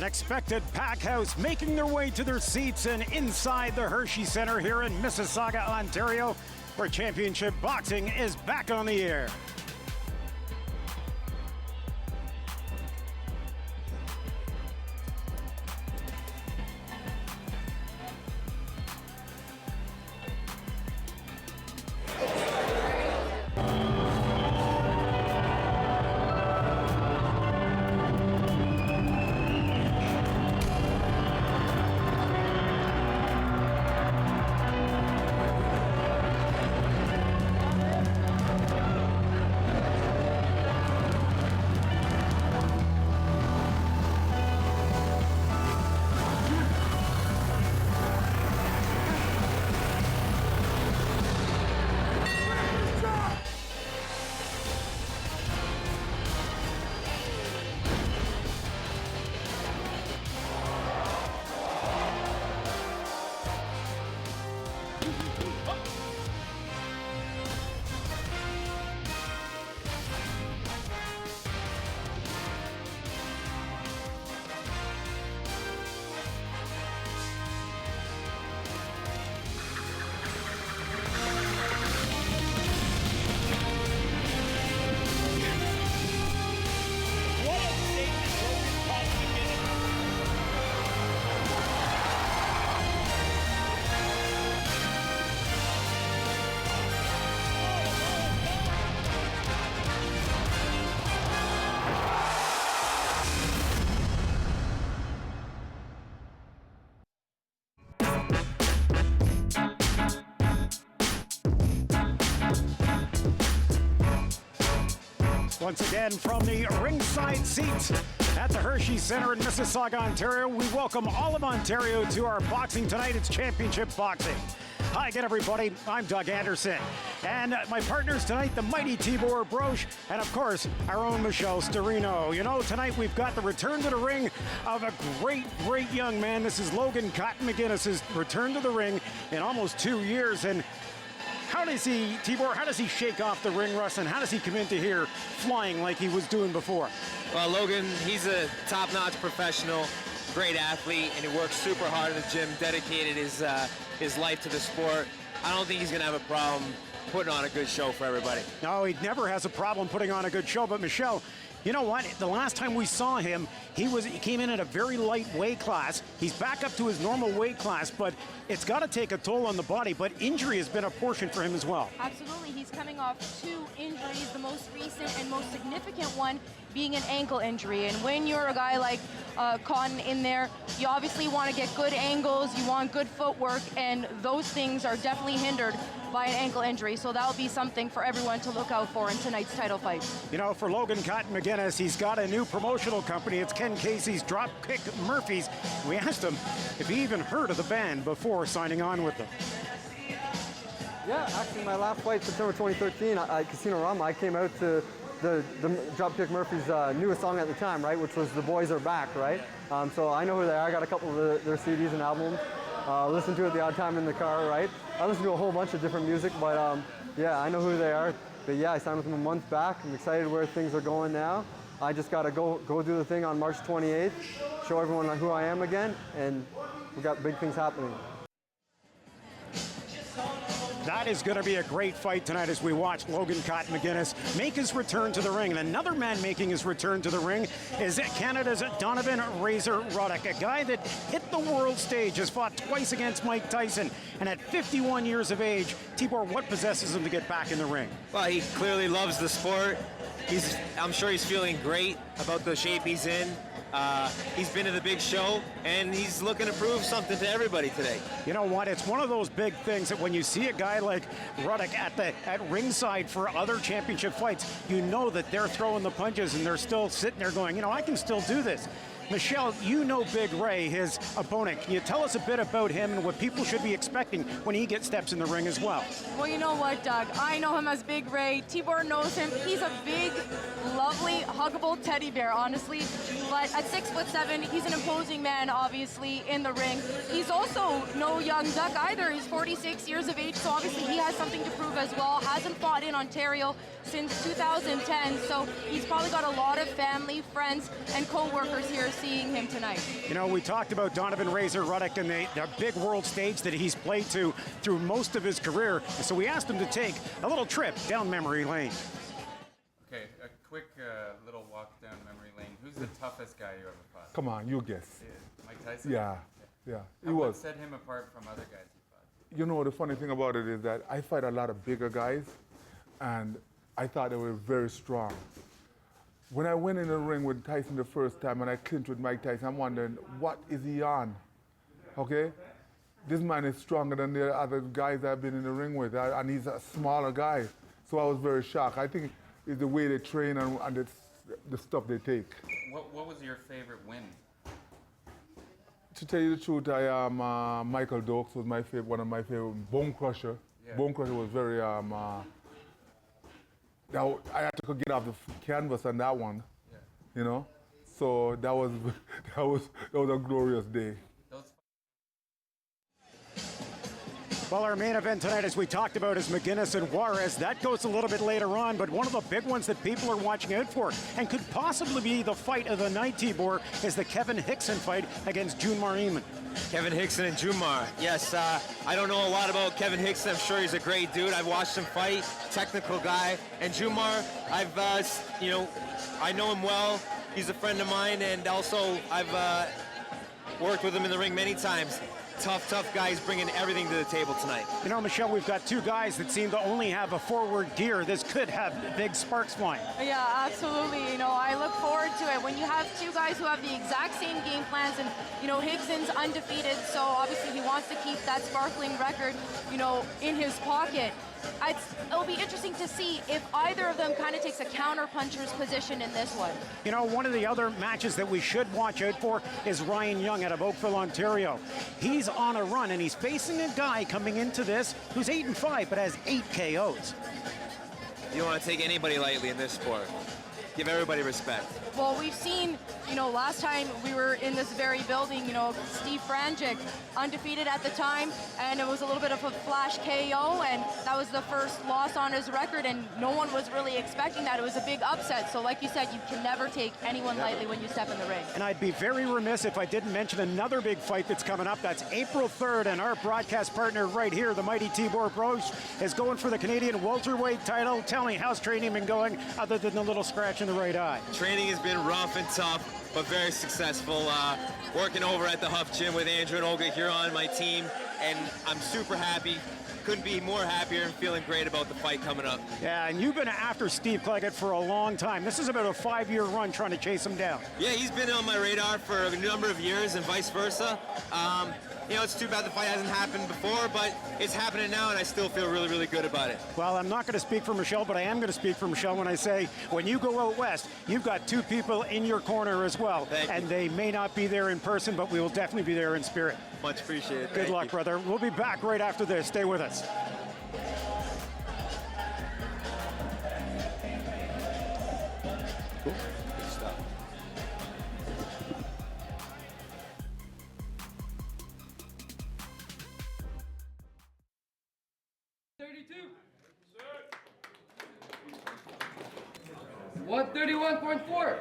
An expected pack house making their way to their seats and inside the Hershey Center here in Mississauga, Ontario, where Championship Boxing is back on the air. Once again, from the ringside seats at the Hershey Center in Mississauga, Ontario, we welcome all of Ontario to our boxing tonight. It's Championship Boxing. Hi again, everybody. I'm Doug Anderson. And my partners tonight, the mighty Tibor Broch, and of course, our own Michelle Storino. You know, tonight we've got the return to the ring of a great, great young man. This is Logan Cotton McGuinness's return to the ring in almost 2 years. And how does he, Tibor, how does he shake off the ring rust, and how does he come into here flying like he was doing before? Well, Logan, he's a top-notch professional, great athlete, and he works super hard in the gym, dedicated his life to the sport. I don't think he's going to have a problem putting on a good show for everybody. No, he never has a problem putting on a good show, but Michelle, you know what? The last time we saw him, he came in at a very light weight class. He's back up to his normal weight class, but it's got to take a toll on the body. But injury has been a portion for him as well. Absolutely. He's coming off 2 injuries, the most recent and most significant one being an ankle injury. And when you're a guy like Cotton in there, you obviously want to get good angles, you want good footwork, and those things are definitely hindered by an ankle injury. So that'll be something for everyone to look out for in tonight's title fight. You know, for Logan Cotton McGuinness, he's got a new promotional company. It's Ken Casey's Dropkick Murphys. We asked him if he even heard of the band before signing on with them. Yeah, actually my last fight, September 2013, at Casino Rama, I came out to the Dropkick Murphys' newest song at the time, right, which was The Boys Are Back, right? So I know who they are. I got a couple of their CDs and albums. Listen to it the odd time in the car, right? I listen to a whole bunch of different music, but yeah, I know who they are. But yeah, I signed with them a month back. I'm excited where things are going now. I just got to go do the thing on March 28th, show everyone who I am again, and we got big things happening. That is going to be a great fight tonight as we watch Logan Cotton McGuinness make his return to the ring. And another man making his return to the ring is Canada's Donovan Razor Ruddock, a guy that hit the world stage, has fought twice against Mike Tyson, and at 51 years of age, Tibor, what possesses him to get back in the ring? Well, he clearly loves the sport. I'm sure he's feeling great about the shape he's in. He's been to the big show, and he's looking to prove something to everybody today. You know what? It's one of those big things that when you see a guy like Ruddock at ringside for other championship fights, you know that they're throwing the punches and they're still sitting there going, you know, I can still do this. Michelle, you know Big Ray, his opponent. Can you tell us a bit about him and what people should be expecting when he gets steps in the ring as well? Well, you know what, Doug? I know him as Big Ray. Tibor knows him. He's a big, lovely, huggable teddy bear, honestly. But at 6'7", he's an imposing man, obviously, in the ring. He's also no young duck either. He's 46 years of age, so obviously he has something to prove as well. Hasn't fought in Ontario since 2010, so he's probably got a lot of family, friends, and co-workers here. seeing him tonight. You know, we talked about Donovan Razor Ruddock and the big world stage that he's played to through most of his career. So we asked him to take a little trip down memory lane. Okay, a quick little walk down memory lane. Who's the toughest guy you ever fought? Come on, you guess. Mike Tyson? Yeah, yeah. He What was. set him apart from other guys you fought? You know, the funny thing about it is that I fight a lot of bigger guys, and I thought they were very strong. When I went in the ring with Tyson the first time and I clinched with Mike Tyson, I'm wondering, what is he on? Okay? This man is stronger than the other guys I've been in the ring with, and he's a smaller guy. So I was very shocked. I think it's the way they train and the stuff they take. What was your favorite win? To tell you the truth, Michael Dokes was my favorite, one of my favorite. Bone Crusher. Yeah. Bone Crusher was very, now I had to get off the canvas on that one, you know? So that was, that was a glorious day. Well, our main event tonight, as we talked about, is McGuinness and Juarez. That goes a little bit later on, but one of the big ones that people are watching out for and could possibly be the fight of the night, Tibor, is the Kevin Hickson fight against Junmar Eamon. Kevin Hickson and Junmar. Yes, I don't know a lot about Kevin Hickson. I'm sure he's a great dude. I've watched him fight, technical guy. And Junmar, I know him well. He's a friend of mine, and also I've worked with him in the ring many times. Tough guys bringing everything to the table tonight. You know, Michelle, we've got two guys that seem to only have a forward gear. This could have big sparks flying. Yeah, absolutely. You know, I look forward to it. When you have two guys who have the exact same game plans, and, you know, Hickson's undefeated, so obviously he wants to keep that sparkling record, you know, in his pocket. It'll be interesting to see if either of them kind of takes a counter-puncher's position in this one. You know, one of the other matches that we should watch out for is Ryan Young out of Oakville, Ontario. He's on a run, and he's facing a guy coming into this who's 8-5, but has 8 KOs. You don't want to take anybody lightly in this sport. Give everybody respect. Well, we've seen, you know, last time we were in this very building, you know, Steve Frangic, undefeated at the time, and it was a little bit of a flash KO, and that was the first loss on his record, and no one was really expecting that. It was a big upset. So like you said, you can never take anyone lightly when you step in the ring. And I'd be very remiss if I didn't mention another big fight that's coming up. That's April 3rd, and our broadcast partner right here, the mighty Tibor Broch, is going for the Canadian welterweight title. Tell me, how's training been going other than the little scratch in the right eye? Training has been rough and tough, but very successful. Working over at the Huff Gym with Andrew and Olga here on my team, and I'm super happy. Couldn't be more happier and feeling great about the fight coming up. Yeah, and you've been after Steve Claggett for a long time. This is about a 5-year run trying to chase him down. Yeah, he's been on my radar for a number of years and vice versa. You know, it's too bad the fight hasn't happened before, but it's happening now, and I still feel really, really good about it. Well, I'm not going to speak for Michelle, but I am going to speak for Michelle when I say when you go out west, you've got two people in your corner as well. And they may not be there in person, but we will definitely be there in spirit. Much appreciated. Good luck, brother. We'll be back right after this. Stay with us. Cool. Good stuff. Sir. 131.4.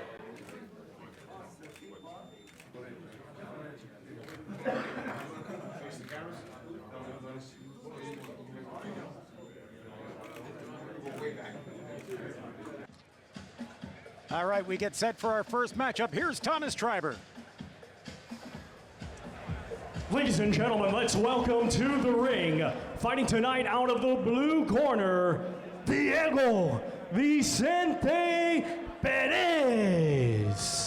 All right, we get set for our first matchup. Here's Thomas Triber. Ladies and gentlemen, let's welcome to the ring, fighting tonight out of the blue corner, Diego Vicente Perez.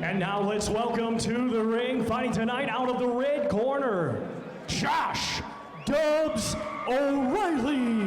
And now let's welcome to the ring, fighting tonight out of the red corner, Josh Dubs O'Reilly.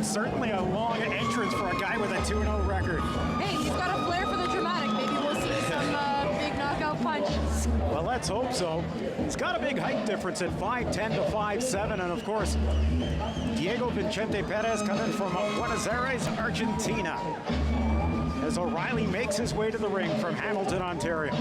Certainly a long entrance for a guy with a 2-0 record. Hey, he's got a flair for the dramatic. Maybe we'll see some big knockout punches. Well, let's hope so. He's got a big height difference at 5'10" to 5'7", and of course, Diego Vicente Perez coming from Buenos Aires, Argentina, as O'Reilly makes his way to the ring from Hamilton, Ontario.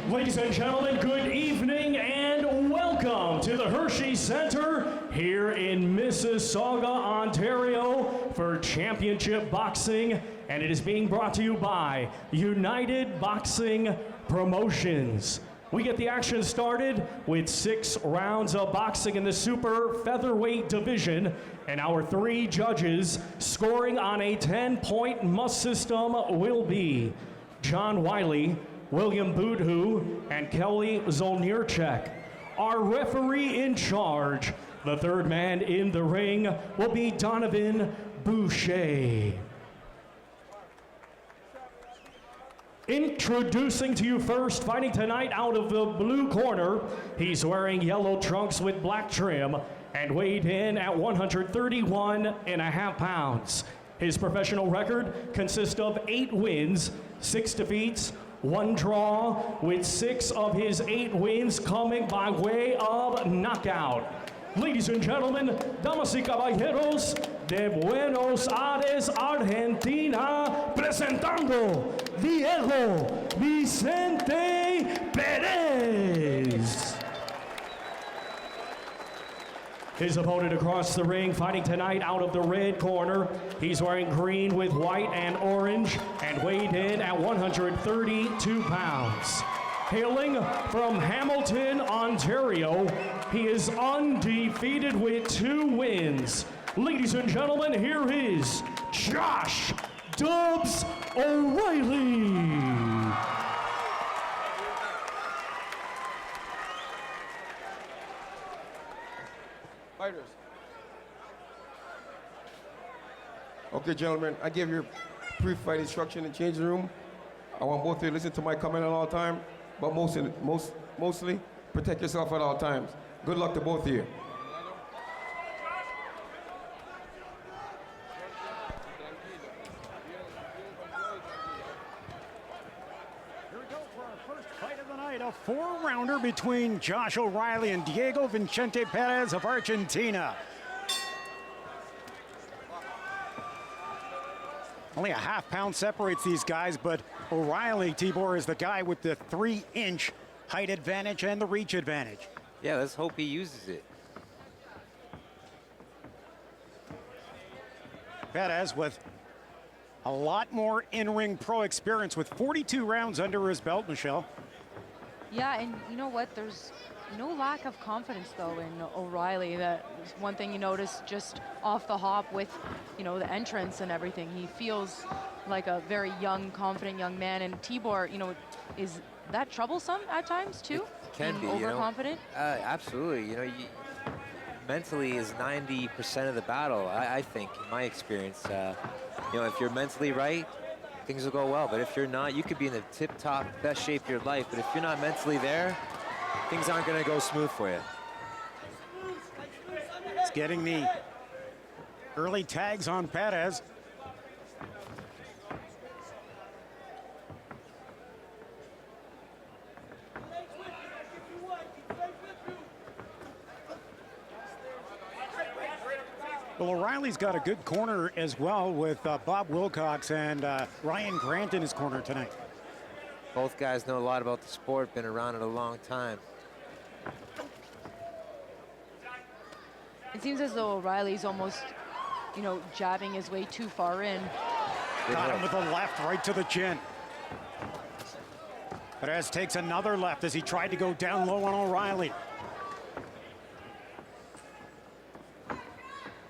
Ladies and gentlemen, good evening and welcome to the Hershey Center here in Mississauga, Ontario for Championship Boxing, and it is being brought to you by United Boxing Promotions. We get the action started with 6 rounds of boxing in the super featherweight division, and our 3 judges scoring on a 10-point must system will be John Wiley, William Boudhou, and Kelly Zolnierczek. Our referee in charge, the third man in the ring, will be Donovan Boucher. Introducing to you first, fighting tonight out of the blue corner, he's wearing yellow trunks with black trim and weighed in at 131.5 pounds. His professional record consists of 8 wins, 6 defeats, 1 draw, with 6 of his 8 wins coming by way of knockout. Ladies and gentlemen, damas y caballeros, de Buenos Aires, Argentina, presentando Diego Vicente Perez. His opponent across the ring, fighting tonight out of the red corner. He's wearing green with white and orange and weighed in at 132 pounds. Hailing from Hamilton, Ontario, he is undefeated with 2 wins. Ladies and gentlemen, here is Josh Dubs O'Reilly. Fighters. Okay, gentlemen, I gave you pre-fight instruction in the changing room. I want both of you to listen to my comment at all time, but mostly protect yourself at all times. Good luck to both of you. Here we go for our first fight of the night, a 4-rounder between Josh O'Reilly and Diego Vicente Perez of Argentina. Only a half-pound separates these guys, but O'Reilly, Tibor, is the guy with the 3-inch height advantage and the reach advantage. Yeah, let's hope he uses it. Perez with a lot more in-ring pro experience with 42 rounds under his belt, Michelle. Yeah, and you know what? There's no lack of confidence, though, in O'Reilly. That is one thing you notice just off the hop with, you know, the entrance and everything. He feels like a very young, confident young man. And Tibor, you know, is that troublesome at times, too? Can be, overconfident? You know? Absolutely. You know, mentally is 90% of the battle, I think, in my experience. You know, if you're mentally right, things will go well. But if you're not, you could be in the tip-top, best shape of your life. But if you're not mentally there, things aren't going to go smooth for you. He's getting the early tags on Perez. Well, O'Reilly's got a good corner as well with Bob Wilcox and Ryan Grant in his corner tonight. Both guys know a lot about the sport, been around it a long time. It seems as though O'Reilly's almost, you know, jabbing his way too far in. Got him with the left right to the chin. Perez takes another left as he tried to go down low on O'Reilly.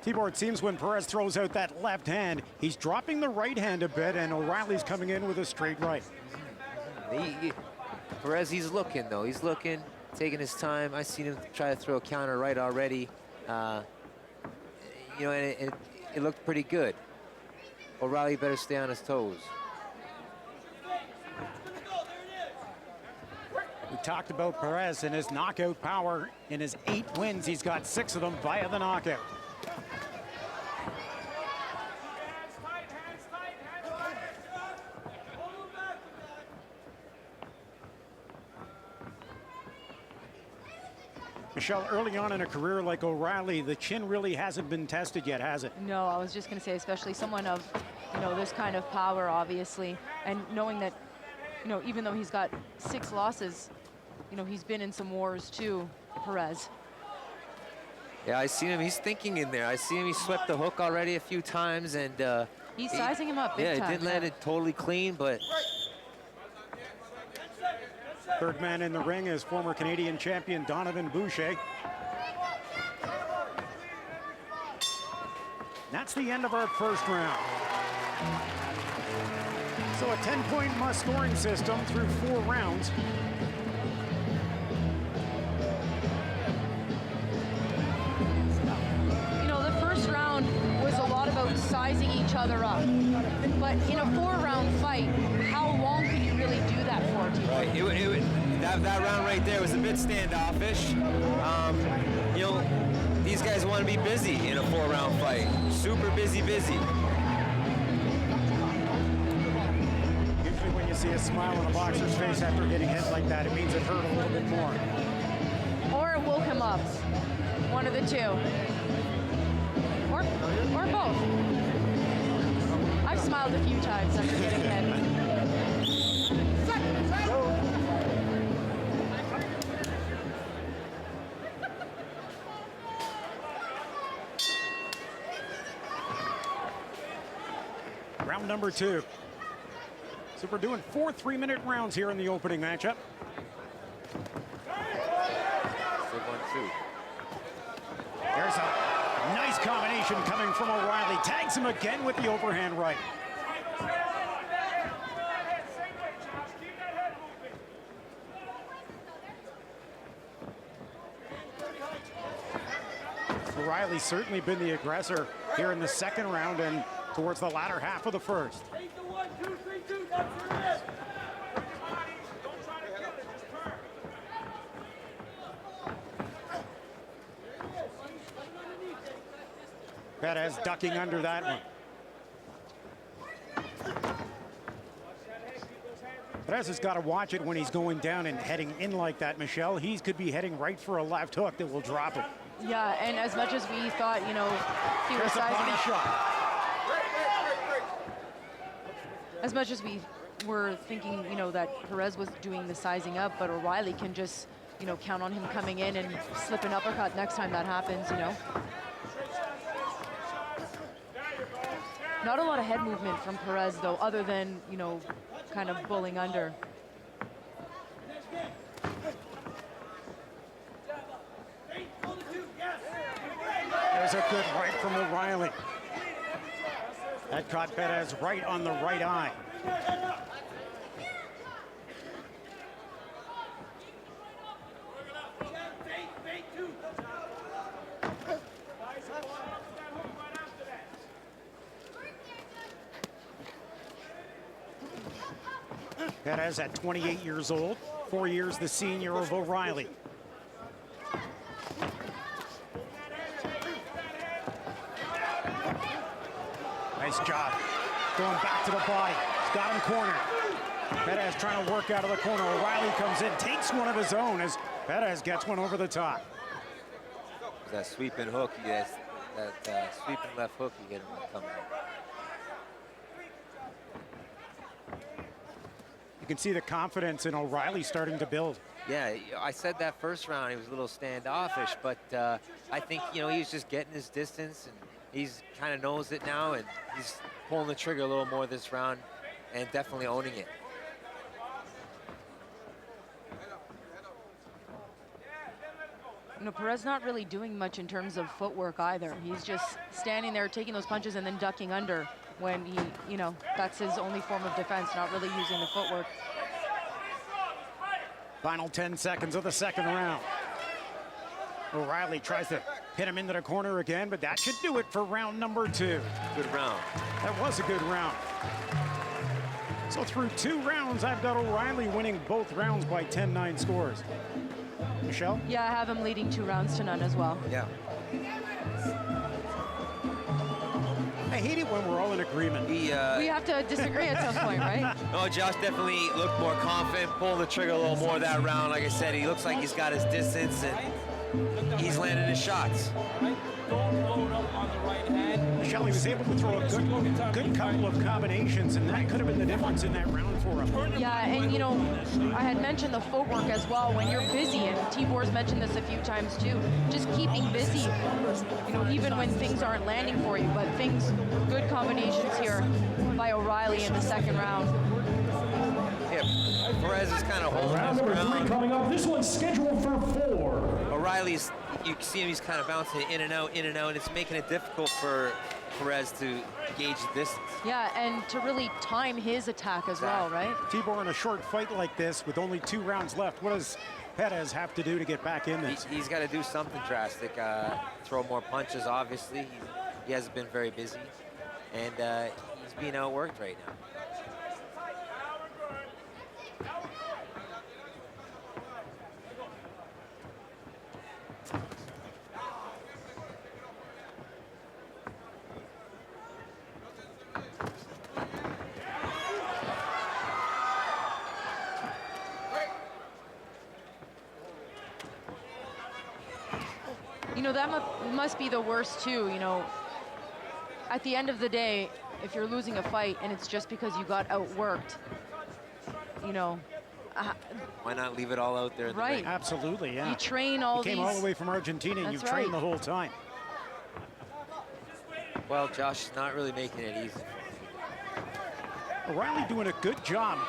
Tibor, it seems when Perez throws out that left hand, he's dropping the right hand a bit, and O'Reilly's coming in with a straight right. Perez, he's looking, though. He's looking, taking his time. I've seen him try to throw a counter right already. You know, and it looked pretty good. O'Reilly better stay on his toes. We talked about Perez and his knockout power. In his 8 wins, he's got 6 of them via the knockout. Michelle, early on in a career like O'Reilly, the chin really hasn't been tested yet, has it? No, I was just going to say, especially someone of, you know, this kind of power, obviously, and knowing that, you know, even though he's got 6 losses, you know, he's been in some wars too, Perez. Yeah, I see him. He's thinking in there. I see him. He swept the hook already a few times, and he's sizing him up big time. Yeah, he didn't land it totally clean, but. Third man in the ring is former Canadian champion Donovan Boucher. That's the end of our first round. So a 10-point must-scoring system through 4 rounds. You know, the first round was a lot about sizing each other up. But in a 4-round fight, how long could you really do that for, Tibor? Right. That round right there was a bit standoffish. You know, these guys want to be busy in a 4-round fight. Super busy. Usually when you see a smile on a boxer's face after getting hit like that, it means it hurt a little bit more. Or it woke him up. One of the two. Or both. I've smiled a few times after getting hit. Round number 2. So we're doing 4 3-minute rounds here in the opening matchup. There's a nice combination coming from O'Reilly. Tags him again with the overhand right. O'Reilly's certainly been the aggressor here in the second round, and towards the latter half of the first. Perez ducking under that one. Perez has got to watch it when he's going down and heading in like that, Michelle. He could be heading right for a left hook that will drop him. Yeah, and as much as we thought, you know, he was There's a body sizing, shot. as much as we were thinking, you know, that Perez was doing the sizing up, but O'Reilly can just, you know, count on him coming in and slip an uppercut next time that happens, you know. Not a lot of head movement from Perez, though, other than, you know, kind of bulling under. There's a good right from O'Reilly. That caught Perez right on the right eye. Perez at 28 years old, 4 years the senior of O'Reilly. Nice job. Going back to the body. He's got him cornered. Perez trying to work out of the corner. O'Reilly comes in, takes one of his own as Perez gets one over the top. That sweeping hook, that sweeping left hook, you get him coming up. You can see the confidence in O'Reilly starting to build. Yeah, I said that first round he was a little standoffish, but I think, you know, he was just getting his distance, and he's kind of knows it now, and he's pulling the trigger a little more this round and definitely owning it. You know, Perez not really doing much in terms of footwork either. He's just standing there taking those punches and then ducking under when he, you know, that's his only form of defense, not really using the footwork. Final 10 seconds of the second round. O'Reilly tries to hit him into the corner again, but that should do it for round number 2. Good round. That was a good round. So through 2 rounds, I've got O'Reilly winning both rounds by 10-9 scores. Michelle? Yeah, I have him leading 2 rounds to none as well. Yeah. I hate it when we're all in agreement. We have to disagree at some point, right? No, Josh definitely looked more confident, pulling the trigger a little more that round. Like I said, he looks like he's got his distance and he's landing his shots. Michelle, he was able to throw a good couple of combinations, and that could have been the difference in that round for him. Yeah, and you know, I had mentioned the footwork as well. When you're busy, and Tibor's mentioned this a few times too, just keeping busy, you know, even when things aren't landing for you. But good combinations here by O'Reilly in the second round. Yeah, Perez is kind of holding Round his number 3 ground. coming up. This one's scheduled for 4. O'Reilly's, you can see him, he's kind of bouncing in and out, and it's making it difficult for Perez to gauge the distance. Yeah, and to really time his attack as well, right? Tibor, in a short fight like this with only 2 rounds left, what does Perez have to do to get back in this? He's got to do something drastic, throw more punches, obviously. He hasn't been very busy, and he's being outworked right now. You know, that must be the worst too, you know. At the end of the day, if you're losing a fight and it's just because you got outworked, you know. Why not leave it all out there in the Right. ring? Absolutely, yeah. You train all You came all these- the way from Argentina, and That's you've trained right. the whole time. Well, Josh is not really making it easy. O'Reilly doing a good job.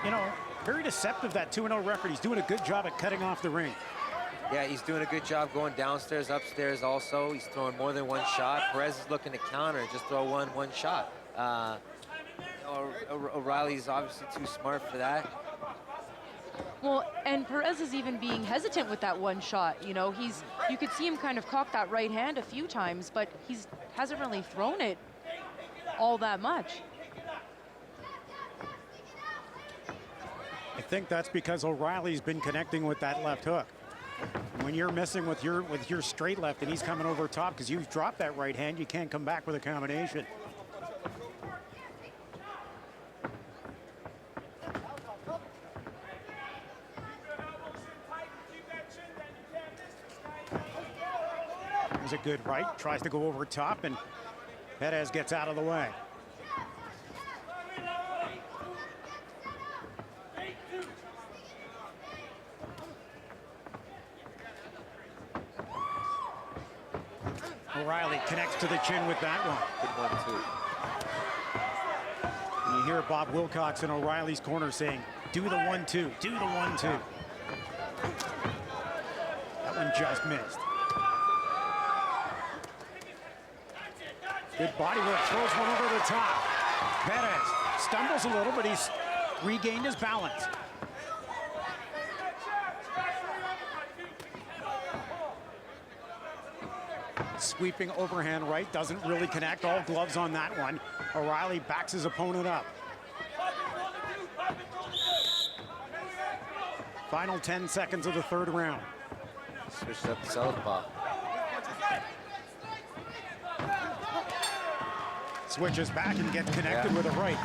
You know, very deceptive, that 2-0 record. He's doing a good job at cutting off the ring. Yeah, he's doing a good job going downstairs, upstairs also. He's throwing more than one shot. Perez is looking to counter and just throw one shot. O'Reilly's obviously too smart for that. Well, and Perez is even being hesitant with that one shot. You know, you could see him kind of cock that right hand a few times, but hasn't really thrown it all that much. I think that's because O'Reilly's been connecting with that left hook. When you're missing with your straight left and he's coming over top because you've dropped that right hand, you can't come back with a combination. There's a good right, tries to go over top, and Perez gets out of the way. O'Reilly connects to the chin with that one. Good one, too. And you hear Bob Wilcox in O'Reilly's corner saying, do the 1-2, do the 1-2. That one just missed. Good body work, throws one over the top. Perez stumbles a little, but he's regained his balance. Sweeping overhand right, doesn't really connect, all gloves on that one. O'Reilly backs his opponent up. Final 10 seconds of the third round. Switched up to southpaw. Switches back and gets connected with a right.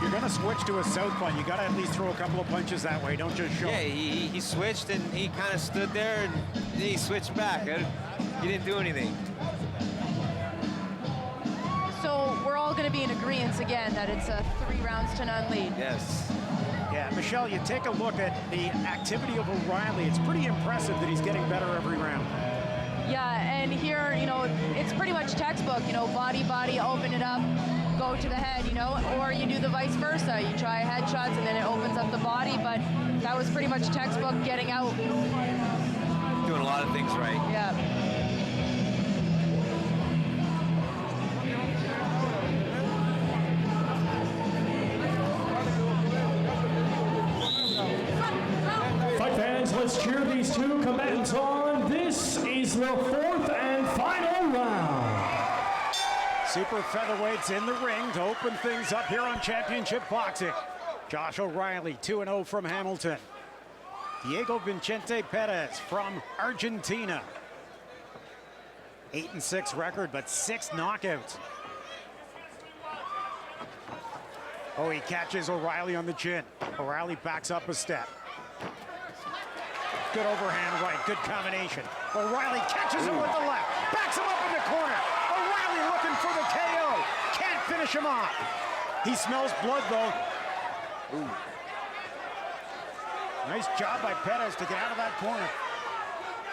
You're gonna switch to a southpaw, you gotta at least throw a couple of punches that way, don't just show. Yeah, he switched and he kind of stood there and then he switched back. He didn't do anything. So we're all going to be in agreement again that it's a 3-0 lead. Yes. Yeah, Michelle, you take a look at the activity of O'Reilly. It's pretty impressive that he's getting better every round. Yeah, and here, you know, it's pretty much textbook, you know, body, open it up, go to the head, you know, or you do the vice versa. You try headshots and then it opens up the body, but that was pretty much textbook getting out. Doing a lot of things right. Yeah. Fight fans, let's cheer these two combatants on. This is the 4th and final round. Super featherweights in the ring to open things up here on Championship Boxing. Josh O'Reilly, 2-0 from Hamilton. Diego Vicente Perez from Argentina. 8-6 record, but 6 knockouts. Oh, he catches O'Reilly on the chin. O'Reilly backs up a step. Good overhand right, good combination. O'Reilly catches him with the left, backs him up in the corner. O'Reilly looking for the KO. Can't finish him off. He smells blood though. Ooh. Nice job by Perez to get out of that corner.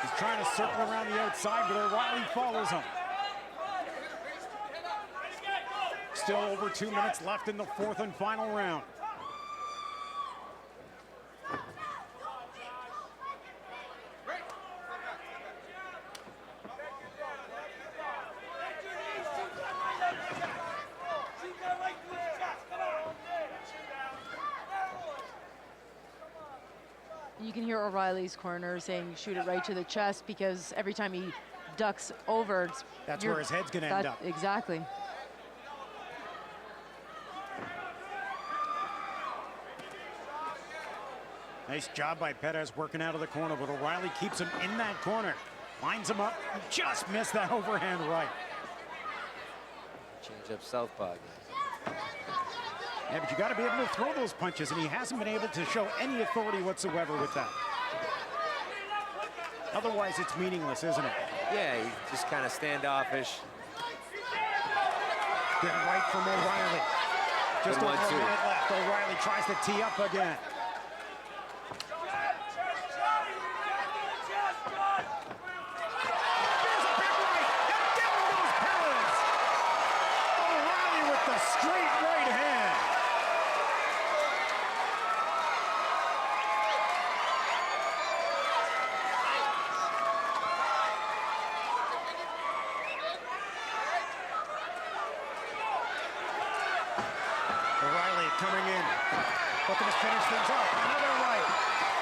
He's trying to circle around the outside, but O'Reilly follows him. Still over 2 minutes left in the 4th and final round. You can hear O'Reilly's corner saying shoot it right to the chest because every time he ducks over, that's where his head's going to end up. Exactly. Nice job by Perez working out of the corner, but O'Reilly keeps him in that corner. Lines him up, just missed that overhand right. Change up southpaw. Yeah, but you got to be able to throw those punches, and he hasn't been able to show any authority whatsoever with that. Otherwise, it's meaningless, isn't it? Yeah, he's just kind of standoffish. Good right from O'Reilly. Just over a minute left. O'Reilly tries to tee up again. There's a big right, and down goes Perez. O'Reilly with the straight right hand. O'Reilly coming in, looking to finish things off. Another right.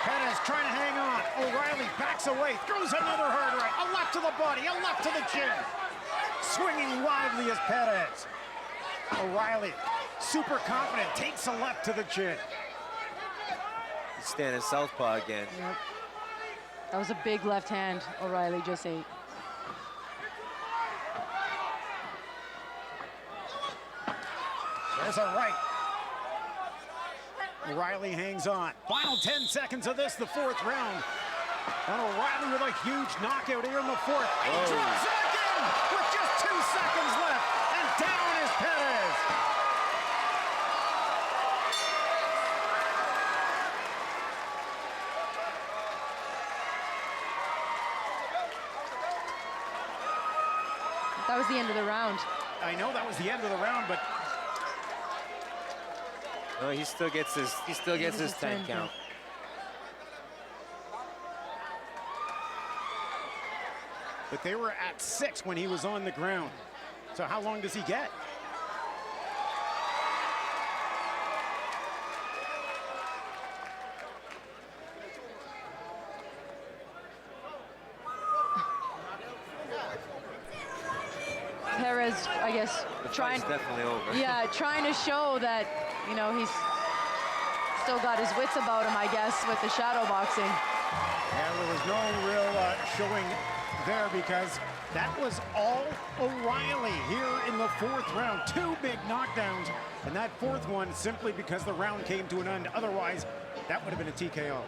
Perez trying to hang on. O'Reilly backs away, throws another hard right. A left to the body, a left to the chin. Swinging wildly as Perez. O'Reilly, super confident, takes a left to the chin. He's standing southpaw again. Yep. That was a big left hand O'Reilly just ate. There's a right. O'Reilly hangs on. Final 10 seconds of this, the fourth round. And O'Reilly with a huge knockout here in the fourth. He drops it again with just 2 seconds left. And down is Perez. That was the end of the round. I know that was the end of the round, but No, he still gets his 10 count. but they were at 6 when he was on the ground. So how long does he get? Perez, I guess, The trying. fight's definitely over. Yeah, trying to show that, you know, he's still got his wits about him, I guess, with the shadow boxing. Yeah, there was no real showing there because that was all O'Reilly here in the fourth round. 2 big knockdowns, and that fourth one simply because the round came to an end. Otherwise, that would have been a TKO.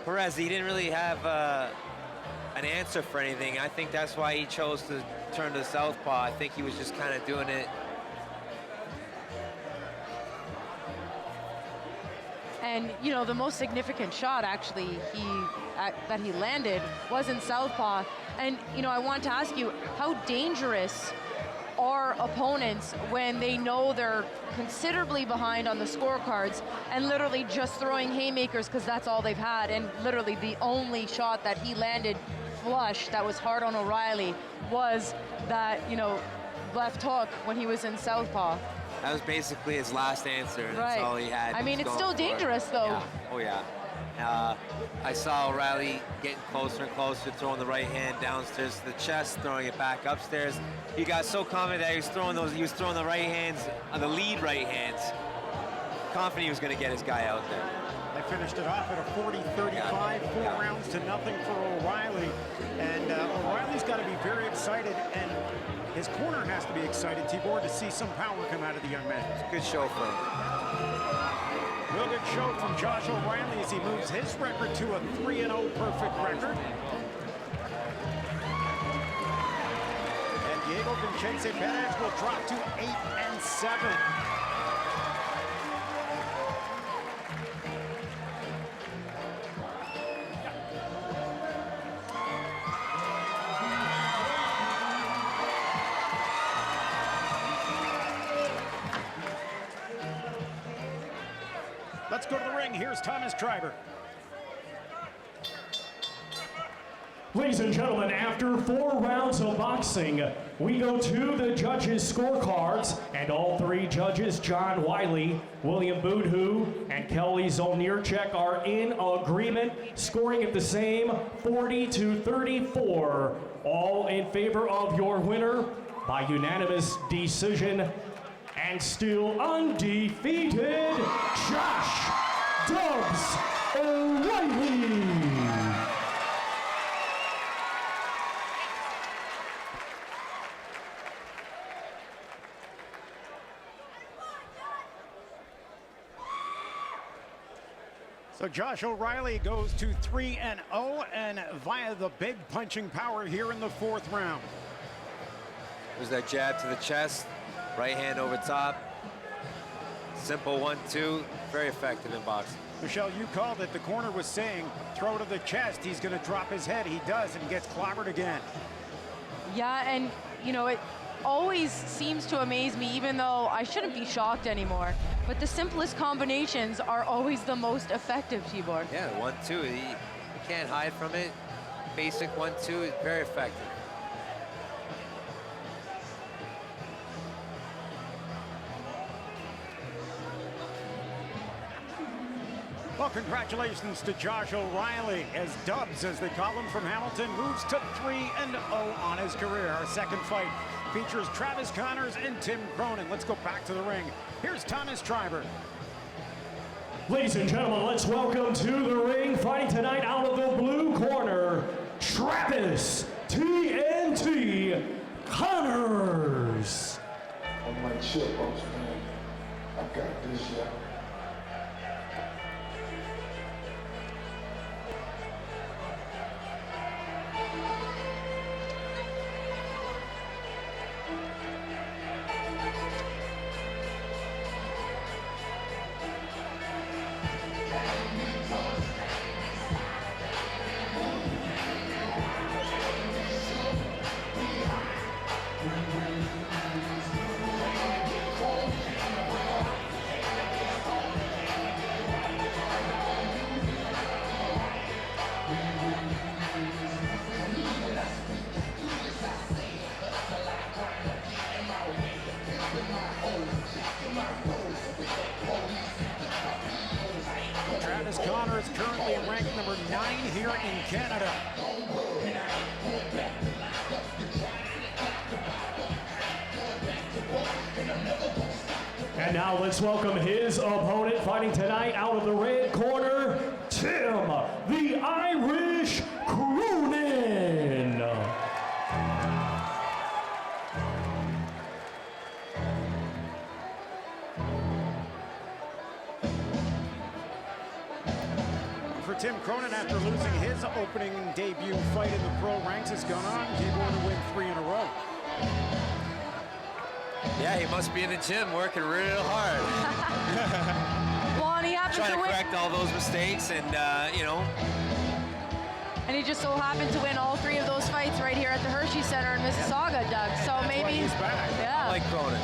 Perez, he didn't really have an answer for anything. I think that's why he chose to turn to southpaw. I think he was just kind of doing it. And, you know, the most significant shot, actually, that he landed was in southpaw. And, you know, I want to ask you, how dangerous are opponents when they know they're considerably behind on the scorecards and literally just throwing haymakers because that's all they've had? And literally the only shot that he landed flush that was hard on O'Reilly was that, you know, left hook when he was in southpaw. That was basically his last answer. And Right. That's all he had. I mean, He was it's still going for it. dangerous, though. Yeah. Oh, yeah. I saw O'Reilly getting closer and closer, throwing the right hand downstairs to the chest, throwing it back upstairs. He got so confident that he was throwing the right hands on the lead right hands. Confident he was going to get his guy out there. They finished it off at a 40-35, 4 rounds to nothing for O'Reilly. And O'Reilly's got to be very excited, and his corner has to be excited, Tibor, to see some power come out of the young man. It's a good show for him. Real good show from Josh O'Reilly as he moves his record to a 3-0 perfect record. And Diego Vincenzo Perez will drop to 8-7. Let's go to the ring. Here's Thomas Treiber. Ladies and gentlemen, after 4 rounds of boxing, we go to the judges' scorecards, and all 3 judges, John Wiley, William Boodhoo, and Kelly Zolnierczek, are in agreement, scoring at the same 40-34, all in favor of your winner by unanimous decision, and still undefeated, Josh Dubs O'Reilly. So Josh O'Reilly goes to 3-0 and via the big punching power here in the fourth round. There's that jab to the chest, right hand over top. Simple 1-2, very effective in boxing. Michelle, you called it. The corner was saying, throw to the chest. He's going to drop his head. He does and gets clobbered again. Yeah, and, you know, it always seems to amaze me, even though I shouldn't be shocked anymore. But the simplest combinations are always the most effective, Tibor. Yeah, 1-2, you can't hide from it. Basic 1-2, very effective. Well, Well, congratulations to Josh O'Reilly as Dubs, as they call him, from Hamilton, moves to 3-0 on his career. Our second fight features Travis Connors and Tim Cronin. Let's go back to the ring. Here's Thomas Triber. Ladies and gentlemen, let's welcome to the ring, fighting tonight out of the blue corner, Travis TNT Connors. On my chip, I was saying, I got this, yeah. Travis Connors currently ranked number 9 here in Canada. And now let's welcome his opponent, fighting tonight out of the red corner, Tim the Irish Cronin. For Tim Cronin, after losing his opening debut fight in the pro ranks, has gone on, came on to win 3 in a row. Yeah, he must be in the gym working real hard. Well, and he happens Trying to to win. correct all those mistakes and, you know. And he just so happened to win all 3 of those fights right here at the Hershey Center in Mississauga, Doug. So That's maybe why he's back. Yeah. I like Cronin.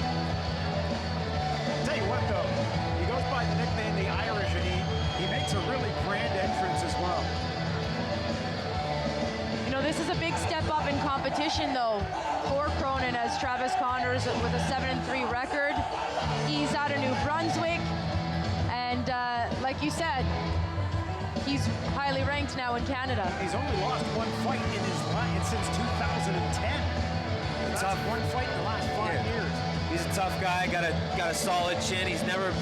Tell you what, though, he goes by the nickname the Irish, and he makes a really grand entrance as well. You know, this is a big step up in competition, though, for Cronin, as Travis Connors with a 7-3 record. He's out of New Brunswick, and like you said, he's highly ranked now in Canada. He's only lost 1 fight in his life since 2010. That's Tough. 1 fight in the last 5 years. He's a tough guy, got a solid chin. He's never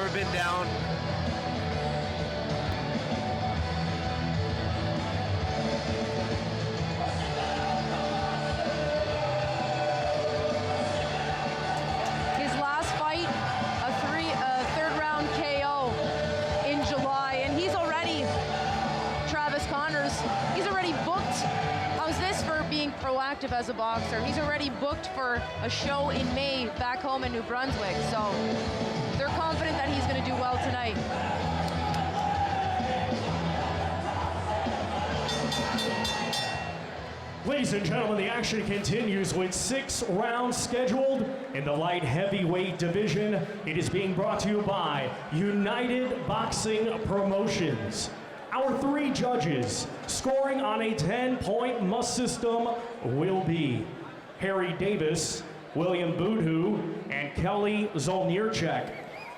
been down. His last fight, a third round KO in July, and he's already, Travis Connors, he's already booked. How's this for being proactive as a boxer? He's already booked for a show in May back home in New Brunswick, so they're confident that he's going to do well tonight. Ladies and gentlemen, the action continues with 6 rounds scheduled in the light heavyweight division. It is being brought to you by United Boxing Promotions. Our 3 judges scoring on a 10-point must system will be Harry Davis, William Boudhou, and Kelly Zolnierczek.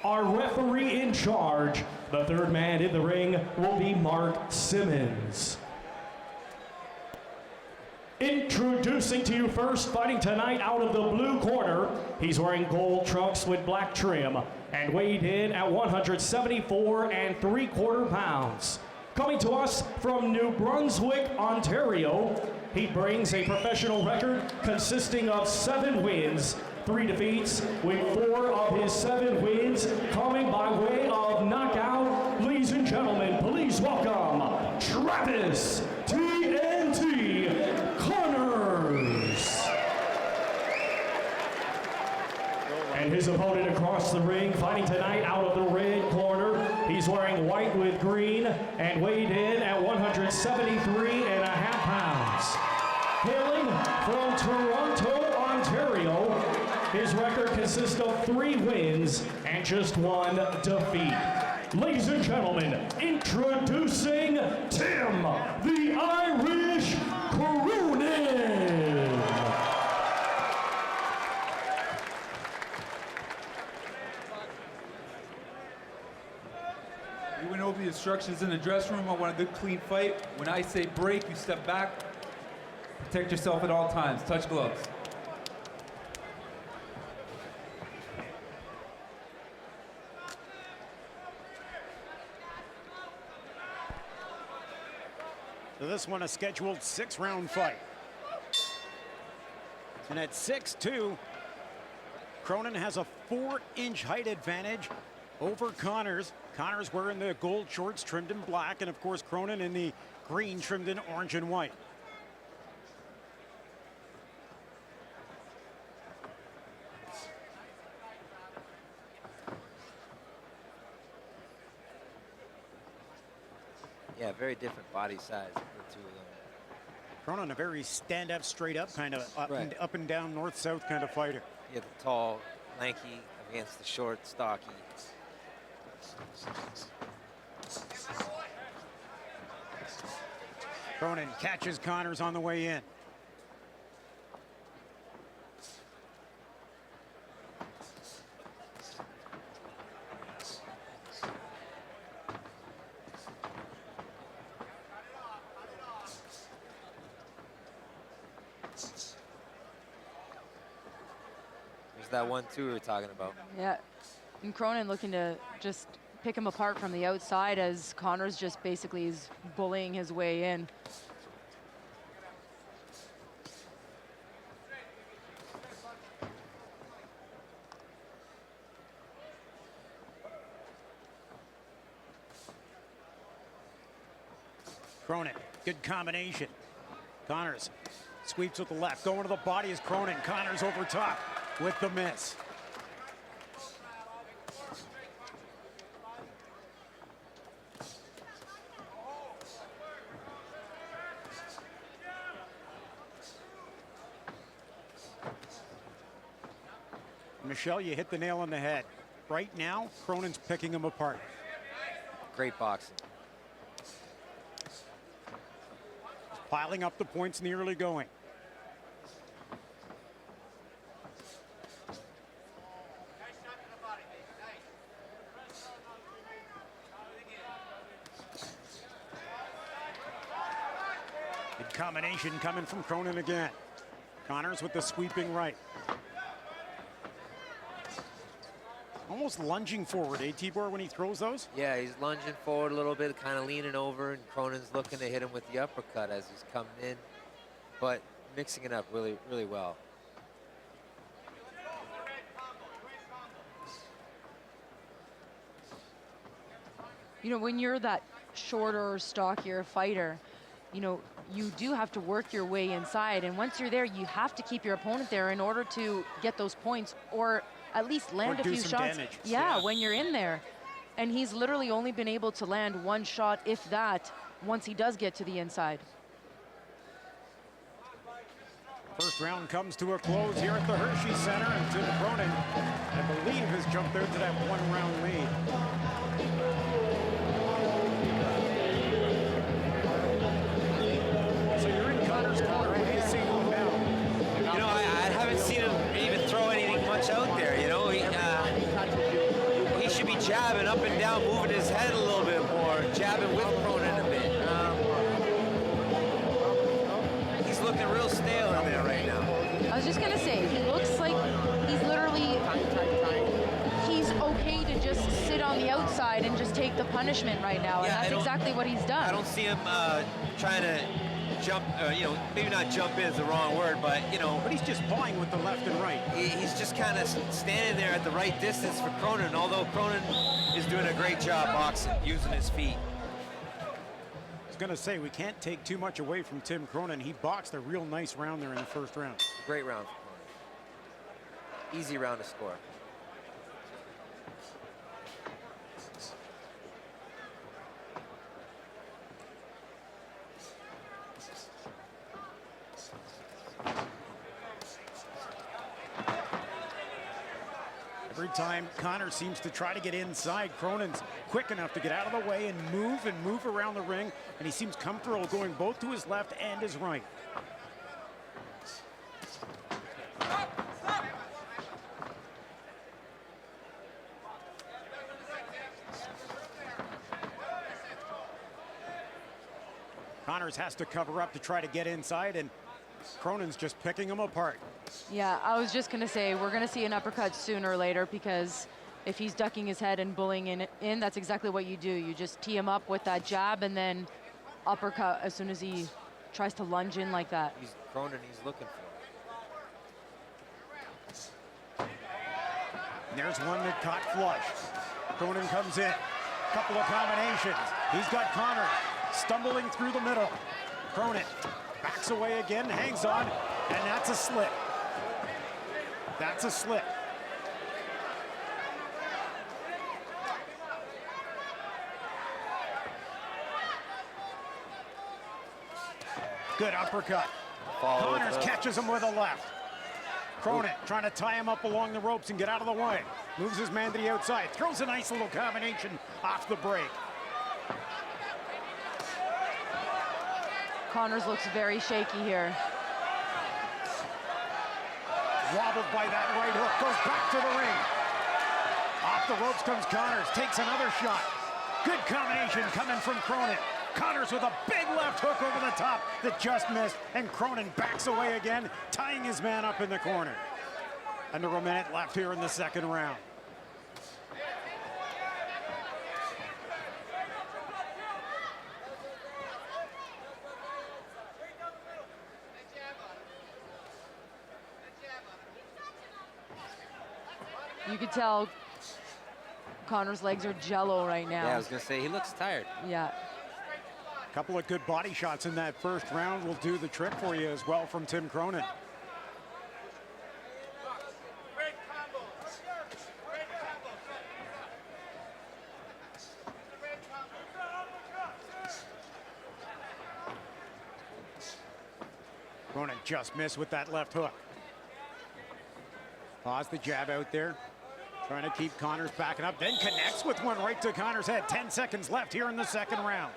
Our referee in charge, the 3rd man in the ring, will be Mark Simmons. Introducing to you first, fighting tonight out of the blue corner, he's wearing gold trunks with black trim and weighed in at 174 3/4 pounds. Coming to us from New Brunswick, Ontario, he brings a professional record consisting of 7 wins, 3 defeats, with 4 of his 7 wins coming by way of knockout. Ladies and gentlemen, please welcome Travis TNT Connors. And his opponent across the ring, fighting tonight out of the red corner. He's wearing white with green and weighed in at 173.5 pounds. Hailing from Toronto, Ontario, his record consists of 3 wins and just 1 defeat. Ladies and gentlemen, introducing Tim the Irish Cronin. UNLV is instructions in the dressing room. I want a good, clean fight. When I say break, you step back. Protect yourself at all times. Touch gloves. So this one a scheduled 6-round fight. And at 6'2", Cronin has a 4-inch height advantage over Connors. Connors wearing the gold shorts trimmed in black, and of course Cronin in the green trimmed in orange and white. Yeah, very different body size, the two of them. Cronin, a very stand-up, straight-up kind of Right. up and down, north-south kind of fighter. Yeah, the tall, lanky against the short, stocky. Cronin catches Connors on the way in. There's that 1-2 we were talking about. Yeah, and Cronin looking to just pick him apart from the outside as Connors just basically is bullying his way in. Cronin, good combination. Connors sweeps with the left, going to the body is Cronin. Connors over top with the miss. Michelle, you hit the nail on the head. Right now, Cronin's picking him apart. Great boxing. Piling up the points in the early going. Good combination coming from Cronin again. Connors with the sweeping right. Almost lunging forward, Tibor, when he throws those? Yeah, he's lunging forward a little bit, kind of leaning over, and Cronin's looking to hit him with the uppercut as he's coming in, but mixing it up really, really well. You know, when you're that shorter, stockier fighter, you know, you do have to work your way inside, and once you're there, you have to keep your opponent there in order to get those points, or at least land a few shots. Damage. Yeah, when you're in there. And he's literally only been able to land one shot, if that, once he does get to the inside. First round comes to a close here at the Hershey Center, and Tim Cronin, I believe, has jumped out to that 1-round lead. So you're in Connor's corner. What do you see going down? You know, I haven't seen him even throw anything much out there, you know. He should be jabbing up and down, moving his head a little bit more, jabbing with Cronin a bit. He's looking real stale in there right now. I was just gonna say, he looks like he's literally, he's okay to just sit on the outside and just take the punishment right now, and that's exactly what he's done. I don't see him trying to jump, you know, maybe not jump in is the wrong word, but, you know. But he's just pawing with the left and right. He's just kind of standing there at the right distance for Cronin, although Cronin is doing a great job boxing, using his feet. I was gonna say, we can't take too much away from Tim Cronin. He boxed a real nice round there in the first round. Great round for Cronin. Easy round to score. Every time Connor seems to try to get inside, Cronin's quick enough to get out of the way and move around the ring, and he seems comfortable going both to his left and his right. Connors has to cover up to try to get inside, and Cronin's just picking him apart. Yeah, I was just gonna say, we're gonna see an uppercut sooner or later, because if he's ducking his head and bullying in, that's exactly what you do. You just tee him up with that jab and then uppercut as soon as he tries to lunge in like that. He's Cronin, he's looking for it. And there's one that caught flush. Cronin comes in, couple of combinations. He's got Connor stumbling through the middle. Cronin backs away again, hangs on, and that's a slip. That's a slip. Good uppercut. Connors catches him with a left. Cronin trying to tie him up along the ropes and get out of the way. Moves his man to the outside. Throws a nice little combination off the break. Connors looks very shaky here. Wobbled by that right hook. Goes back to the ring. Off the ropes comes Connors. Takes another shot. Good combination coming from Cronin. Connors with a big left hook over the top that just missed, and Cronin backs away again, tying his man up in the corner. Under a minute left here in the second round. You could tell Connor's legs are jello right now. Yeah, I was gonna say, he looks tired. Yeah. Couple of good body shots in that first round will do the trick for you as well from Tim Cronin. Cronin just missed with that left hook. Pause the jab out there. Trying to keep Connors backing up, then connects with one right to Connors' head. 10 seconds left here in the second round.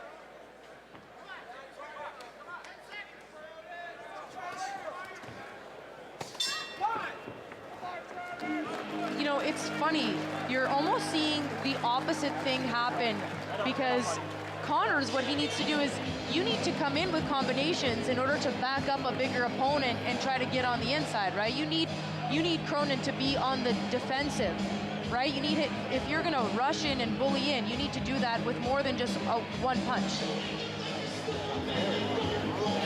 You know, it's funny. You're almost seeing the opposite thing happen, because Connors, what he needs to do is, you need to come in with combinations in order to back up a bigger opponent and try to get on the inside, right? You need Cronin to be on the defensive, right? You need it, if you're gonna rush in and bully in, you need to do that with more than just one punch.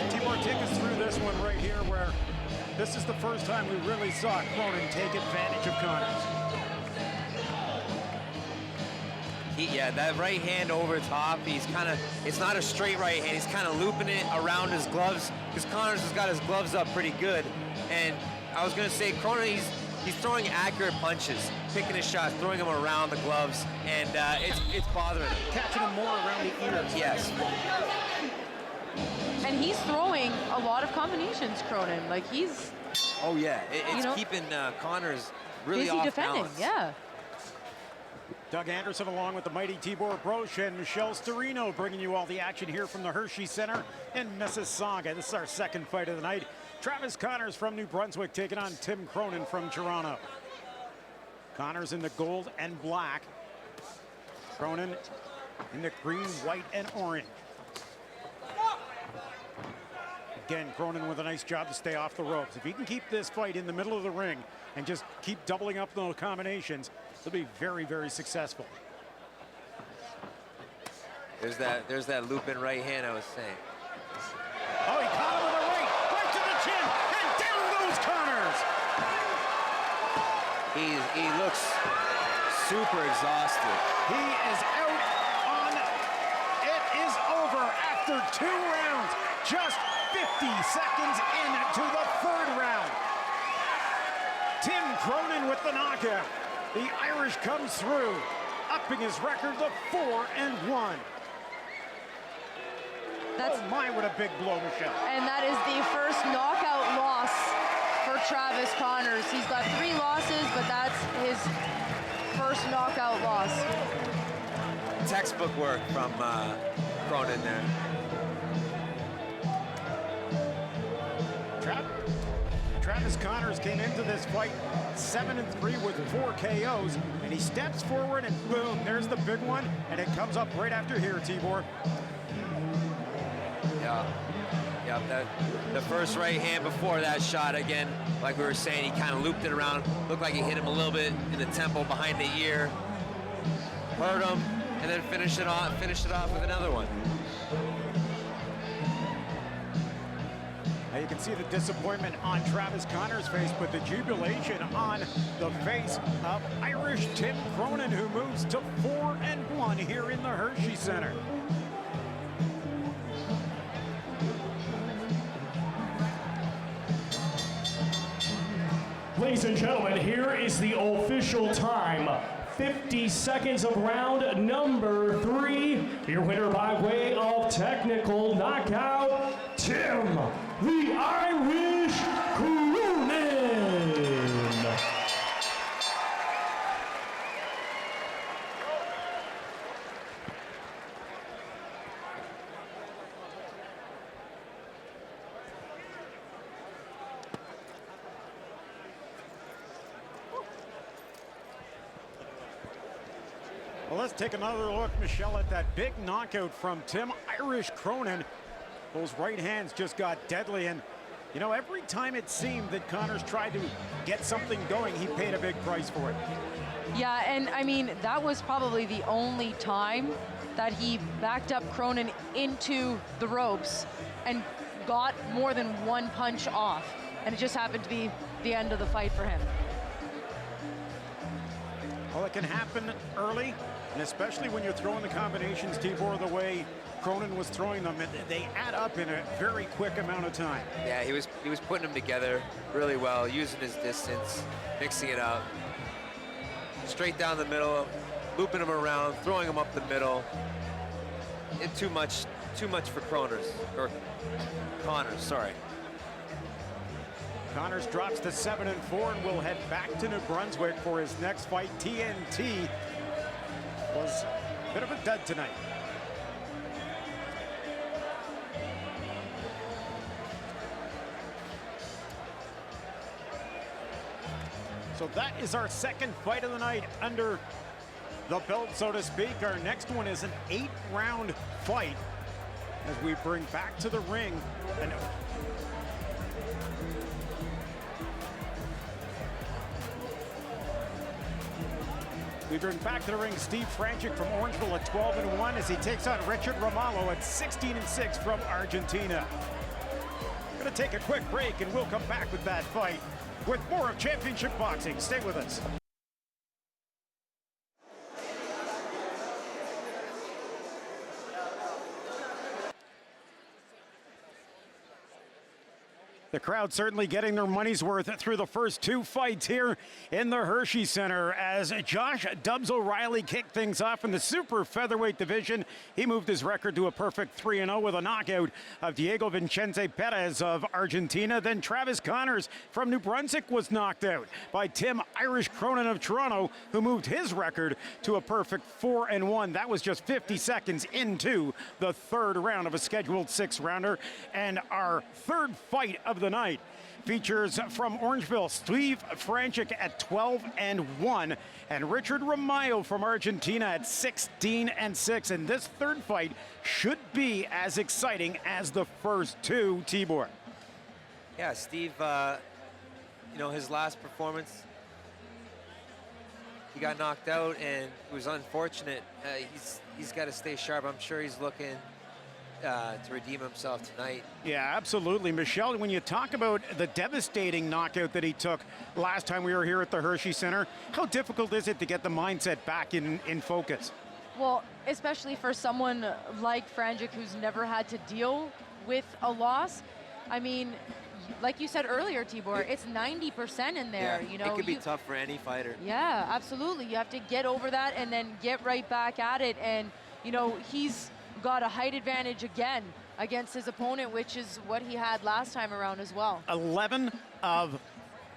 Tibor, take us through this one right here, where this is the first time we really saw Cronin take advantage of Connors. Yeah, that right hand over top, he's kind of, it's not a straight right hand, he's kind of looping it around his gloves, because Connors has got his gloves up pretty good. And I was going to say, Cronin, he's throwing accurate punches, picking his shots, throwing them around the gloves, and it's bothering him. Catching him more around the ears. Yes. And he's throwing a lot of combinations, Cronin. Like, he's... Oh, yeah. It's keeping Connors really busy off defending, balance. yeah. Doug Anderson along with the mighty Tibor Broch and Michelle Storino bringing you all the action here from the Hershey Center in Mississauga. This is our second fight of the night. Travis Connors from New Brunswick taking on Tim Cronin from Toronto. Connors in the gold and black. Cronin in the green, white, and orange. Again, Cronin with a nice job to stay off the ropes. If he can keep this fight in the middle of the ring and just keep doubling up those combinations, he'll be very, very successful. There's that looping right hand I was saying. Oh, he caught him with a right to the chin, and down goes Connors. He looks super exhausted. He is out on, it is over after 2 rounds. Just 50 seconds into the third round. Tim Cronin with the knockout. The Irish comes through, upping his record to 4-1. That's, oh my, what a big blow, Michelle. And that is the first knockout loss for Travis Connors. He's got 3 losses, but that's his first knockout loss. Textbook work from Cronin there. Travis Connors came into this fight 7-3 with 4 KOs, and he steps forward and boom, there's the big one, and it comes up right after here, Tibor. Yeah, Yep, the first right hand before that shot, again, like we were saying, he kind of looped it around. Looked like he hit him a little bit in the temple behind the ear. Hurt him, and then finished it off with another one. Now you can see the disappointment on Travis Connor's face, but the jubilation on the face of Irish Tim Cronin, who moves to 4-1 here in the Hershey Center. Ladies and gentlemen, here is the official time. 50 seconds of round number 3. Your winner by way of technical knockout, Tim the Irish Cronin. Well, let's take another look, Michelle, at that big knockout from Tim Irish Cronin. Those right hands just got deadly, and you know, every time it seemed that Connors tried to get something going, he paid a big price for it. Yeah, and I mean, that was probably the only time that he backed up Cronin into the ropes and got more than one punch off, and it just happened to be the end of the fight for him. Well, it can happen early, and especially when you're throwing the combinations, Tibor, the way Cronin was throwing them, they add up in a very quick amount of time. Yeah, he was putting them together really well, using his distance, mixing it up. Straight down the middle, looping him around, throwing him up the middle. Too much for Connors, sorry. Connors drops to 7-4 and will head back to New Brunswick for his next fight. TNT was a bit of a dud tonight. So that is our second fight of the night under the belt, so to speak. Our next one is an 8-round fight as we bring back to the ring We bring back to the ring Steve Franchuk from Orangeville at 12-1 as he takes on Richard Ramalho at 16-6 from Argentina. We're going to take a quick break and we'll come back with that fight with more of Championship Boxing. Stay with us. The crowd certainly getting their money's worth through the first two fights here in the Hershey Center as Josh Dubs O'Reilly kicked things off in the super featherweight division. He moved his record to a perfect 3-0 with a knockout of Diego Vincenzo Perez of Argentina. Then Travis Connors from New Brunswick was knocked out by Tim Irish Cronin of Toronto, who moved his record to a perfect 4-1. That was just 50 seconds into the third round of a scheduled 6-rounder. And our third fight of the night features from Orangeville Steve Franchuk at 12-1 and Richard Ramalho from Argentina at 16-6. And this third fight should be as exciting as the first two, Tibor. Yeah, Steve, his last performance, he got knocked out and it was unfortunate. He's got to stay sharp. I'm sure he's looking to redeem himself tonight. Yeah, absolutely. Michelle, when you talk about the devastating knockout that he took last time we were here at the Hershey Center, how difficult is it to get the mindset back in focus? Well, especially for someone like Franchuk who's never had to deal with a loss. I mean, like you said earlier, Tibor, it's 90% in there. Yeah, it could be tough for any fighter. Yeah, absolutely. You have to get over that and then get right back at it. And, he's got a height advantage again against his opponent, which is what he had last time around as well. 11 of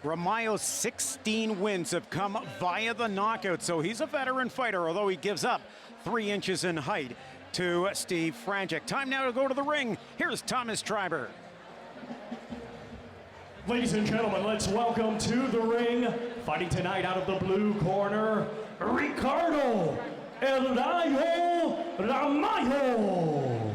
Ramalho's 16 wins have come via the knockout, so he's a veteran fighter, although he gives up 3 inches in height to Steve Franchuk. Time now to go to the ring. Here's Thomas Treiber. Ladies and gentlemen, let's welcome to the ring, fighting tonight out of the blue corner, Ricardo El Rayo Ramalho.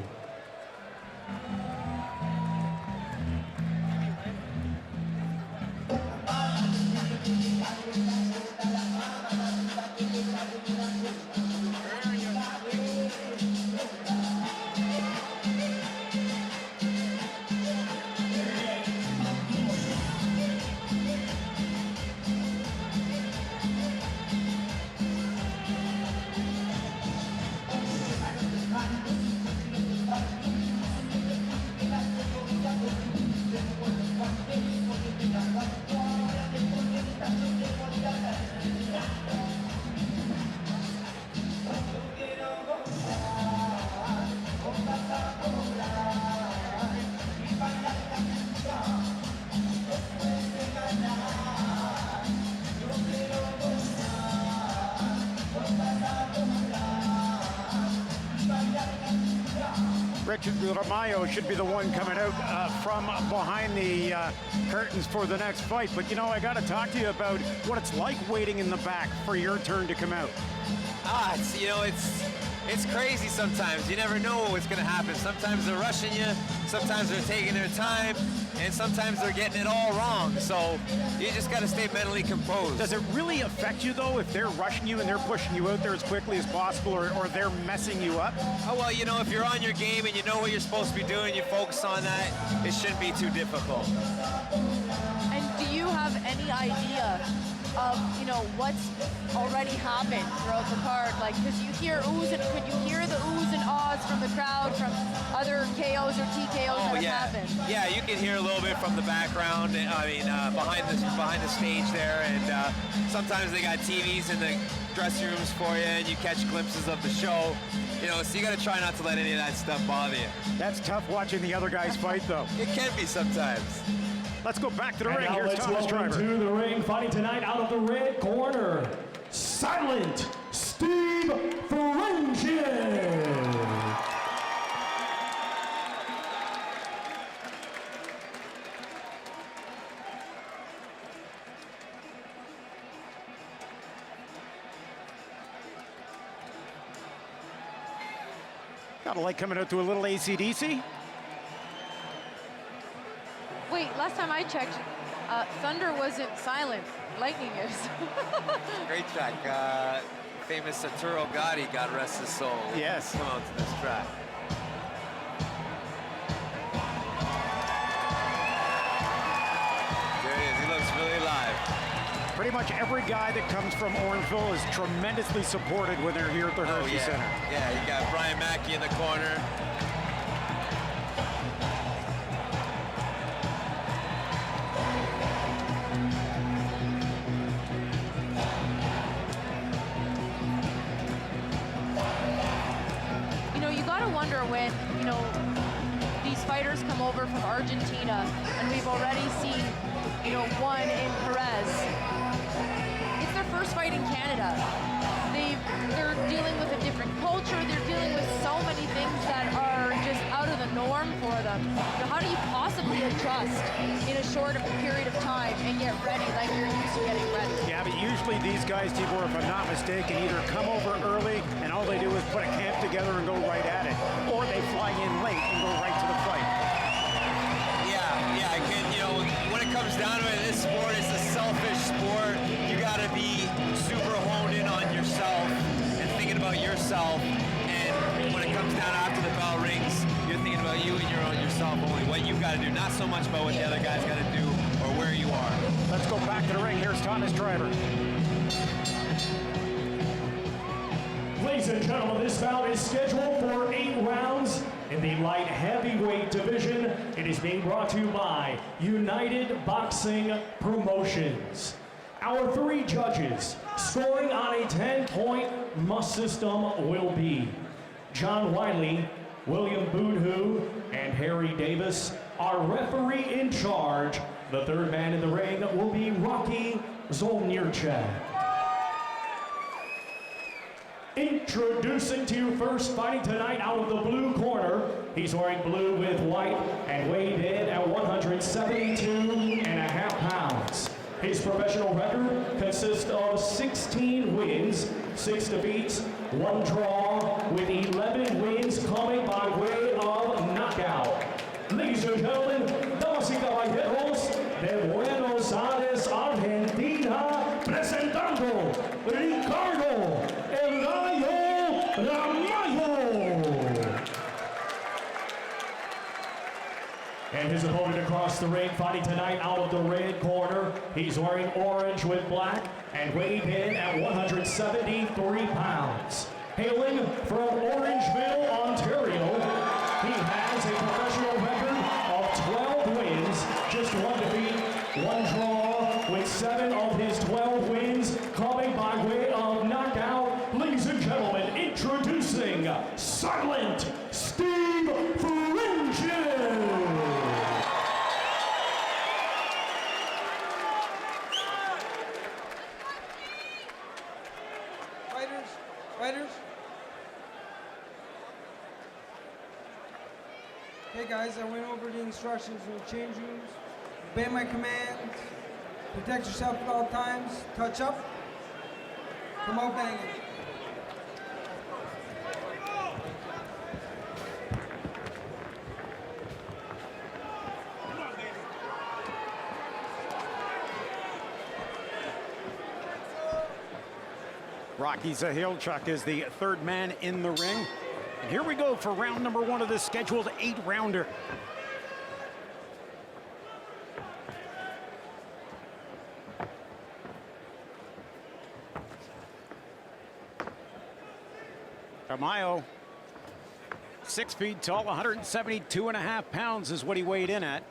Richard Ramayo should be the one coming out from behind the curtains for the next fight. But, you know, I got to talk to you about what it's like waiting in the back for your turn to come out. It's crazy sometimes. You never know what's going to happen. Sometimes they're rushing you, sometimes they're taking their time, and sometimes they're getting it all wrong. So you just got to stay mentally composed. Does it really affect you, though, if they're rushing you and they're pushing you out there as quickly as possible, or they're messing you up? Oh, well, you know, if you're on your game and you know what you're supposed to be doing, you focus on that, it shouldn't be too difficult. And do you have any idea of, you know, what's already happened throughout the card? Like, because you hear oohs, and could you hear the oohs and ahs from the crowd from other KOs or TKOs that have happened? Yeah, you can hear a little bit from the background. I mean, behind the stage there, and sometimes they got TVs in the dressing rooms for you, and you catch glimpses of the show. You know, so you got to try not to let any of that stuff bother you. That's tough watching the other guys fight, though. It can be sometimes. Let's go back to the And ring. now Here's let's Thomas welcome Driver. to the ring, fighting tonight out of the red corner, Silent Steve Ferengin. Gotta like coming out to a little AC/DC. Wait, last time I checked, Thunder wasn't silent. Lightning is. Great track. Famous Arturo Gotti, God rest his soul. Yes. Come out to this track. There he is. He looks really live. Pretty much every guy that comes from Orangeville is tremendously supported when they're here at the Hershey Center. Yeah, you got Brian Mackey in the corner. You know, you gotta wonder when, you know, these fighters come over from Argentina, and we've already seen, you know, one in Perez. It's their first fight in Canada. They're dealing with a different culture. They're dealing with so many things that are just out of the norm for them. You know, how do you possibly adjust in a short period of time and get ready like you're used to getting ready? Yeah, but usually these guys, Tibor, if I'm not mistaken, either come over early and all they do is put a camp together and go right at it, or they fly in late and go right to the fight. Yeah, you know, when it comes down to it, this sport is a selfish sport. You gotta be super honed in on yourself and thinking about yourself. And when it comes down after the bell rings, you're thinking about you and yourself only, what you've got to do, not so much about what the other guy's got to do or where you are. Let's go back to the ring. Here's Thomas Driver. Ladies and gentlemen, this bout is scheduled for 8 rounds in the light heavyweight division. It is being brought to you by United Boxing Promotions. Our 3 judges scoring on a 10-point must system will be John Wiley, William Boodhoo, and Harry Davis. Our referee in charge, the 3rd man in the ring, will be Rocky Zolnierczak. Introducing to you first, fighting tonight out of the blue corner. He's wearing blue with white and weighed in at 172.5 pounds. His professional record consists of 16 wins, 6 defeats, 1 draw, with 11 wins coming by way of knockout. Ladies and gentlemen, damas y caballeros, de Buenos Aires, Argentina, presentando Ricardo El Gallo Ramallo. And his opponent across the ring, fighting tonight out of the red corner. He's wearing orange with black and weighed in at 173 pounds. Hailing from Orangeville, Ontario, he has a professional record of 12 wins, just 1 defeat, 1 draw, with 7 of his 12 wins coming by way of knockout. Ladies and gentlemen, introducing Silent Steve Ferengin. Fighters. Okay, guys, I went over the instructions in the change rooms. Obey my commands. Protect yourself at all times. Touch up. Come out banging. Rocky Zahilchuk is the third man in the ring. And here we go for round number 1 of this scheduled 8-rounder. Tamayo, 6 feet tall, 172.5 pounds is what he weighed in at.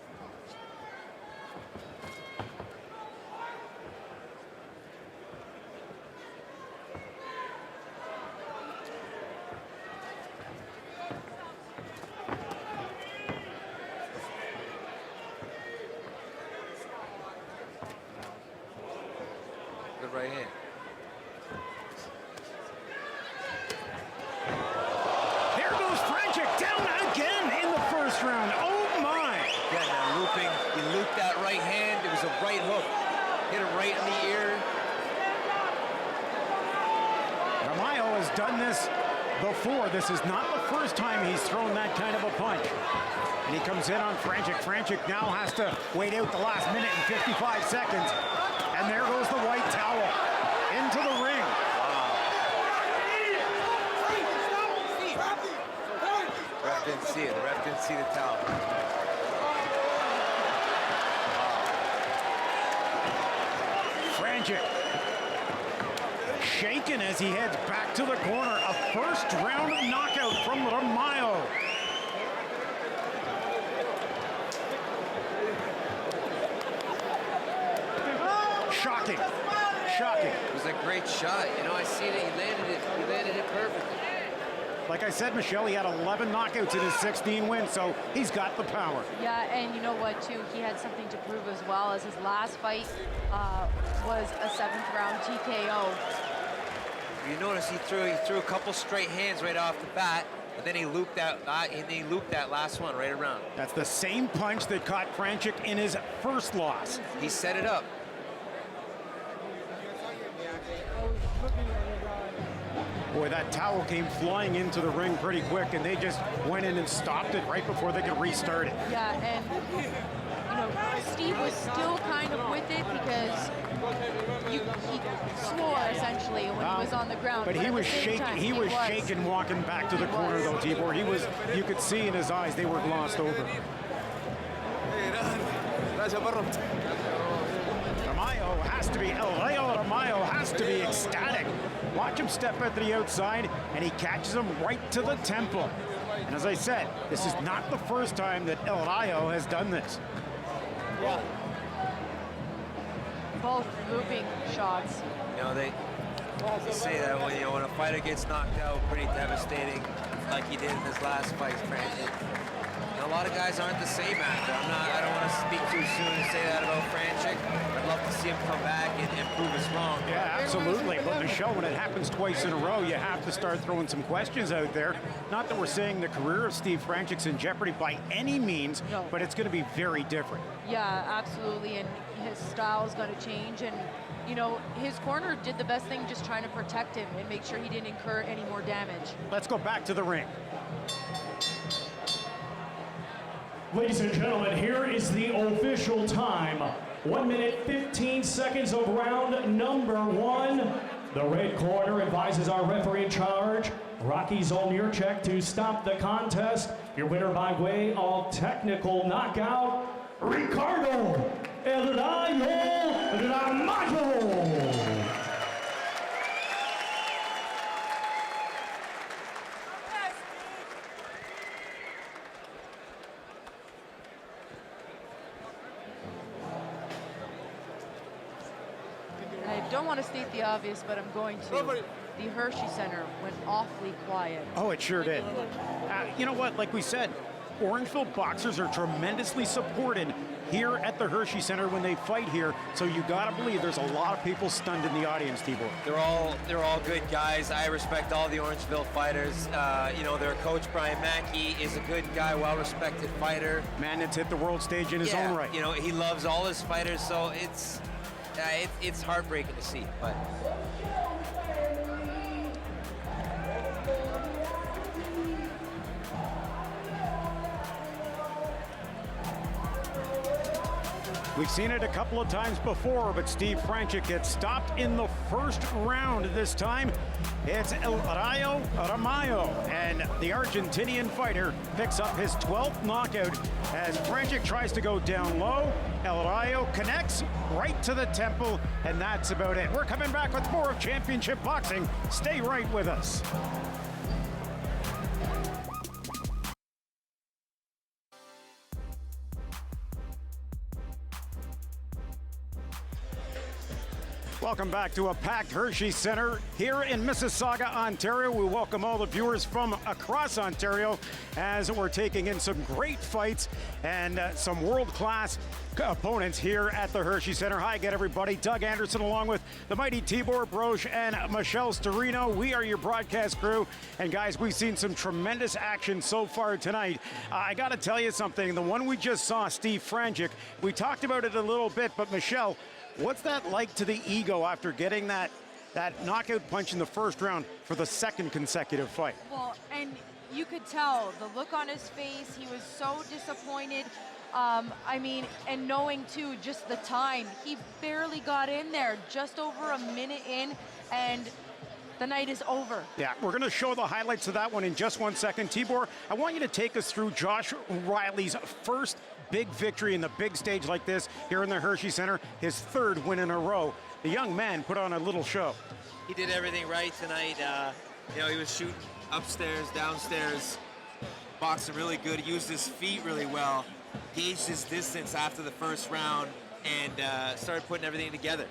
Good right hand. There goes Franchik down again in the first round. Oh my! Again, that looping. He looped that right hand. It was a right hook. Hit him right in the ear. Tamayo has done this before. This is not the first time he's thrown that kind of a punch. And he comes in on Franchik. Franchik now has to wait out the last minute and 55 seconds. And there goes the white towel into the ring. The ref didn't see it. The ref didn't see the towel. Franchik shaken as he heads back to the corner. A first round knockout from Tamayo. Shocking. Shocking. It was a great shot. You know, I seen it. He landed it perfectly. Like I said, Michelle, he had 11 knockouts in his 16 wins, so he's got the power. Yeah, and you know what, too? He had something to prove as well, as his last fight was a 7th round TKO. You notice he threw a couple straight hands right off the bat, and then he looped that last one right around. That's the same punch that caught Franchik in his first loss. He set it up. Boy, that towel came flying into the ring pretty quick, and they just went in and stopped it right before they could restart it. Yeah, and you know, Steve was still kind of with it because he swore essentially when he was on the ground. But he was shaking. He was shaking walking back to the corner, though, Tibor. He was. You could see in his eyes they were glossed over. Tamayo has to be. Leo Tamayo has to be ecstatic. Watch him step out to the outside, and he catches him right to the temple. And as I said, this is not the first time that El Rayo has done this. Yeah. Both looping shots. You know, they say that when a fighter gets knocked out, pretty devastating, like he did in his last fight, Franchik. A lot of guys aren't the same after. I don't want to speak too soon and say that about Franchik. I'd love to see him come back and prove us wrong. Yeah, absolutely. But Michelle, when it happens twice in a row, you have to start throwing some questions out there. Not that we're saying the career of Steve Franchik's in jeopardy by any means, no, but it's going to be very different. Yeah, absolutely. And his style is going to change. And, you know, his corner did the best thing, just trying to protect him and make sure he didn't incur any more damage. Let's go back to the ring. Ladies and gentlemen, here is the official time. 1 minute, 15 seconds of round number 1. The red corner advises our referee in charge, Rocky Zolnierczek, to stop the contest. Your winner by way of technical knockout, Ricardo El Rayo Ramalho. I don't want to state the obvious, but I'm going to. The Hershey Center went awfully quiet. Oh, it sure did. You know what? Like we said, Orangeville boxers are tremendously supported here at the Hershey Center when they fight here. So you got to believe there's a lot of people stunned in the audience, Tibor. They're all good guys. I respect all the Orangeville fighters. You know, their coach Brian Mackey is a good guy, well-respected fighter. Man that's hit the world stage in his own right. You know, he loves all his fighters, so it's heartbreaking to see. But we've seen it a couple of times before, but Steve Franchuk gets stopped in the first round this time. It's El Rayo Ramallo, and the Argentinian fighter picks up his 12th knockout as Franchuk tries to go down low. El Rayo connects right to the temple, and that's about it. We're coming back with more of Championship Boxing. Stay right with us. Welcome back to a packed Hershey Center here in Mississauga, Ontario. We welcome all the viewers from across Ontario as we're taking in some great fights and some world-class opponents here at the Hershey Center. Hi again, everybody. Doug Anderson along with the mighty Tibor Broch and Michelle Storino. We are your broadcast crew. And guys, we've seen some tremendous action so far tonight. I got to tell you something. The one we just saw, Steve Franchuk, we talked about it a little bit, but Michelle, what's that like to the ego after getting that knockout punch in the first round for the second consecutive fight? Well, and you could tell the look on his face. He was so disappointed. I mean, and knowing too, just the time. He barely got in there, just over a minute in, and the night is over. Yeah, we're going to show the highlights of that one in just 1 second. Tibor, I want you to take us through Josh Riley's first big victory in the big stage like this here in the Hershey Center, his third win in a row. The young man put on a little show. he did everything right tonight. You know, he was shooting upstairs, downstairs, boxing really good. He used his feet really well, gauged his distance after the first round, and started putting everything together.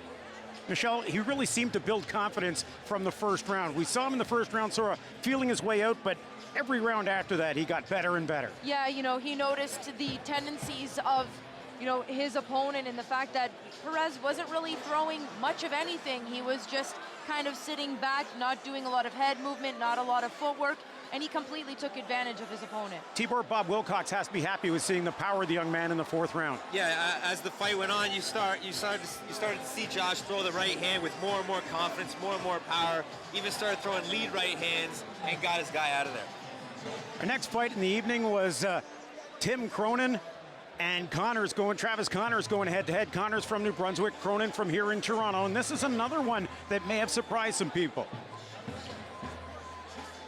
Michelle, he really seemed to build confidence from the first round. We saw him in the first round sort of feeling his way out, but every round after that, he got better and better. Yeah, you know, he noticed the tendencies of, you know, his opponent and the fact that Perez wasn't really throwing much of anything. He was just kind of sitting back, not doing a lot of head movement, not a lot of footwork, and he completely took advantage of his opponent. Tibor, Bob Wilcox has to be happy with seeing the power of the young man in the fourth round. Yeah, as the fight went on, you started to see Josh throw the right hand with more and more confidence, more and more power. Even started throwing lead right hands and got his guy out of there. Our next fight in the evening was Tim Cronin and Travis Connors going head-to-head. Connors from New Brunswick, Cronin from here in Toronto, and this is another one that may have surprised some people.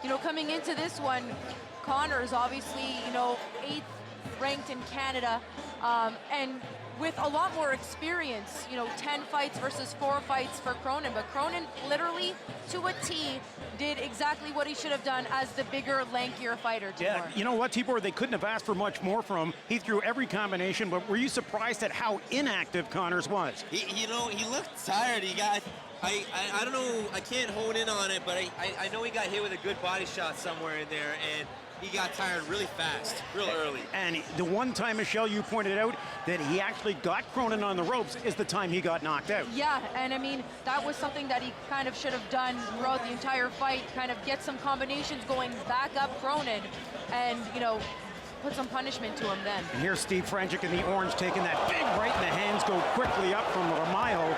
You know, coming into this one, Connors obviously, you know, 8th ranked in Canada, and with a lot more experience, you know, 10 fights versus 4 fights for Cronin. But Cronin literally, to a T, did exactly what he should have done as the bigger, lankier fighter, Tibor. Yeah, you know what, Tibor, they couldn't have asked for much more from him. He threw every combination, but were you surprised at how inactive Connors was? You know, he looked tired. He got... I don't know, I can't hone in on it, but I know he got hit with a good body shot somewhere in there, and he got tired really fast, real early. And the one time, Michelle, you pointed out that he actually got Cronin on the ropes is the time he got knocked out. Yeah, and I mean, that was something that he kind of should have done throughout the entire fight, kind of get some combinations going, back up Cronin, and, you know, put some punishment to him then. And here's Steve Franchuk in the orange taking that big right in the hands, go quickly up from Ramallo.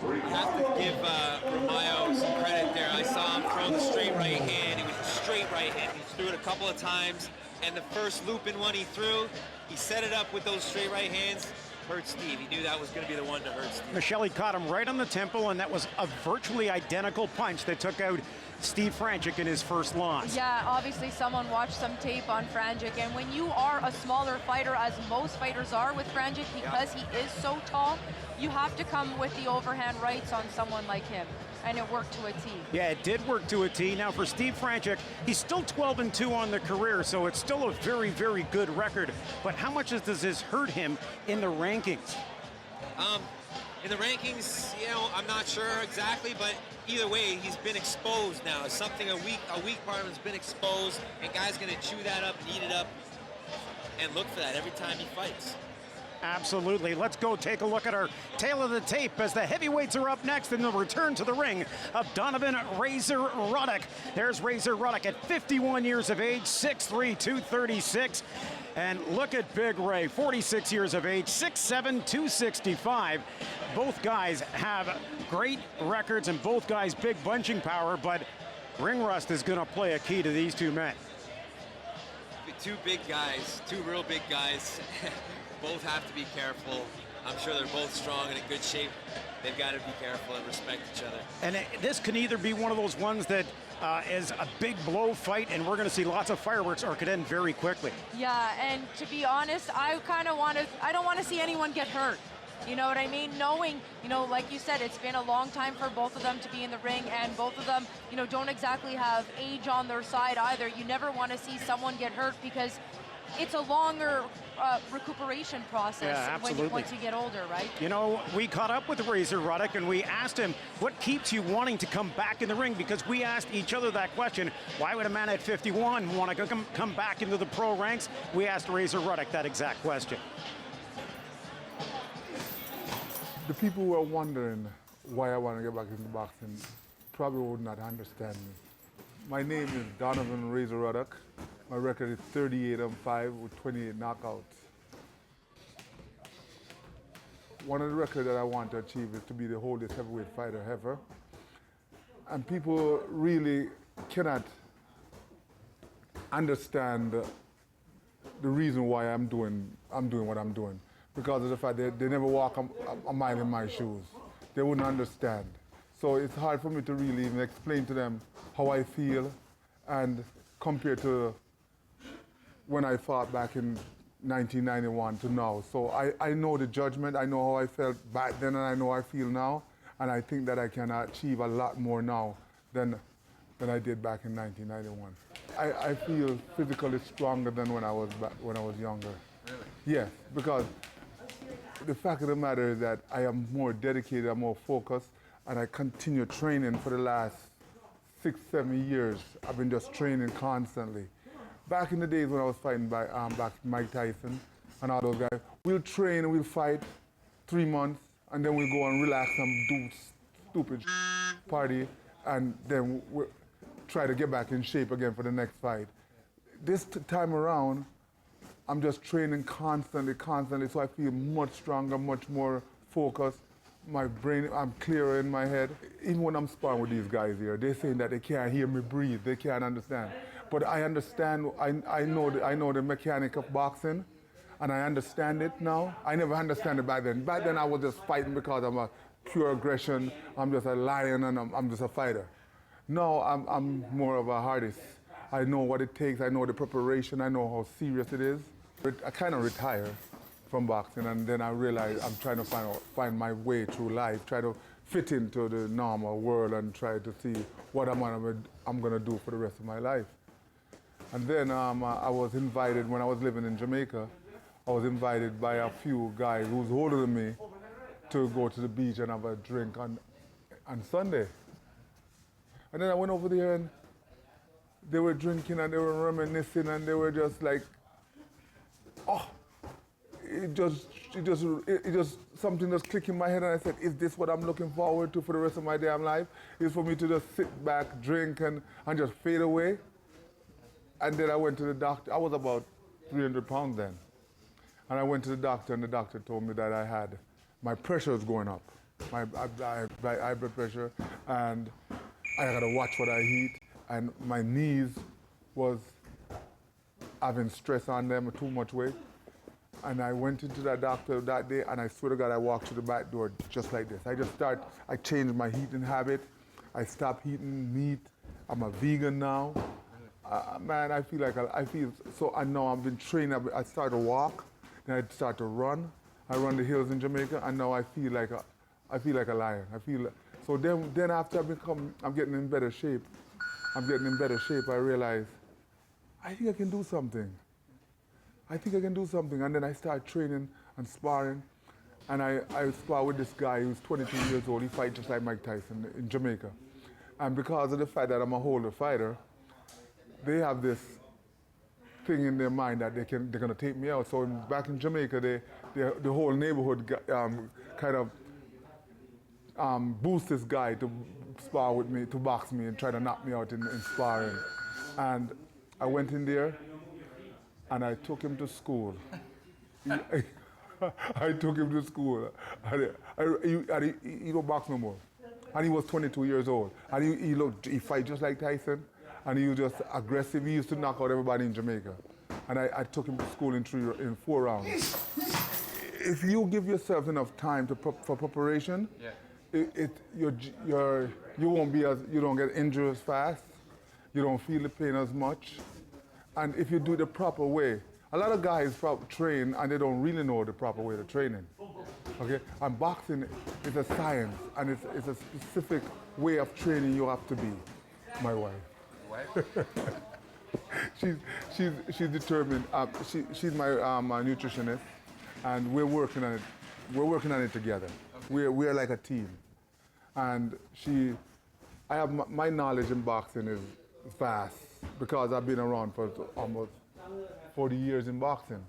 You have to give Ramallo some credit there. I saw him throw the straight right hand. It was a straight right hand. He threw it a couple of times, and the first looping one he threw, he set it up with those straight right hands. Hurt Steve. He knew that was going to be the one to hurt Steve. Michelle caught him right on the temple, and that was a virtually identical punch that took out Steve Franchuk in his first loss. Yeah, obviously someone watched some tape on Franchuk, and when you are a smaller fighter, as most fighters are with Franchuk, because he is so tall, you have to come with the overhand rights on someone like him, and it worked to a T. Yeah, it did work to a T. Now for Steve Franchuk, he's still 12-2 on the career, so it's still a very, very good record. But how much does this hurt him in the rankings? In the rankings, you know, I'm not sure exactly, but either way, he's been exposed now. It's something a weak part of him's been exposed, and guy's going to chew that up and eat it up and look for that every time he fights. Absolutely. Let's go take a look at our tail of the tape as the heavyweights are up next in the return to the ring of Donovan Razor Ruddock. There's Razor Ruddock at 51 years of age, 6'3", 236. And look at Big Ray, 46 years of age, 6'7", 265. Both guys have great records and both guys big bunching power, but ring rust is going to play a key to these two men. Two big guys, two real big guys. Both have to be careful. I'm sure they're both strong and in good shape. They've got to be careful and respect each other. And this can either be one of those ones that is a big blow fight and we're going to see lots of fireworks, or it could end very quickly. Yeah, and to be honest, I don't want to see anyone get hurt. You know what I mean? Knowing, you know, like you said, it's been a long time for both of them to be in the ring, and both of them, you know, don't exactly have age on their side either. You never want to see someone get hurt because it's a longer recuperation process once you get older, right? You know, we caught up with Razor Ruddock and we asked him, what keeps you wanting to come back in the ring? Because we asked each other that question. Why would a man at 51 want to come back into the pro ranks? We asked Razor Ruddock that exact question. The people who are wondering why I want to get back into boxing probably would not understand me. My name is Donovan Razor Ruddock. My record is 38-5 with 28 knockouts. One of the records that I want to achieve is to be the oldest heavyweight fighter ever. And people really cannot understand the reason why I'm doing what I'm doing. Because of the fact that they never walk a mile in my shoes. They wouldn't understand. So it's hard for me to really even explain to them how I feel and compared to when I fought back in 1991 to now. So I know the judgment, I know how I felt back then and I know how I feel now. And I think that I can achieve a lot more now than I did back in 1991. I feel physically stronger than when I was younger. Really? Yes, because the fact of the matter is that I am more dedicated, I'm more focused, and I continue training for the last 6-7 years. I've been just training constantly. Back in the days when I was fighting back Mike Tyson and all those guys, we'll train and we'll fight 3 months, and then we'll go and relax and do stupid party, and then we'll try to get back in shape again for the next fight. This time around, I'm just training constantly, so I feel much stronger, much more focused. My brain, I'm clearer in my head. Even when I'm sparring with these guys here, they're saying that they can't hear me breathe, they can't understand. But I understand, I know the mechanic of boxing, and I understand it now. I never understood it back then. Back then I was just fighting because I'm a pure aggression, I'm just a lion and I'm just a fighter. Now I'm more of a artist. I know what it takes, I know the preparation, I know how serious it is. I kind of retired from boxing, and then I realized I'm trying to find my way through life, try to fit into the normal world and try to see what I'm gonna do for the rest of my life. And then I was invited, when I was living in Jamaica, I was invited by a few guys who's older than me to go to the beach and have a drink on Sunday. And then I went over there and they were drinking and they were reminiscing and they were just like, oh, it just something just clicked in my head, and I said, is this what I'm looking forward to for the rest of my damn life? Is for me to just sit back, drink, and just fade away? And then I went to the doctor. I was about 300 pounds then. And I went to the doctor, and the doctor told me that my pressure was going up, my high blood pressure, and I had to watch what I eat, and my knees was having stress on them, too much weight. And I went into that doctor that day, and I swear to God, I walked through the back door just like this. I changed my eating habit. I stopped eating meat. I'm a vegan now. Man, I feel so, I know I've been trained. I started to walk, then I start to run. I run the hills in Jamaica, and now I feel like a lion. So then after I'm getting in better shape. I realize, I think I can do something. And then I start training and sparring. And I spar with this guy who's 22 years old. He fights just like Mike Tyson in Jamaica. And because of the fact that I'm a older fighter, they have this thing in their mind that they're going to take me out. So back in Jamaica, the whole neighborhood kind of boost this guy to spar with me, to box me and try to knock me out in sparring. And I went in there and I took him to school. I took him to school. And he don't box no more. And he was 22 years old. And he fight just like Tyson. And he was just aggressive. He used to knock out everybody in Jamaica. And I took him to school in 4 rounds. If you give yourself enough time for preparation, you don't get injured as fast. You don't feel the pain as much. And if you do it the proper way, a lot of guys train and they don't really know the proper way to training. Okay? And boxing is a science and it's a specific way of training you have to be. My wife. She's determined. She's my nutritionist, and we're working on it. We're working on it together. Okay. We're like a team, and I have my knowledge in boxing is vast because I've been around for almost 40 years in boxing.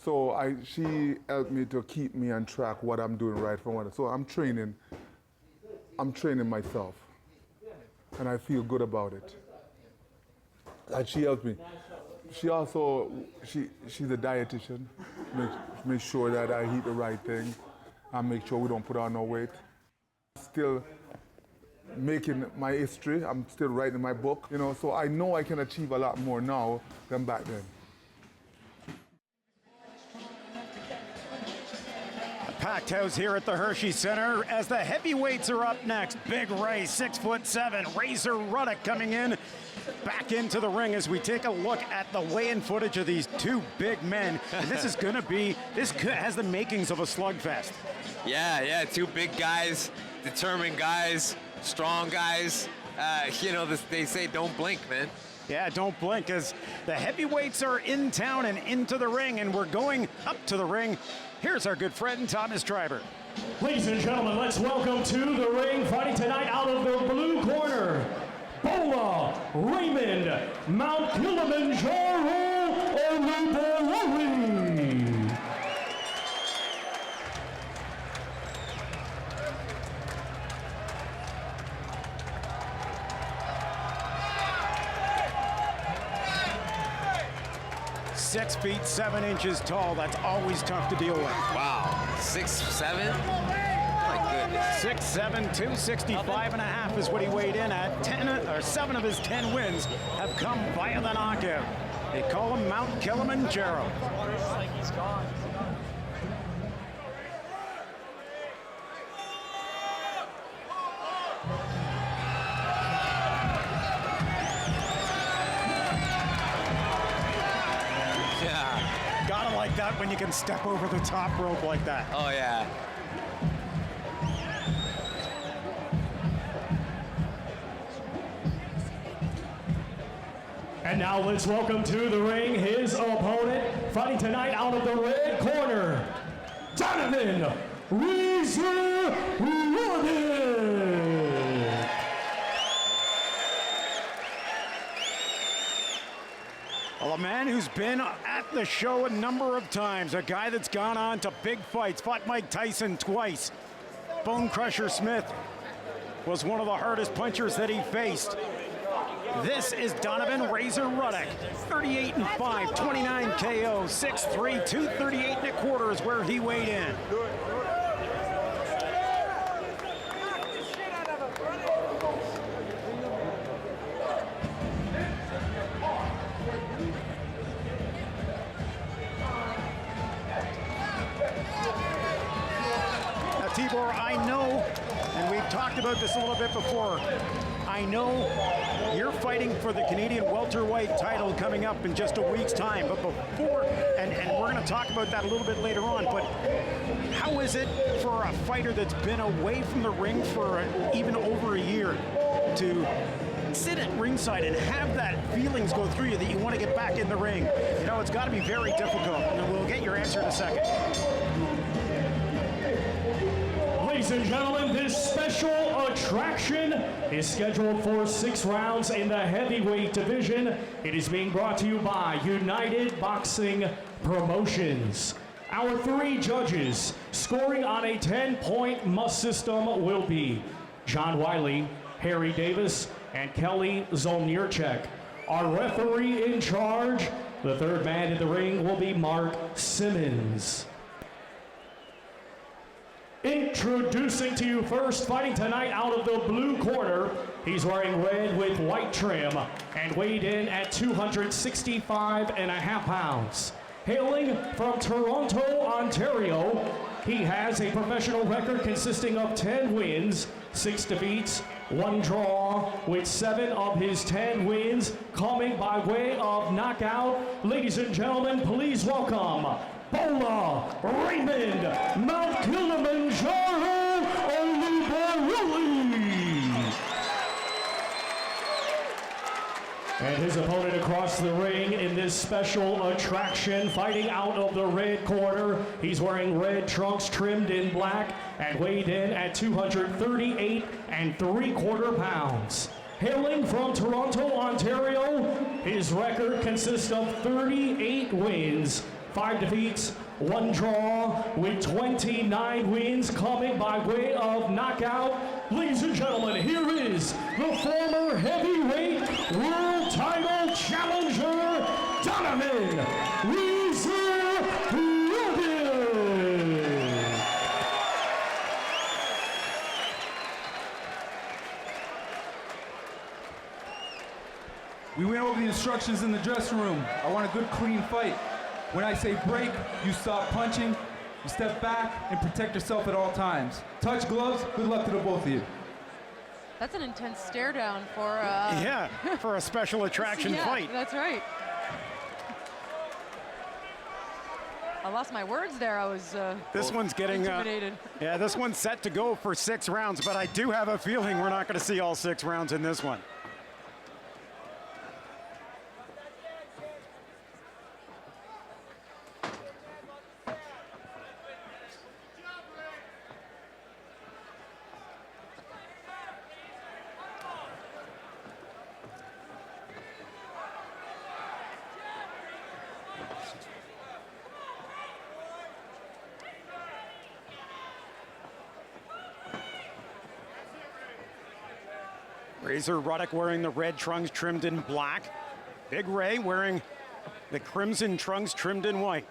So she helped me to keep me on track what I'm doing right from what. So I'm training myself, and I feel good about it. And she helped me. She also, she's a dietitian. Make sure that I eat the right thing and make sure we don't put on no weight. Still making my history. I'm still writing my book, so I know I can achieve a lot more now than back then. Packed house here at the Hershey Center as the heavyweights are up next. Big Ray, 6'7", Razor Ruddock coming in. Back into the ring as we take a look at the weigh-in footage of these two big men. And this has the makings of a slugfest. Yeah, two big guys, determined guys, strong guys. They say don't blink, man. Yeah, don't blink as the heavyweights are in town and into the ring, and we're going up to the ring. Here's our good friend, Thomas Triber. Ladies and gentlemen, let's welcome to the ring, fighting tonight out of the blue corner, Bola Raymond, Mount Kilimanjaro, Olubolari. Six feet 7 inches tall. That's always tough to deal with. Wow, 6'7"? My goodness. 6'7", 265.5 is what he weighed in at. 7 of his 10 wins have come via the knockout. They call him Mount Kilimanjaro. He's gone. Gotta like that when you can step over the top rope like that. Oh, yeah. And now let's welcome to the ring his opponent, fighting tonight out of the red corner, Donovan Razor Ruddock. Well, a man who's been at the show a number of times, a guy that's gone on to big fights, fought Mike Tyson twice. Bone Crusher Smith was one of the hardest punchers that he faced. This is Donovan Razor Ruddock, 38-5, 29 KO, 6'3", 238.25 is where he weighed in. Tibor, I know, and we've talked about this a little bit before, I know you're fighting for the Canadian welterweight title coming up in just a week's time, but before, and we're going to talk about that a little bit later on, but how is it for a fighter that's been away from the ring for even over a year to sit at ringside and have that feelings go through you that you want to get back in the ring? You know, it's got to be very difficult, and we'll get your answer in a second. Ladies and gentlemen, this special attraction is scheduled for 6 rounds in the heavyweight division. It is being brought to you by United Boxing Promotions. Our 3 judges scoring on a 10-point must system will be John Wiley, Harry Davis, and Kelly Zolnierczek. Our referee in charge, the 3rd man in the ring, will be Mark Simmons. Introducing to you first, fighting tonight out of the blue corner. He's wearing red with white trim and weighed in at 265.5 pounds. Hailing from Toronto, Ontario, he has a professional record consisting of 10 wins, 6 defeats, 1 draw, with 7 of his 10 wins coming by way of knockout. Ladies and gentlemen, please welcome Bola Raymond Mount Kilimanjaro Olubaruli. And his opponent across the ring in this special attraction, fighting out of the red corner. He's wearing red trunks trimmed in black and weighed in at 238.75 pounds. Hailing from Toronto, Ontario, his record consists of 38 wins, 5 defeats, 1 draw, with 29 wins coming by way of knockout. Ladies and gentlemen, here is the former heavyweight world title challenger, Donovan Rubin. We went over the instructions in the dressing room. I want a good, clean fight. When I say break, you stop punching, you step back, and protect yourself at all times. Touch gloves, good luck to the both of you. That's an intense stare down for yeah, for a special attraction fight. That's right. I lost my words there. I was this one's getting intimidated. Yeah, this one's set to go for 6 rounds, but I do have a feeling we're not going to see all 6 rounds in this one. Razor Ruddock wearing the red trunks trimmed in black. Big Ray wearing the crimson trunks trimmed in white.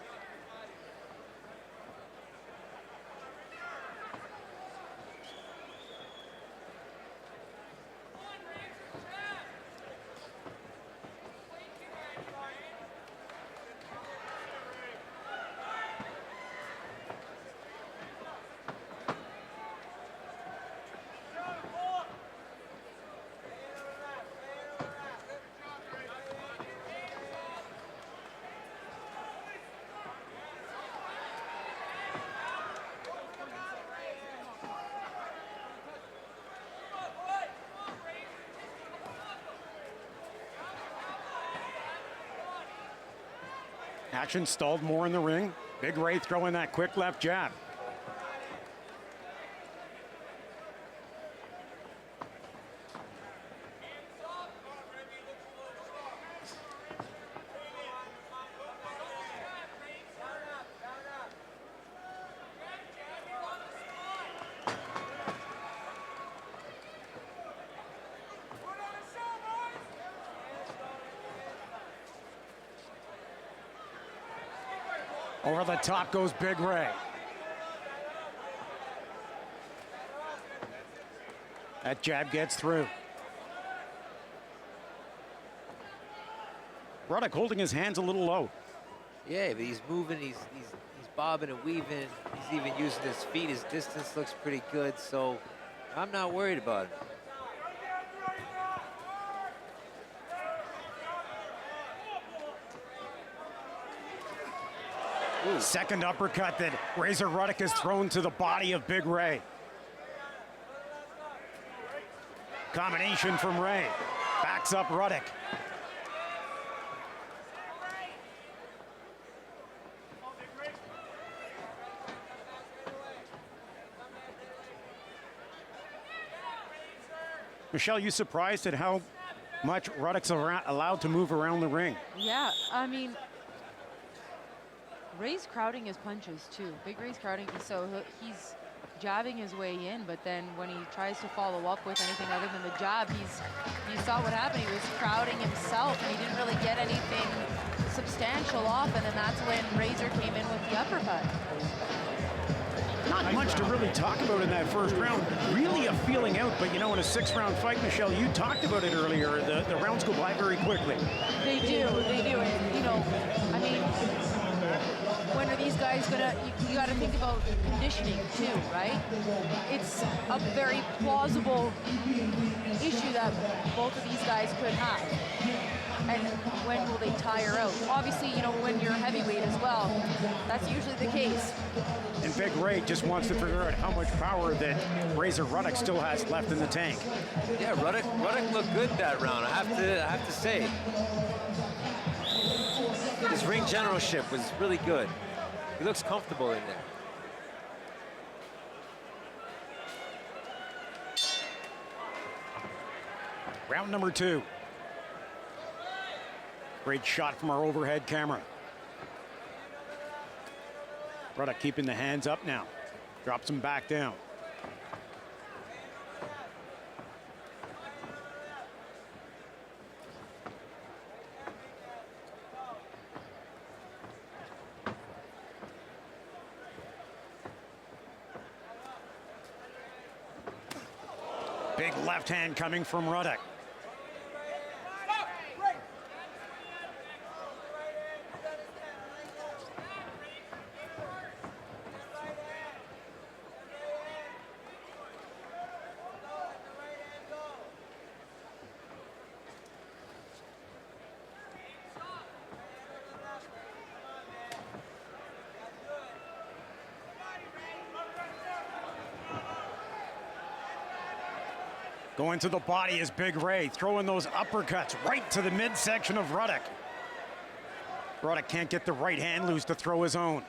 Action stalled more in the ring. Big Ray throwing that quick left jab. Over the top goes Big Ray. That jab gets through. Ruddock holding his hands a little low. Yeah, but he's moving, he's bobbing and weaving. He's even using his feet. His distance looks pretty good, so I'm not worried about it. Ooh. Second uppercut that Razor Ruddock has thrown to the body of Big Ray. Combination from Ray. Backs up Ruddock. Michelle, you surprised at how much Ruddock's allowed to move around the ring? Yeah, I mean, Ray's crowding his punches too. Big Ray's crowding, so he's jabbing his way in, but then when he tries to follow up with anything other than the jab, you saw what happened. He was crowding himself, and he didn't really get anything substantial off, and then that's when Razor came in with the uppercut. Not much to really talk about in that first round. Really a feeling out, but you know, in a 6-round fight, Michelle, you talked about it earlier, the rounds go by very quickly. They do. And, you know, I mean, when are these guys gonna, you gotta think about conditioning too, right? It's a very plausible issue that both of these guys could have. And when will they tire out? Obviously, you know, when you're heavyweight as well, that's usually the case. And Big Ray just wants to figure out how much power that Razor Ruddock still has left in the tank. Yeah, Ruddock looked good that round. I have to say, his ring generalship was really good. He looks comfortable in there. Round number 2. Great shot from our overhead camera. Ruddock keeping the hands up now. Drops him back down. Big left hand coming from Ruddock. Going to the body is Big Ray, throwing those uppercuts right to the midsection of Ruddock. Ruddock can't get the right hand loose to throw his own.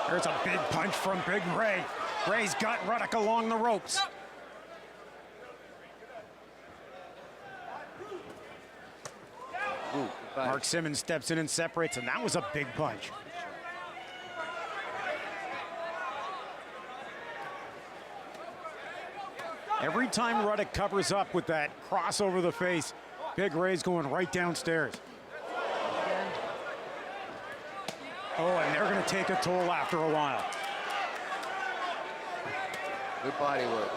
There's a big punch from Big Ray. Ray's got Ruddock along the ropes. Ooh, Mark Simmons steps in and separates, and that was a big punch. Every time Ruddock covers up with that cross over the face, Big Ray's going right downstairs. Oh, and they're going to take a toll after a while. Good body work.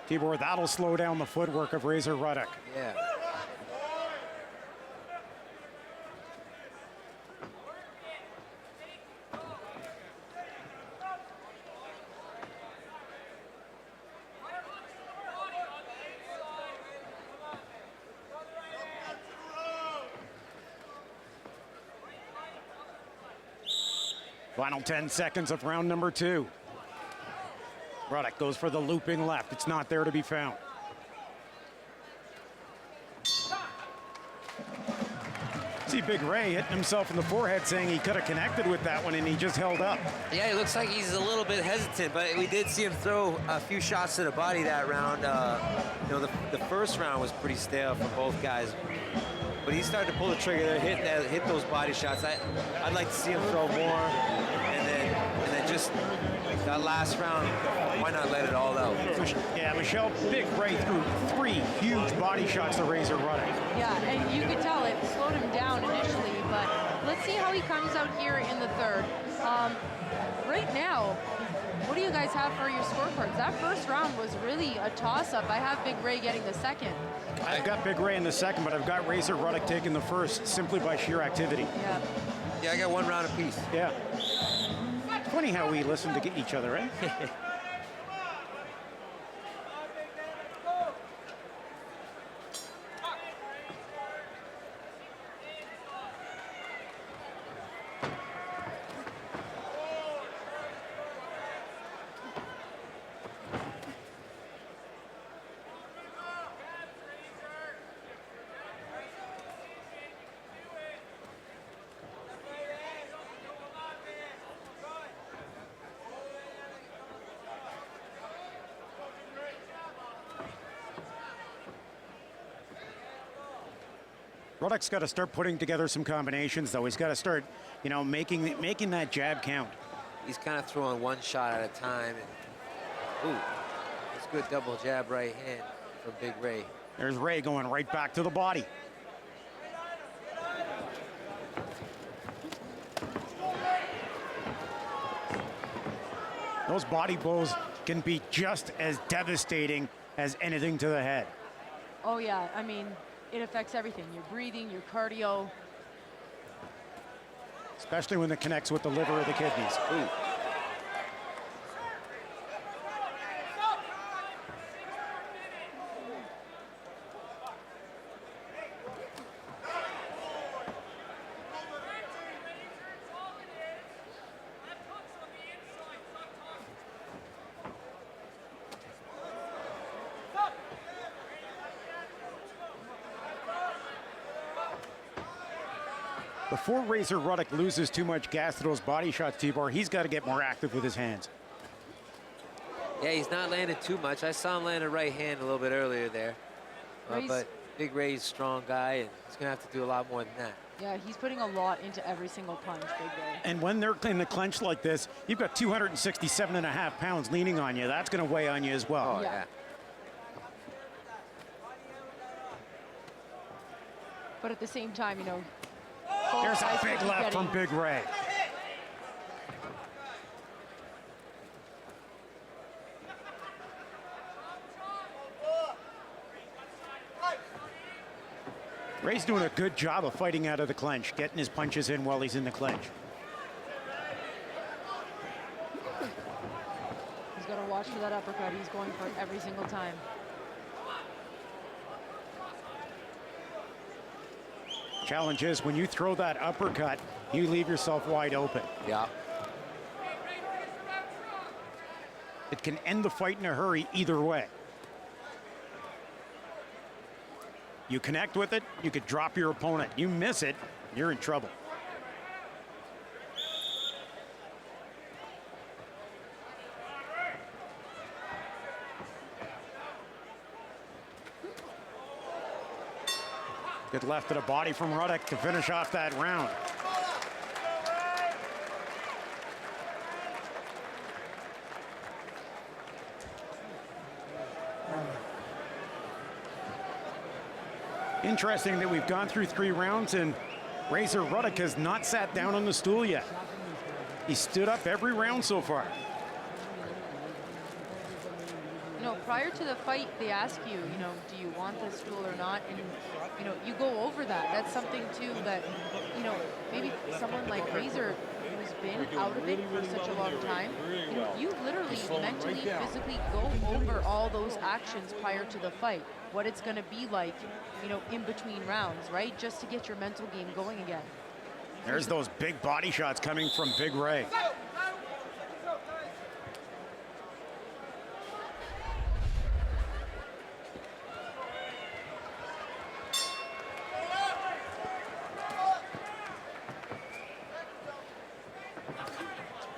Tibor, that'll slow down the footwork of Razor Ruddock. Yeah. Final 10 seconds of round number 2. Ruddock goes for the looping left. It's not there to be found. See Big Ray hitting himself in the forehead, saying he could have connected with that one, and he just held up. Yeah, it looks like he's a little bit hesitant, but we did see him throw a few shots to the body that round. You know, the first round was pretty stale for both guys. But he started to pull the trigger there, hit those body shots. I'd like to see him throw more, and then just that last round, why not let it all out? Yeah, Michelle, Big Ray threw 3 huge body shots to Razor Ruddock. Yeah, and you could tell it slowed him down initially, but let's see how he comes out here in the third. Right now, what do you guys have for your scorecards? That first round was really a toss-up. I have Big Ray getting the second. I've got Big Ray in the second, but I've got Razor Ruddock taking the first simply by sheer activity. Yeah. Yeah, I got 1 round apiece. Yeah. Funny how we listen to each other, eh? Ruddock's got to start putting together some combinations, though. He's got to start, you know, making that jab count. He's kind of throwing one shot at a time. And, ooh, that's a good double jab right hand from Big Ray. There's Ray going right back to the body. Those body blows can be just as devastating as anything to the head. Oh yeah, I mean, it affects everything. Your breathing, your cardio. Especially when it connects with the liver or the kidneys. Ooh. Before Razor Ruddock loses too much gas to those body shots, Tibor, he's got to get more active with his hands. Yeah, he's not landing too much. I saw him land a right hand a little bit earlier there. But Big Ray's a strong guy, and he's going to have to do a lot more than that. Yeah, he's putting a lot into every single punch, Big Ray. And when they're in the clinch like this, you've got 267.5 pounds leaning on you. That's going to weigh on you as well. Oh, yeah. But at the same time, you know, there's a big left from Big Ray. Ray's doing a good job of fighting out of the clinch, getting his punches in while he's in the clinch. He's got to watch for that uppercut. He's going for it every single time. Challenge is when you throw that uppercut, you leave yourself wide open. Yeah. It can end the fight in a hurry either way. You connect with it, you could drop your opponent. You miss it, you're in trouble. Good left to the body from Ruddock to finish off that round. Interesting that we've gone through 3 rounds and Razor Ruddock has not sat down on the stool yet. He stood up every round so far. You know, prior to the fight, they ask you, you know, do you want this stool or not? And, you know, you go over that. That's something, too, that, you know, maybe someone like Razor who's been out of it for such a long time, you know, you literally mentally, physically go over all those actions prior to the fight, what it's going to be like, you know, in between rounds, right? Just to get your mental game going again. There's those big body shots coming from Big Ray.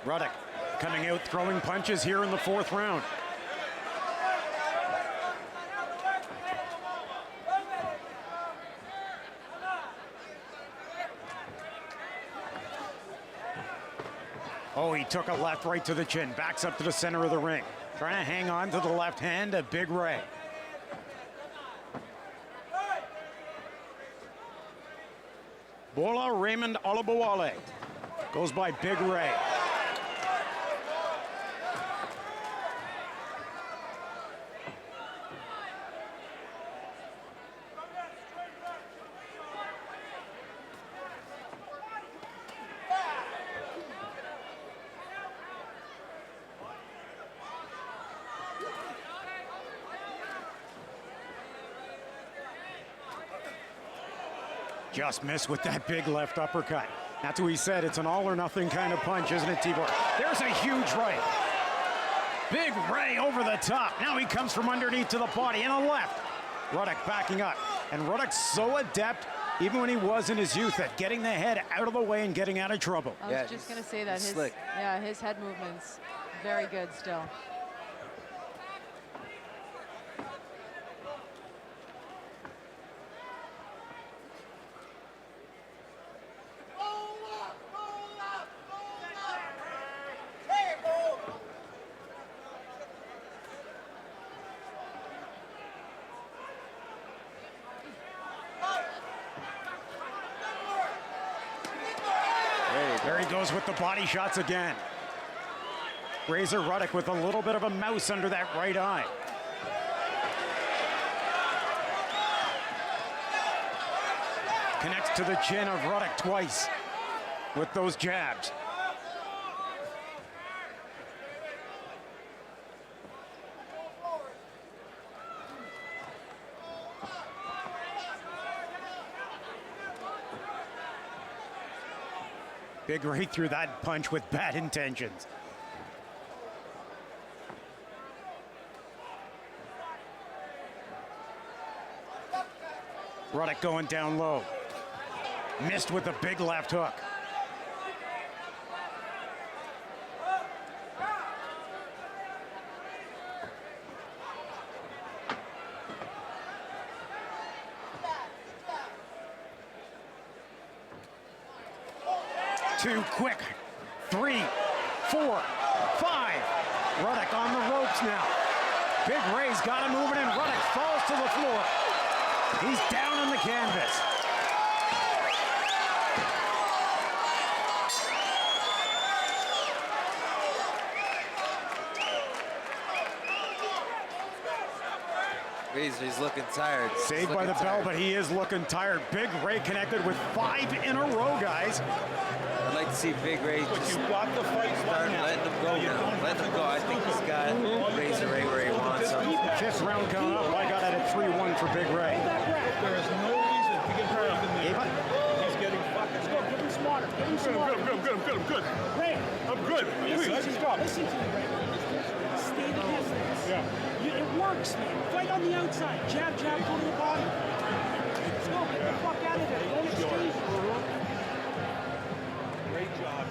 Ruddock coming out throwing punches here in the 4th round. Oh, he took a left right to the chin, backs up to the center of the ring. Trying to hang on to the left hand of Big Ray. Bola Raymond Olabowale goes by Big Ray. Just missed with that big left uppercut. That's what we said. It's an all or nothing kind of punch, isn't it, Tibor? There's a huge right. Big Ray over the top. Now he comes from underneath to the body and a left. Ruddock backing up. And Ruddock's so adept, even when he was in his youth, at getting the head out of the way and getting out of trouble. I was just going to say that. His head movements, very good still. There he goes with the body shots again. Razor Ruddock with a little bit of a mouse under that right eye. Connects to the chin of Ruddock twice with those jabs. Big Ray threw that punch with bad intentions. Ruddock going down low. Missed with a big left hook. Too quick. 3, 4, 5. Ruddock on the ropes now. Big Ray's got him moving and Ruddock falls to the floor. He's down on the canvas. He's looking tired. Saved by the bell, but he is looking tired. Big Ray connected with 5 in a row, guys. I'd like to see Big Ray just start letting him go now. Letting him go. I think he's got Razor Ray where he wants him. 5th round coming up. I got it at 3-1 for Big Ray. There is no reason to get hurt up in there. He's getting fucked. Let's go. Get him smarter. Get him smarter. I'm good. Ray. I'm good. Let's go. Listen to me, Ray. Stay the distance. Yeah. It works, man. Fight on the outside. Jab, go to the body. Let's go. Get the fuck out of there. Don't exchange. Great job.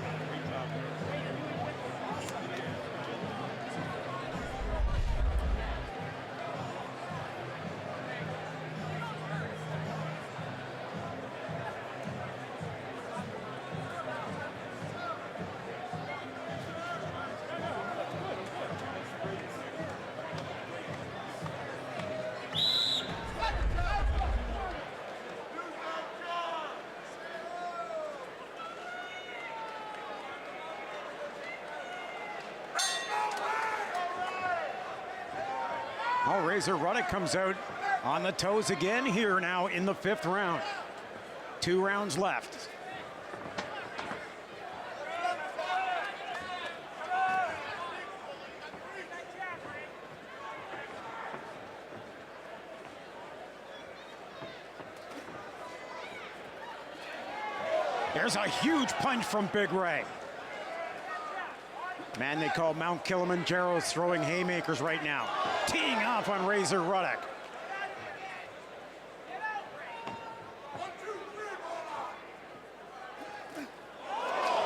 Oh, Razor Ruddock comes out on the toes again here now in the 5th round. 2 rounds left. There's a huge punch from Big Ray. Man they call Mount Kilimanjaro is throwing haymakers right now. Teeing off on Razor Ruddock.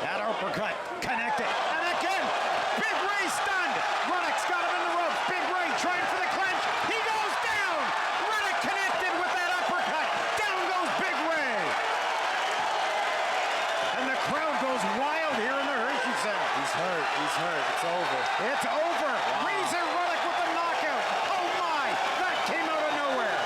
That uppercut connected. And again, Big Ray stunned. Ruddock's got him in the ropes. Big Ray trying for the clinch. He goes down. Ruddock connected with that uppercut. Down goes Big Ray. And the crowd goes wild here in the Hershey Center. He's hurt. It's over. It's over. Wow. Razor Ruddock with the knockout. Oh my, that came out of nowhere.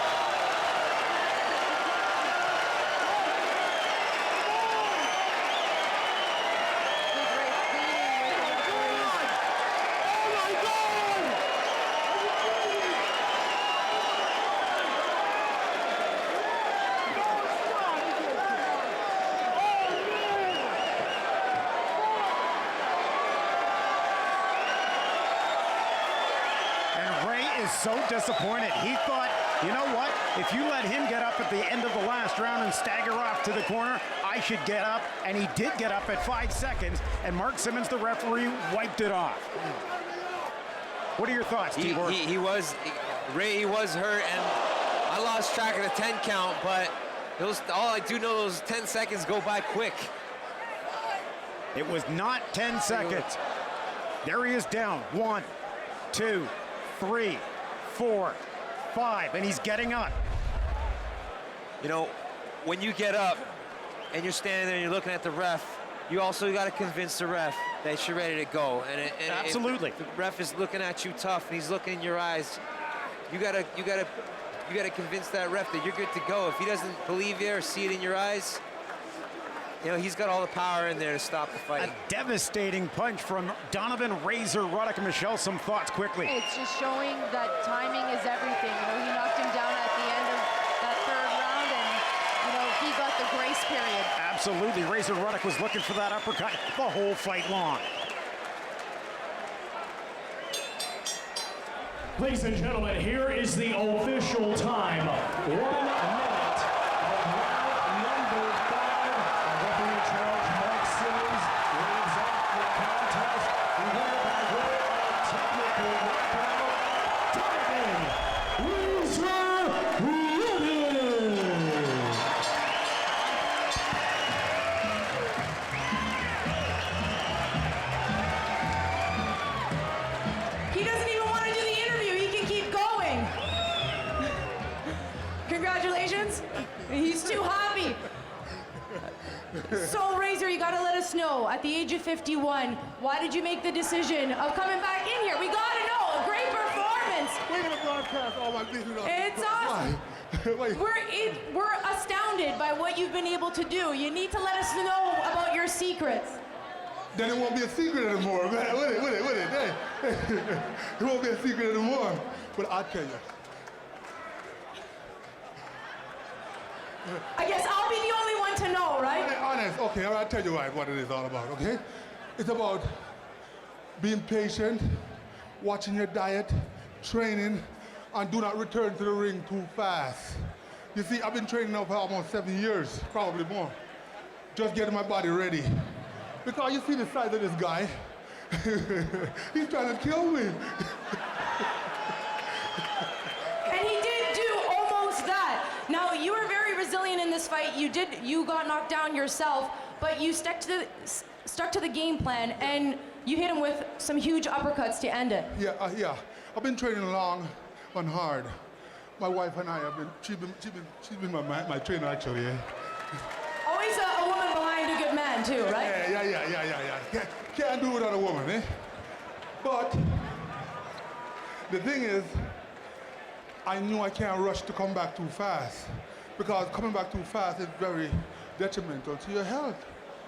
So disappointed. He thought You know what? If you let him get up at the end of the last round and stagger off to the corner, I should get up. And he did get up at 5 seconds, and Mark Simmons, the referee, wiped it off. What are your thoughts, Tibor? He was hurt, and I lost track of the 10 count, but all I do know, those 10 seconds go by quick. It was not 10 seconds. There he is down. 1, 2, 3, 4, 5, and he's getting up. You know, when you get up and you're standing there and you're looking at the ref, you also got to convince the ref that you're ready to go. And absolutely, if the ref is looking at you tough and he's looking in your eyes, you gotta convince that ref that you're good to go. If he doesn't believe you or see it in your eyes, you know, he's got all the power in there to stop the fight. A devastating punch from Donovan Razor Ruddock. Michelle, some thoughts quickly. It's just showing that timing is everything. You know, he knocked him down at the end of that third round, and, you know, he got the grace period. Absolutely. Razor Ruddock was looking for that uppercut the whole fight long. Ladies and gentlemen, here is the official time. 1 minute. Number 5. Referee in charge, Mark Simmons, leads off the contest. Winner by way of technical knockout, Donovan Razor Ruddock. He doesn't even want to do the interview. He can keep going. Congratulations. He's too happy. So, Razor, you got to let us know, at the age of 51, why did you make the decision of coming back in here? We got to know. A great performance. We're going to broadcast all my business. It's awesome. We're astounded by what you've been able to do. You need to let us know about your secrets. Then it won't be a secret anymore. Will it? Hey. It won't be a secret anymore. But I'll tell you. I guess I'll be the only one to know, right? Honest, okay, I'll tell you what it is all about, okay? It's about being patient, watching your diet, training, and do not return to the ring too fast. You see, I've been training now for almost 7 years, probably more. Just getting my body ready. Because you see the size of this guy, he's trying to kill me. And he did do almost that. Now, you were very resilient in this fight. You got knocked down yourself, but you stuck to the game plan, and you hit him with some huge uppercuts to end it. Yeah. I've been training long and hard. My wife and I have been, she's been my trainer actually. Yeah. Always a woman behind a good man too, right? Yeah. Can't do without a woman, eh? But the thing is, I knew I can't rush to come back too fast, because coming back too fast is very detrimental to your health,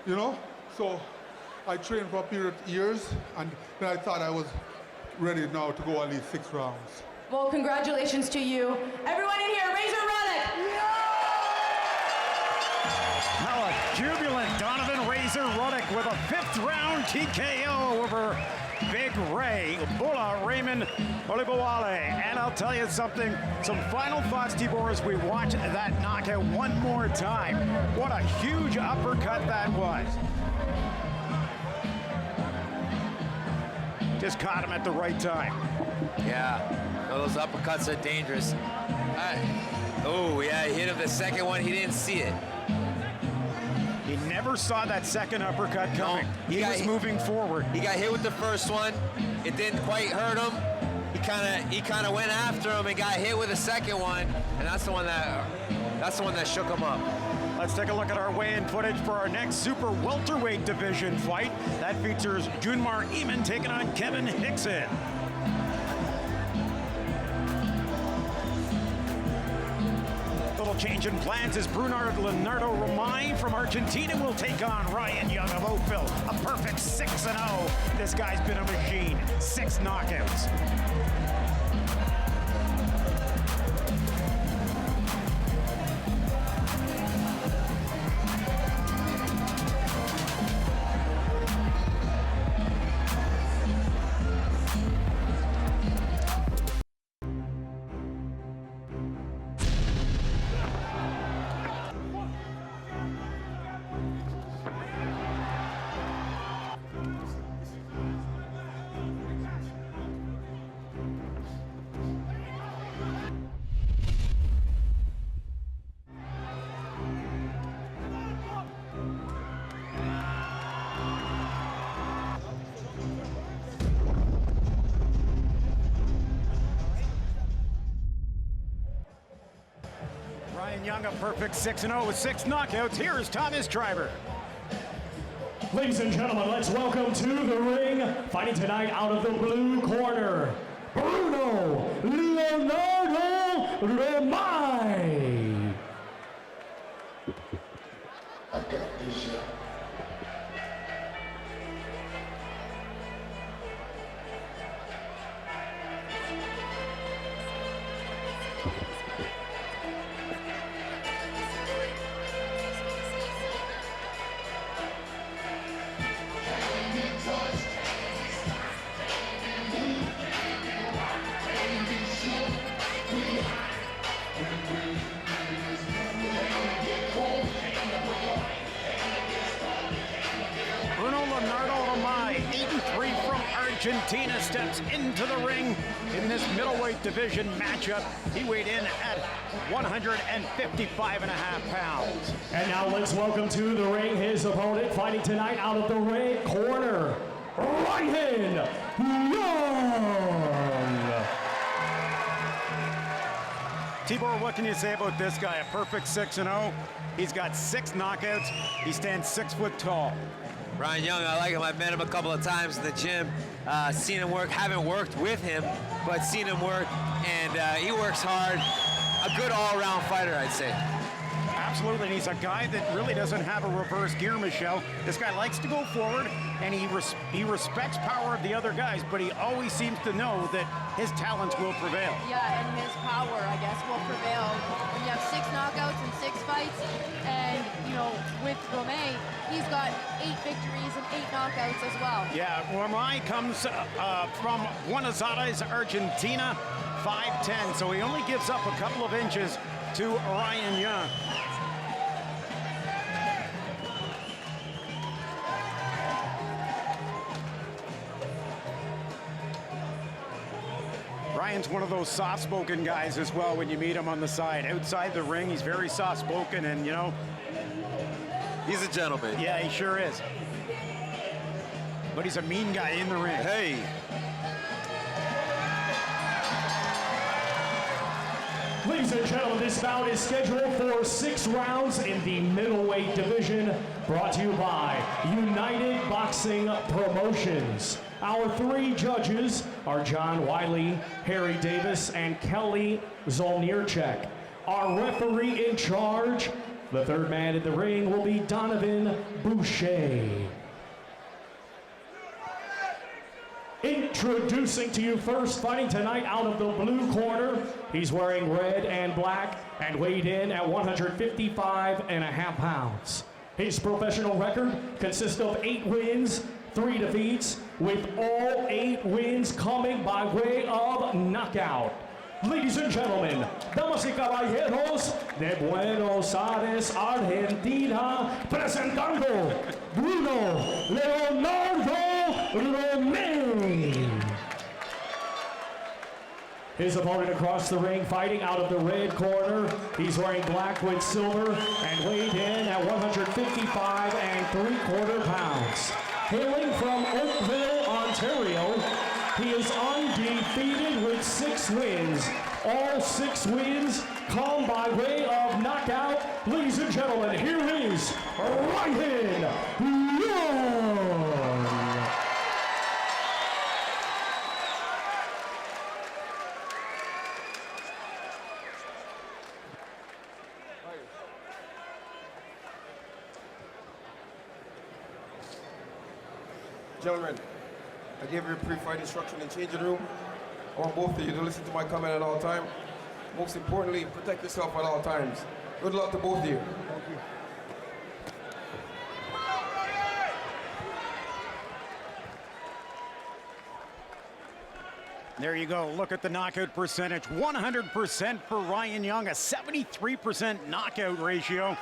you know? So I trained for a period of years, and then I thought I was ready now to go at least 6 rounds. Well, congratulations to you. Everyone in here, Razor Ruddock. Now a jubilant Donovan Razor Ruddock with a 5th round TKO over Big Ray Bula Raymond Olibowale. And I'll tell you something, some final thoughts, Tibor, as we watch that knockout one more time. What a huge uppercut that was. Just caught him at the right time. Yeah, those uppercuts are dangerous. Oh, yeah, he hit him the second one. He didn't see it. He never saw that second uppercut coming. No, he was moving forward. He got hit with the first one. It didn't quite hurt him. He kind of went after him and got hit with the second one, and that's the one that shook him up. Let's take a look at our weigh-in footage for our next super welterweight division fight. That features Junmar Eamon taking on Kevin Hickson. Little change in plans as Bruno Leonardo Romay from Argentina will take on Ryan Young of Oakville. A perfect 6-0. This guy's been a machine. 6 knockouts. Ryan Young, a perfect 6-0 with 6 knockouts. Here's Thomas Triber. Ladies and gentlemen, let's welcome to the ring, fighting tonight out of the blue corner, Bruno Leonardo Romai. I've got this, yeah. Bruno Leonardo Romai, 8-3 from Argentina, steps into the ring in this middleweight division matchup. He weighed in at 155.5 pounds. And now let's welcome to the ring his opponent, fighting tonight out of the red corner, Ryan Young. Tibor, what can you say about this guy? A perfect 6-0. He's got 6 knockouts. He stands 6 foot tall. Ryan Young, I like him. I've met him a couple of times in the gym, seen him work. Haven't worked with him, but seen him work, and he works hard. A good all-around fighter, I'd say. Absolutely, and he's a guy that really doesn't have a reverse gear, Michelle. This guy likes to go forward, and he respects power of the other guys, but he always seems to know that his talents will prevail. Yeah, and his power, I guess, will prevail. When you have 6 knockouts and 6 fights, and, you know, with Romai, he's got 8 victories and 8 knockouts as well. Yeah, Romai comes from Buenos Aires, Argentina, 5'10", so he only gives up a couple of inches to Ryan Young. Ryan's one of those soft-spoken guys as well when you meet him on the side. Outside the ring, he's very soft-spoken, and, you know, he's a gentleman. Yeah, he sure is. But he's a mean guy in the ring. Hey. Ladies and gentlemen, this bout is scheduled for 6 rounds in the middleweight division, brought to you by United Boxing Promotions. Our 3 judges are John Wiley, Harry Davis, and Kelly Zolnierczek. Our referee in charge, the 3rd man in the ring, will be Donovan Boucher. Introducing to you first, fighting tonight out of the blue corner. He's wearing red and black and weighed in at 155.5 pounds. His professional record consists of 8 wins, 3 defeats, with all 8 wins coming by way of knockout. Ladies and gentlemen, damas y caballeros de Buenos Aires, Argentina, presentando Bruno Leonardo Romai. His opponent across the ring, fighting out of the red corner. He's wearing black with silver and weighed in at 155.75 pounds. Hailing from Oakville, Ontario, he is undefeated with 6 wins. All 6 wins come by way of knockout. Ladies and gentlemen, here is Ryan Young. Gentlemen, I gave you a pre-fight instruction in changing room. I want both of you to listen to my comment at all times. Most importantly, protect yourself at all times. Good luck to both of you. Thank you. There you go. Look at the knockout percentage. 100% for Ryan Young, a 73% knockout ratio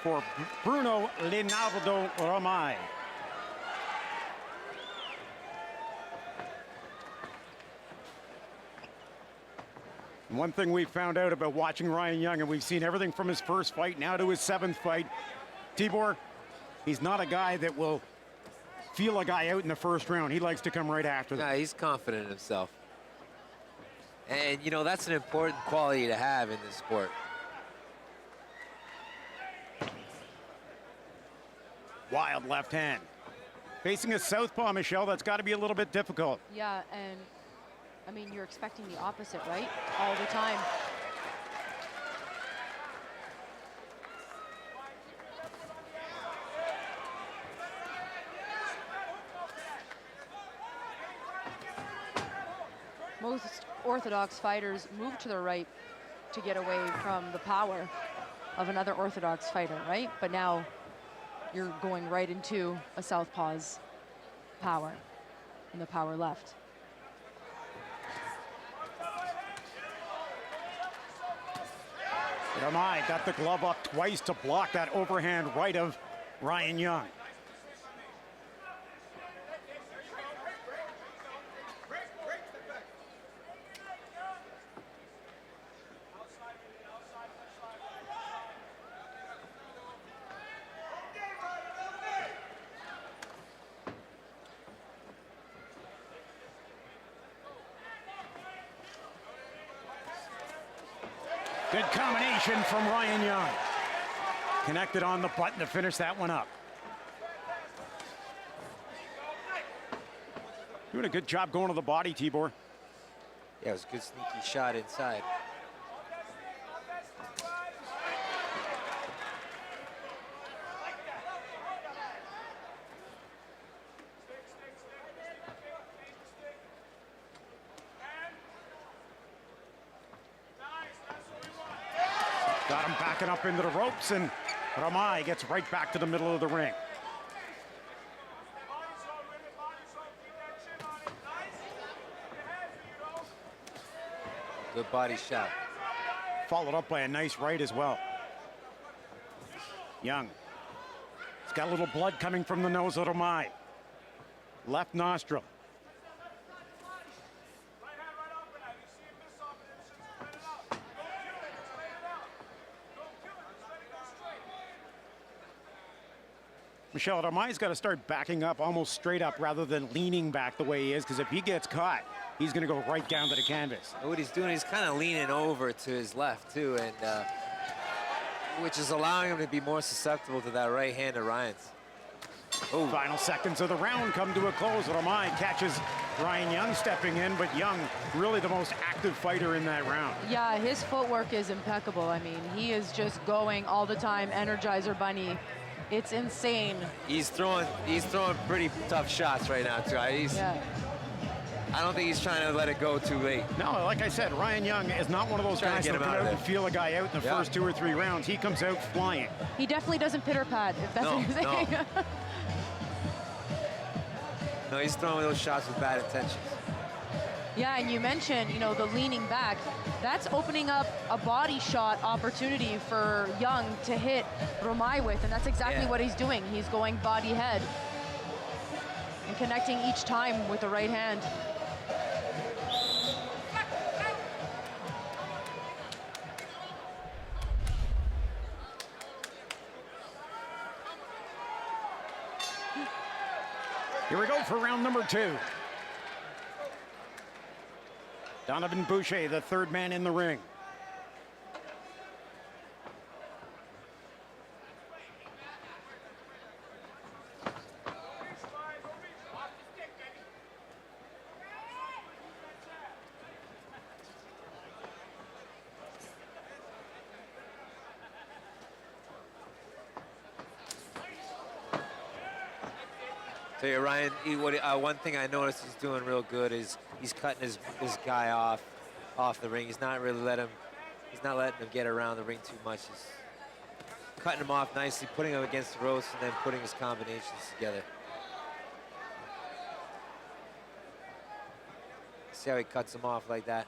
for Bruno Leonardo Romai. One thing we found out about watching Ryan Young, and we've seen everything from his first fight now to his 7th fight, Tibor, he's not a guy that will feel a guy out in the first round. He likes to come right after that. Yeah, he's confident in himself. And, you know, that's an important quality to have in this sport. Wild left hand. Facing a southpaw, Michelle, that's got to be a little bit difficult. Yeah, and I mean, you're expecting the opposite, right? All the time. Most orthodox fighters move to the right to get away from the power of another orthodox fighter, right? But now you're going right into a southpaw's power, and the power left. Ramai got the glove up twice to block that overhand right of Ryan Young. Good combination from Ryan Young. Connected on the button to finish that one up. Doing a good job going to the body, Tibor. Yeah, it was a good sneaky shot inside. Got him backing up into the ropes, and Ramai gets right back to the middle of the ring. Good body shot. Followed up by a nice right as well. Young. He's got a little blood coming from the nose of Ramai. Left nostril. Michelle, Ramai's got to start backing up almost straight up rather than leaning back the way he is, because if he gets caught, he's going to go right down to the canvas. What he's doing, he's kind of leaning over to his left, too, and which is allowing him to be more susceptible to that right hand of Ryan's. Oh. Final seconds of the round come to a close. Ramai catches Ryan Young stepping in, but Young really the most active fighter in that round. Yeah, his footwork is impeccable. I mean, he is just going all the time, Energizer Bunny. It's insane. He's throwing pretty tough shots right now, too. Yeah. I don't think he's trying to let it go too late. No, like I said, Ryan Young is not one of those guys that come out and feel a guy out in the first 2 or 3 rounds. He comes out flying. He definitely doesn't pitter-pat, if that's what you're saying. No, he's throwing those shots with bad intentions. Yeah, and you mentioned, you know, the leaning back. That's opening up a body shot opportunity for Young to hit Ramai with, and that's exactly what he's doing. He's going body head and connecting each time with the right hand. Here we go for round number 2. Donovan Boucher, the third man in the ring. So yeah, Ryan, one thing I noticed he's doing real good is he's cutting his guy off the ring. He's not letting him get around the ring too much. He's cutting him off nicely, putting him against the ropes, and then putting his combinations together. See how he cuts him off like that?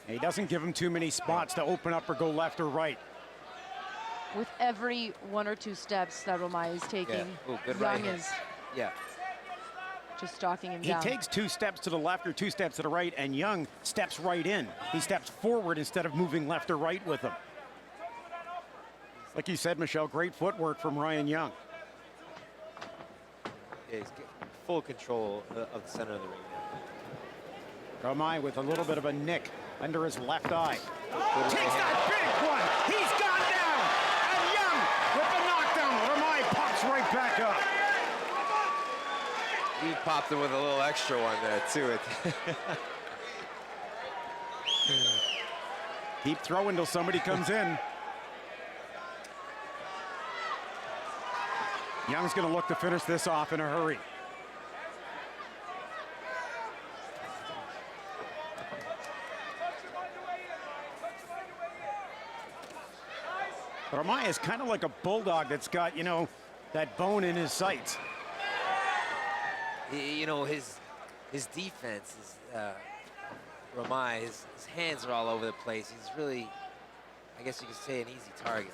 He doesn't give him too many spots to open up or go left or right. With every 1 or 2 steps that Ramai is taking, Young is just stalking him down. He takes 2 steps to the left or 2 steps to the right, and Young steps right in. He steps forward instead of moving left or right with him. Like you said, Michelle, great footwork from Ryan Young. Yeah, he's getting full control of the center of the ring now. Ramai with a little bit of a nick under his left eye. Takes that big one. He's gone down. And Young with the knockdown. Ramai pops right He popped him with a little extra one there, too. Keep throwing till somebody comes in. Young's going to look to finish this off in a hurry. Ramai is kind of like a bulldog that's got, you know, that bone in his sights. You know, his defense is Ramai. His hands are all over the place. He's really, I guess you could say, an easy target.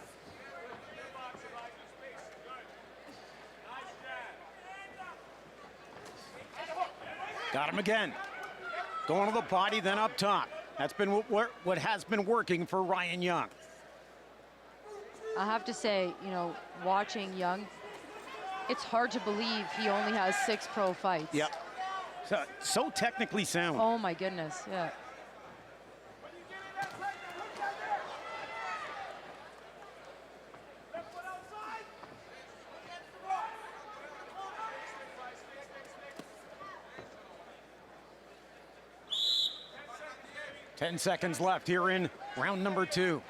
Got him again. Going to the body, then up top. That's been what has been working for Ryan Young. I have to say, you know, watching Young, it's hard to believe he only has 6 pro fights. Yep. So technically sound. Oh my goodness, yeah. Ten seconds left here in round number 2.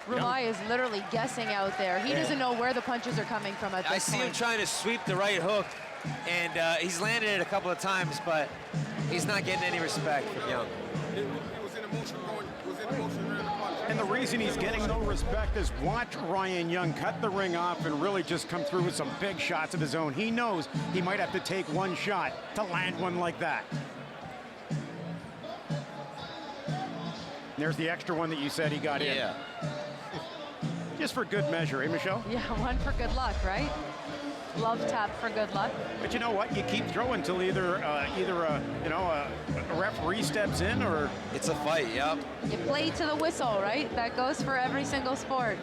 Ramai is literally guessing out there. He doesn't know where the punches are coming from at this point. I see him trying to sweep the right hook, and he's landed it a couple of times, but he's not getting any respect from Young. And the reason he's getting no respect is watch Ryan Young cut the ring off and really just come through with some big shots of his own. He knows he might have to take one shot to land one like that. There's the extra one that you said he got in. Yeah. Just for good measure, eh, Michelle? Yeah, one for good luck, right? Love tap for good luck. But you know what? You keep throwing till either a referee steps in or it's a fight. Yep. You play to the whistle, right? That goes for every single sport.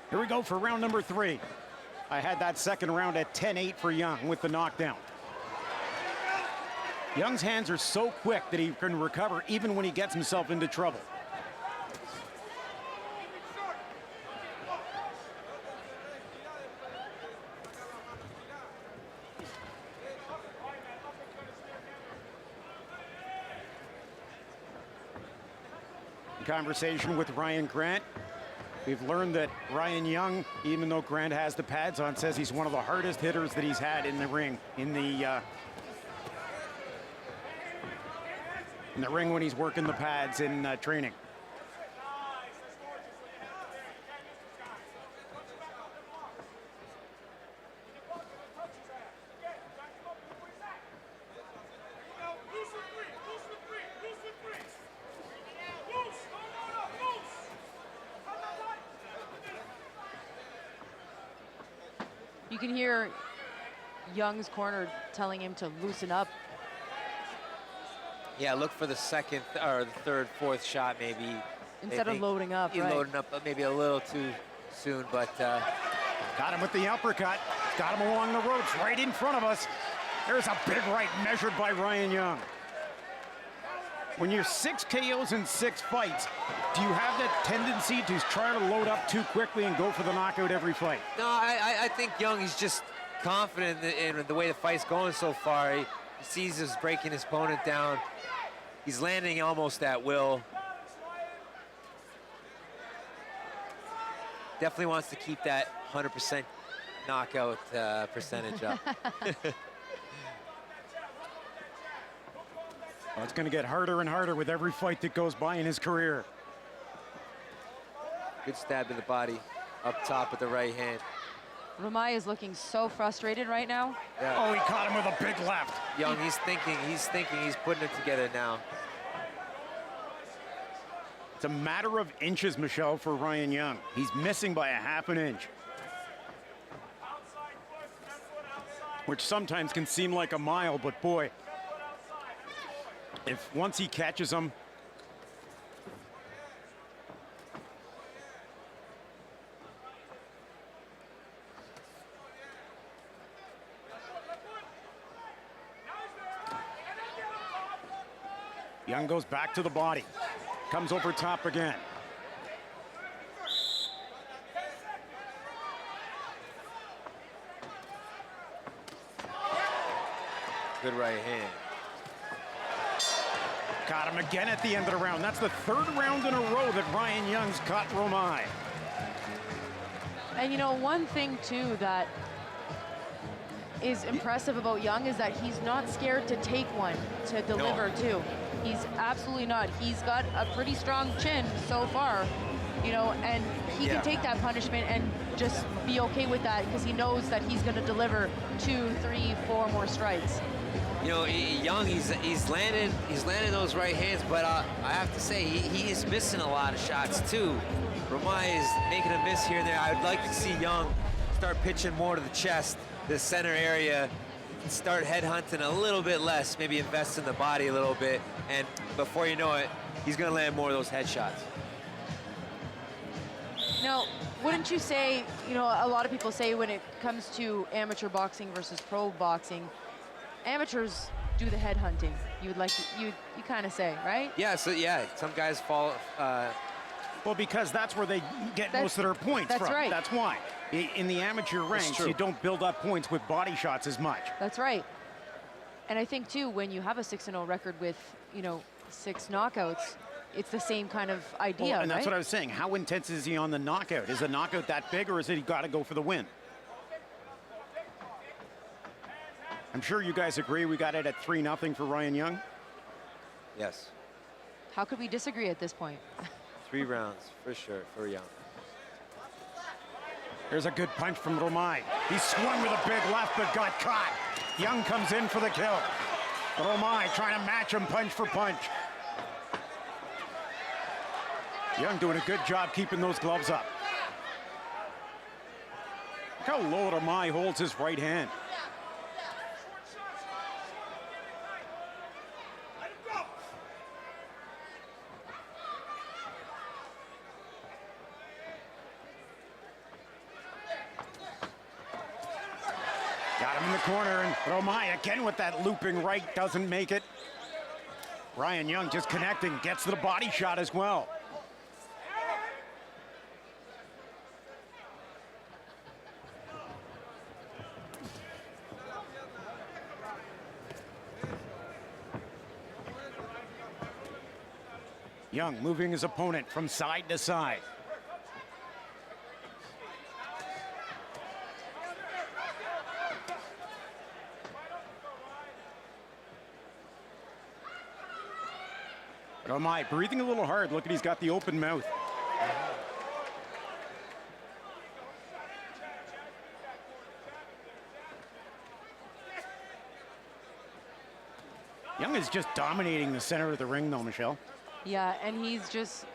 Here we go for round number 3. I had that second round at 10-8 for Young with the knockdown. Young's hands are so quick that he can recover even when he gets himself into trouble. Conversation with Ryan Grant. We've learned that Ryan Young, even though Grant has the pads on, says he's one of the hardest hitters that he's had in the ring, in the ring when he's working the pads in training. You can hear Young's corner telling him to loosen up. Yeah, look for the second or the third, fourth shot maybe. Instead of loading up, he's right. loading up maybe a little too soon, but got him with the uppercut. Got him along the ropes right in front of us. There's a big right measured by Ryan Young. When you're 6 KOs in 6 fights, do you have that tendency to try to load up too quickly and go for the knockout every fight? No, I think Young is just confident in the way the fight's going so far. He sees us breaking his opponent down. He's landing almost at will. Definitely wants to keep that 100% knockout percentage up. Well, it's going to get harder and harder with every fight that goes by in his career. Good stab to the body, up top with the right hand. Ramai is looking so frustrated right now. Yeah. Oh, he caught him with a big left. Young, he's thinking, he's putting it together now. It's a matter of inches, Michelle, for Ryan Young. He's missing by a half an inch. Which sometimes can seem like a mile, but boy, if once he catches him, Young goes back to the body. Comes over top again. Good right hand. Caught him again at the end of the round. That's the third round in a row that Ryan Young's caught Romai. And you know, one thing too that is impressive about Young is that he's not scared to take one, to deliver too. He's absolutely not. He's got a pretty strong chin so far, you know, and he can take that punishment and just be okay with that because he knows that he's going to deliver 2, 3, 4 more strikes. You know, Young, he's landed those right hands, but I have to say he is missing a lot of shots too. Romai is making a miss here and there. I would like to see Young start pitching more to the chest, the center area, start headhunting a little bit less, maybe invest in the body a little bit, and before you know it, he's going to land more of those headshots. Now, wouldn't you say, you know, a lot of people say when it comes to amateur boxing versus pro boxing, amateurs do the head hunting. You would like to, you kind of say, right? Yeah, so yeah, some guys fall. Well, because that's where they get most of their points from. That's right. That's why. In the amateur ranks, you don't build up points with body shots as much. That's right. And I think too, when you have a 6-0 record with, you know, 6 knockouts, it's the same kind of idea, well, and that's right? what I was saying. How intense is he on the knockout? Is a knockout that big, or is it he got to go for the win? I'm sure you guys agree we got it at 3-0 for Ryan Young. Yes. How could we disagree at this point? 3 rounds for sure for Young. There's a good punch from Romai. He swung with a big left but got caught. Young comes in for the kill. Romai trying to match him punch for punch. Young doing a good job keeping those gloves up. Look how low Romai holds his right hand. Got him in the corner, and Romai again with that looping right, doesn't make it. Ryan Young just connecting, gets the body shot as well. Young moving his opponent from side to side. Romai breathing a little hard. Look at, he's got the open mouth. Young is just dominating the center of the ring though, Michelle. Yeah, and he's just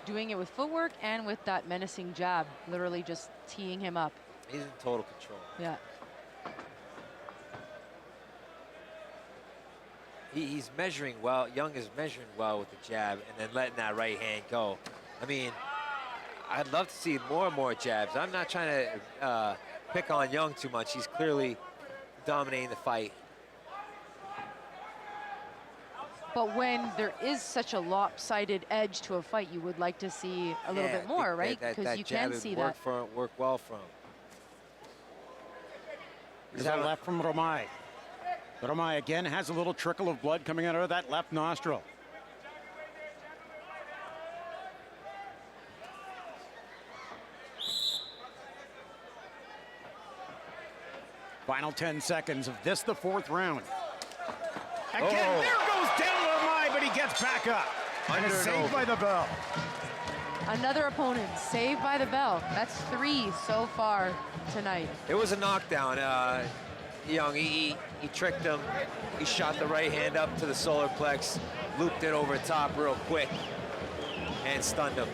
doing it with footwork and with that menacing jab, literally just teeing him up. He's in total control. Yeah. He's measuring well. Young is measuring well with the jab and then letting that right hand go. I mean, I'd love to see more and more jabs. I'm not trying to pick on Young too much. He's clearly dominating the fight. But when there is such a lopsided edge to a fight, you would like to see a little bit more, right? Because you can see that. Work well for him. Is that left from Romai? Romai again has a little trickle of blood coming out of that left nostril. Final 10 seconds of this, the 4th round. Again, there goes down Romai, but he gets back up. And is saved by the bell. Another opponent saved by the bell. That's 3 so far tonight. It was a knockdown. Young, he tricked him. He shot the right hand up to the solar plex, looped it over top real quick, and stunned him.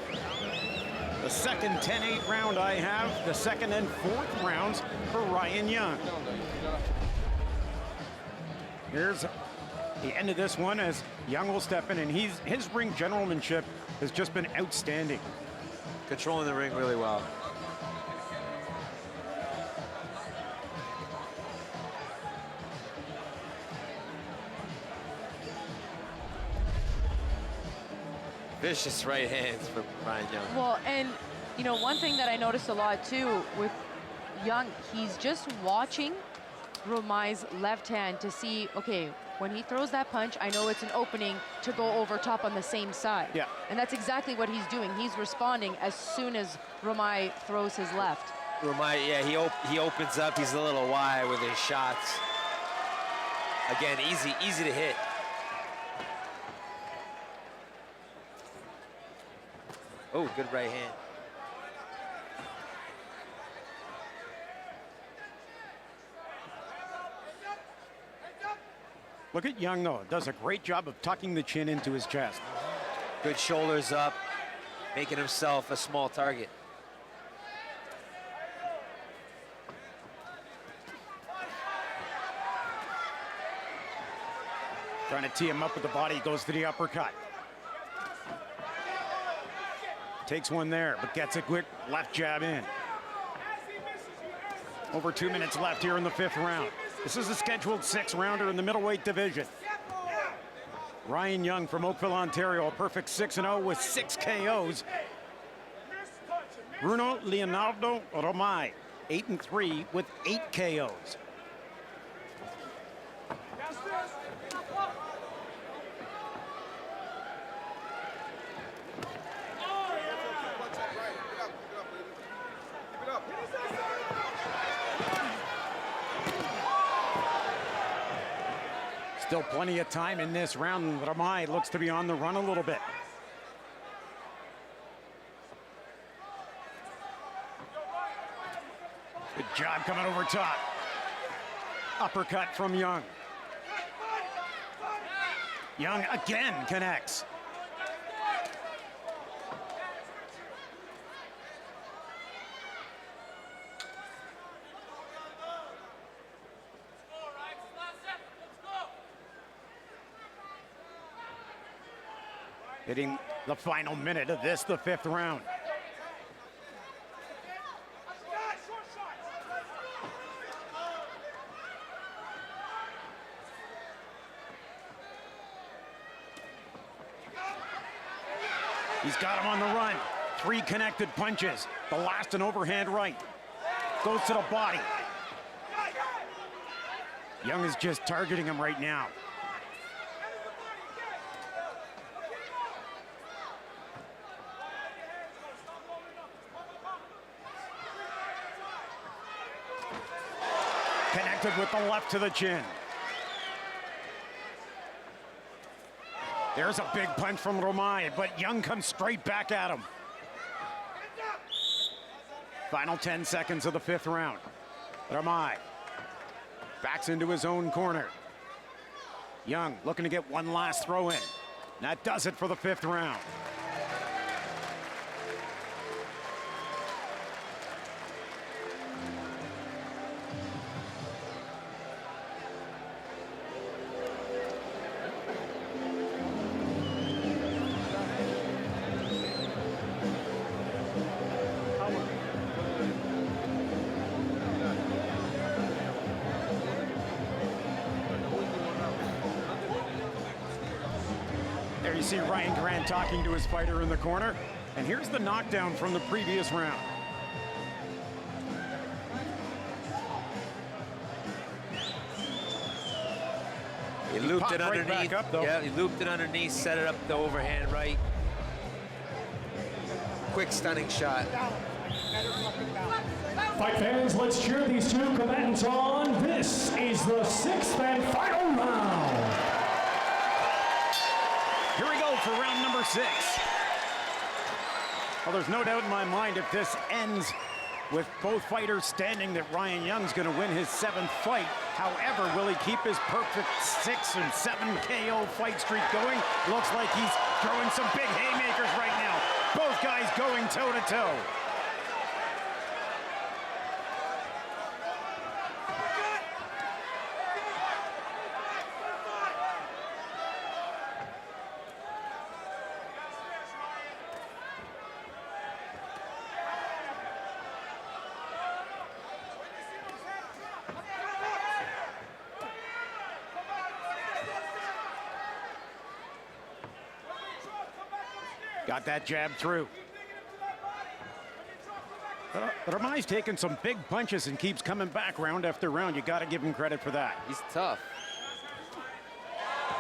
The second 10-8 round I have, the second and 4th rounds for Ryan Young. Here's the end of this one as Young will step in, and his ring generalmanship has just been outstanding. Controlling the ring really well. Vicious right hands from Ryan Young. Well, and you know, one thing that I noticed a lot too with Young, he's just watching Romai's left hand to see, okay, when he throws that punch, I know it's an opening to go over top on the same side. Yeah. And that's exactly what he's doing. He's responding as soon as Romai throws his left. Romai, yeah, he opens up. He's a little wide with his shots. Again, easy to hit. Oh, good right hand. Look at Young, though. Does a great job of tucking the chin into his chest. Good shoulders up, making himself a small target. Trying to tee him up with the body, goes to the uppercut. Takes one there, but gets a quick left jab in. Over 2 minutes left here in the 5th round. This is a scheduled 6-rounder in the middleweight division. Ryan Young from Oakville, Ontario, a perfect 6-0 with 6 KOs. Bruno Leonardo Romai, 8-3 with 8 KOs. Still plenty of time in this round. Romai looks to be on the run a little bit. Good job coming over top. Uppercut from Young. Young again connects. Hitting the final minute of this, the 5th round. He's got him on the run. 3 connected punches. The last an overhand right. Goes to the body. Young is just targeting him right now. Connected with the left to the chin. There's a big punch from Romai, but Young comes straight back at him. Final 10 seconds of the 5th round. Romai backs into his own corner. Young looking to get one last throw in. That does it for the 5th round. There you see Ryan Grant talking to his fighter in the corner. And here's the knockdown from the previous round. He looped it Right underneath. back up, though. Yeah, he looped it underneath, set it up the overhand right. Quick stunning shot. Fight fans, let's cheer these 2 combatants on. This is the 6th and final round. Here we go for round number 6. Well, there's no doubt in my mind if this ends with both fighters standing that Ryan Young's going to win his 7th fight. However, will he keep his perfect 6 and 7 KO fight streak going? Looks like he's throwing some big haymakers right now. Both guys going toe to toe. Got that jab through. Ramai's taking some big punches and keeps coming back round after round. You got to give him credit for that. He's tough.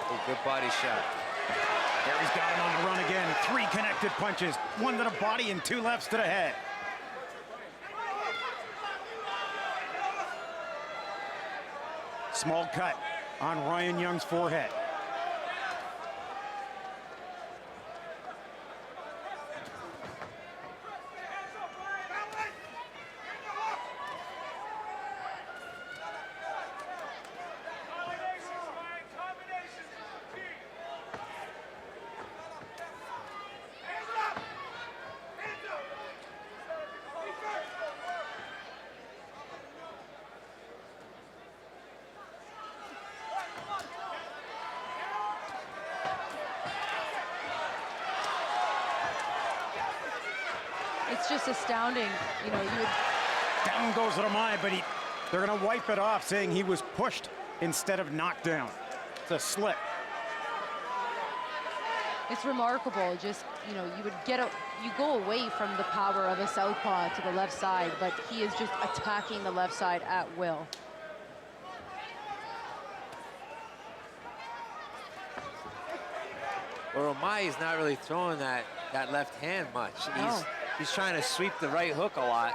A good body shot. There he's got him on the run again. 3 connected punches. 1 to the body and 2 lefts to the head. Small cut on Ryan Young's forehead. It's just astounding. You know, you would... Down goes Ramai, but they're going to wipe it off, saying he was pushed instead of knocked down. It's a slip. It's remarkable. Just, you know, you go away from the power of a southpaw to the left side, but he is just attacking the left side at will. Well, Ramai is not really throwing that left hand much. He's trying to sweep the right hook a lot.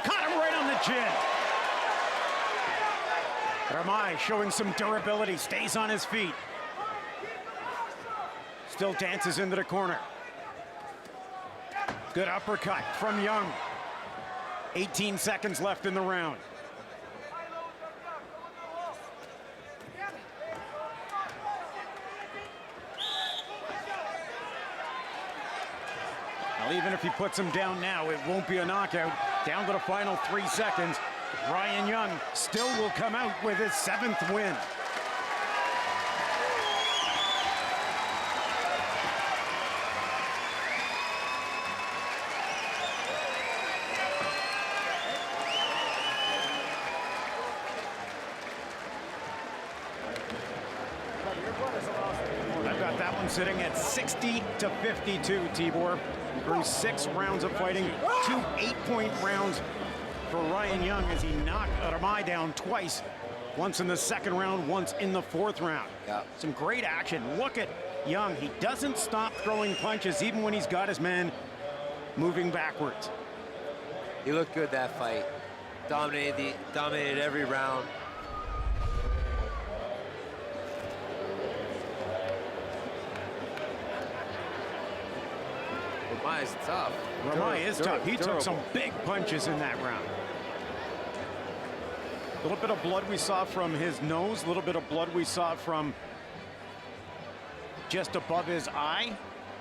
Caught him right on the chin. Ramai showing some durability, stays on his feet. Still dances into the corner. Good uppercut from Young. 18 seconds left in the round. Even if he puts him down now, it won't be a knockout. Down to the final 3 seconds. Ryan Young still will come out with his 7th win. I've got that one sitting at 60 to 52, Tibor. Through 6 rounds of fighting, 2 8-point rounds for Ryan Young as he knocked Ramai down twice. Once in the 2nd round, once in the 4th round. Yeah. Some great action. Look at Young. He doesn't stop throwing punches even when he's got his man moving backwards. He looked good that fight. Dominated every round. Ramai is tough. Ramai is tough. He took some big punches in that round. A little bit of blood we saw from his nose, a little bit of blood we saw from just above his eye.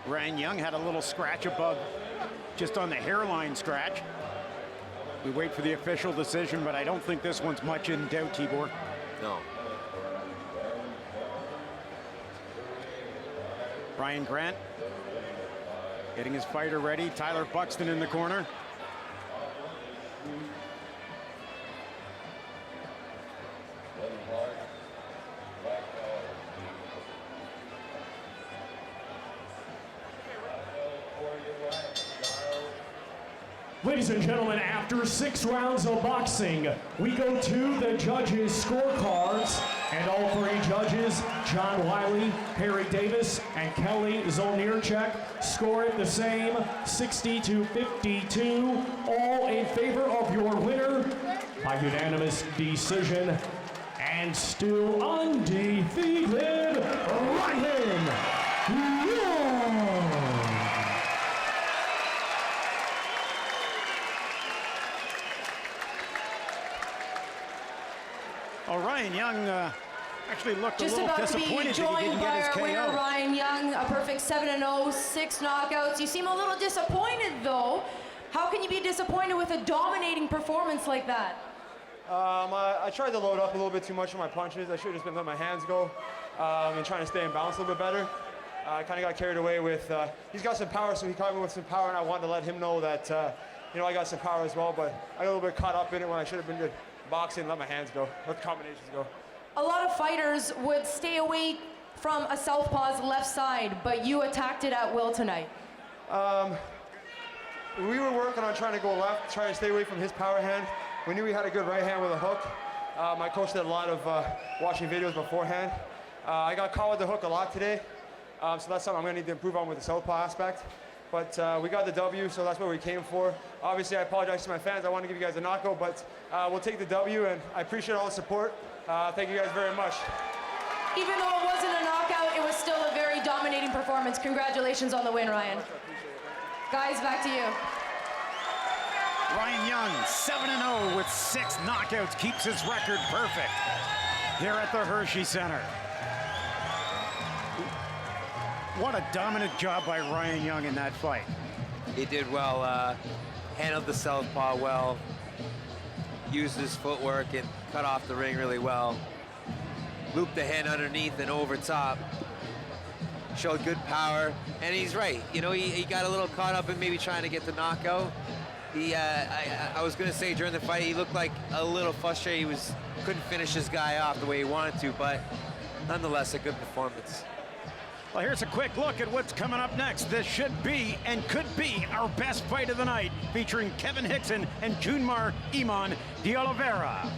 Ryan Young had a little scratch above, just on the hairline scratch. We wait for the official decision, but I don't think this one's much in doubt, Tibor. No. Brian Grant getting his fighter ready. Tyler Buxton in the corner. Ladies and gentlemen, after 6 rounds of boxing, we go to the judges' scorecards. And all 3 judges, John Wiley, Harry Davis, and Kelly Zolnierczak, score it the same, 60 to 52, all in favor of your winner by unanimous decision. And still undefeated, Ryan Young. Oh, Ryan Young actually looked Just a little about to be disappointed that he joined didn't by get his our winner, KO. Ryan Young, a perfect 7-0, 6 knockouts. You seem a little disappointed, though. How can you be disappointed with a dominating performance like that? I tried to load up a little bit too much on my punches. I should have just been letting my hands go and trying to stay in balance a little bit better. I kind of got carried away with, he's got some power, so he caught me with some power, and I wanted to let him know that, you know, I got some power as well, but I got a little bit caught up in it when I should have been just boxing and let my hands go, let the combinations go. A lot of fighters would stay away from a southpaw's left side, but you attacked it at will tonight. We were working on trying to go left, trying to stay away from his power hand. We knew he had a good right hand with a hook. My coach did a lot of watching videos beforehand. I got caught with the hook a lot today, so that's something I'm going to need to improve on with the southpaw aspect. But we got the W, so that's what we came for. Obviously, I apologize to my fans. I want to give you guys a knockout, but we'll take the W, and I appreciate all the support. Thank you guys very much. Even though it wasn't a knockout, it was still a very dominating performance. Congratulations on the win, Ryan. Guys, back to you. Ryan Young, 7-0 with 6 knockouts, keeps his record perfect here at the Hershey Center. What a dominant job by Ryan Young in that fight. He did well, handled the southpaw well, used his footwork and cut off the ring really well. Looped the hand underneath and over top. Showed good power, and he's right. You know, he got a little caught up in maybe trying to get the knockout. I was going to say during the fight, he looked like a little frustrated. He couldn't finish his guy off the way he wanted to, but nonetheless, a good performance. Well, here's a quick look at what's coming up next. This should be and could be our best fight of the night, featuring Kevin Hickson and Junmar Iman de Oliveira.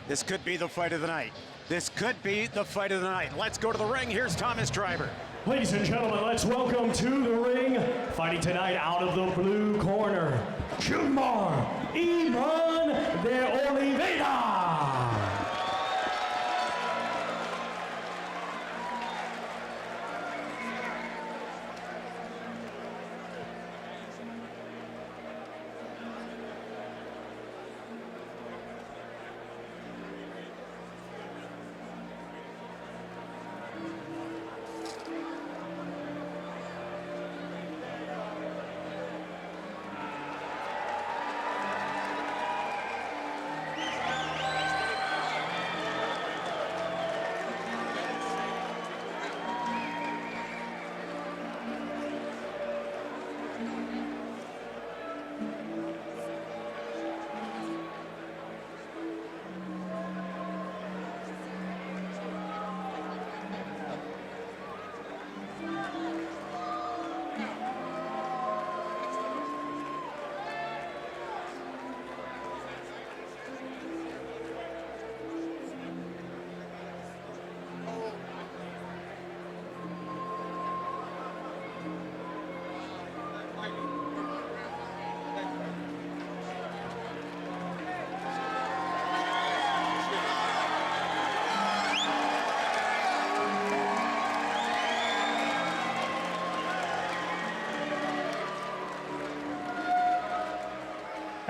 This could be the fight of the night. This could be the fight of the night. Let's go to the ring. Here's Thomas Driver. Ladies and gentlemen, let's welcome to the ring, fighting tonight out of the blue corner, Junmar Iman de Oliveira.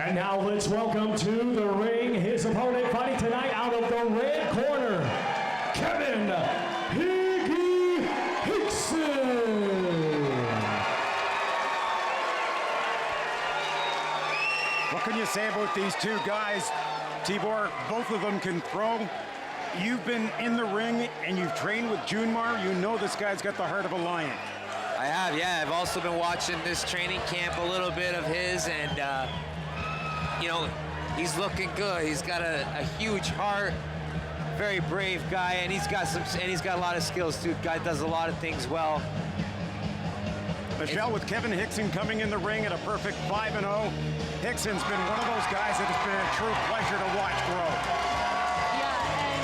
And now let's welcome to the ring his opponent fighting tonight out of the red corner, Kevin Higgy Hickson. What can you say about these two guys? Tibor, both of them can throw. You've been in the ring and you've trained with Junmar. You know this guy's got the heart of a lion. I have, yeah. I've also been watching this training camp, a little bit of his, and you know, He's looking good. He's got a huge heart, very brave guy, and he's got a lot of skills too. Guy does a lot of things well. Michelle, with Kevin Hickson coming in the ring at a perfect 5-0, Hickson's been one of those guys that has been a true pleasure to watch grow. Yeah, and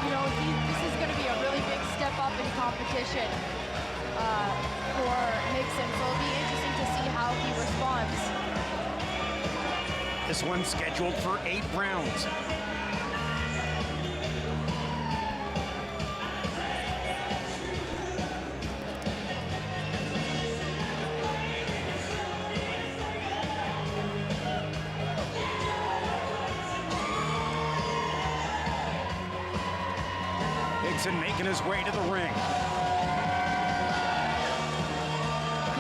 you know, this is going to be a really big step up in competition for Hickson, so it'll be interesting to see how he responds. This one's scheduled for 8 rounds. Hickson making his way to the ring.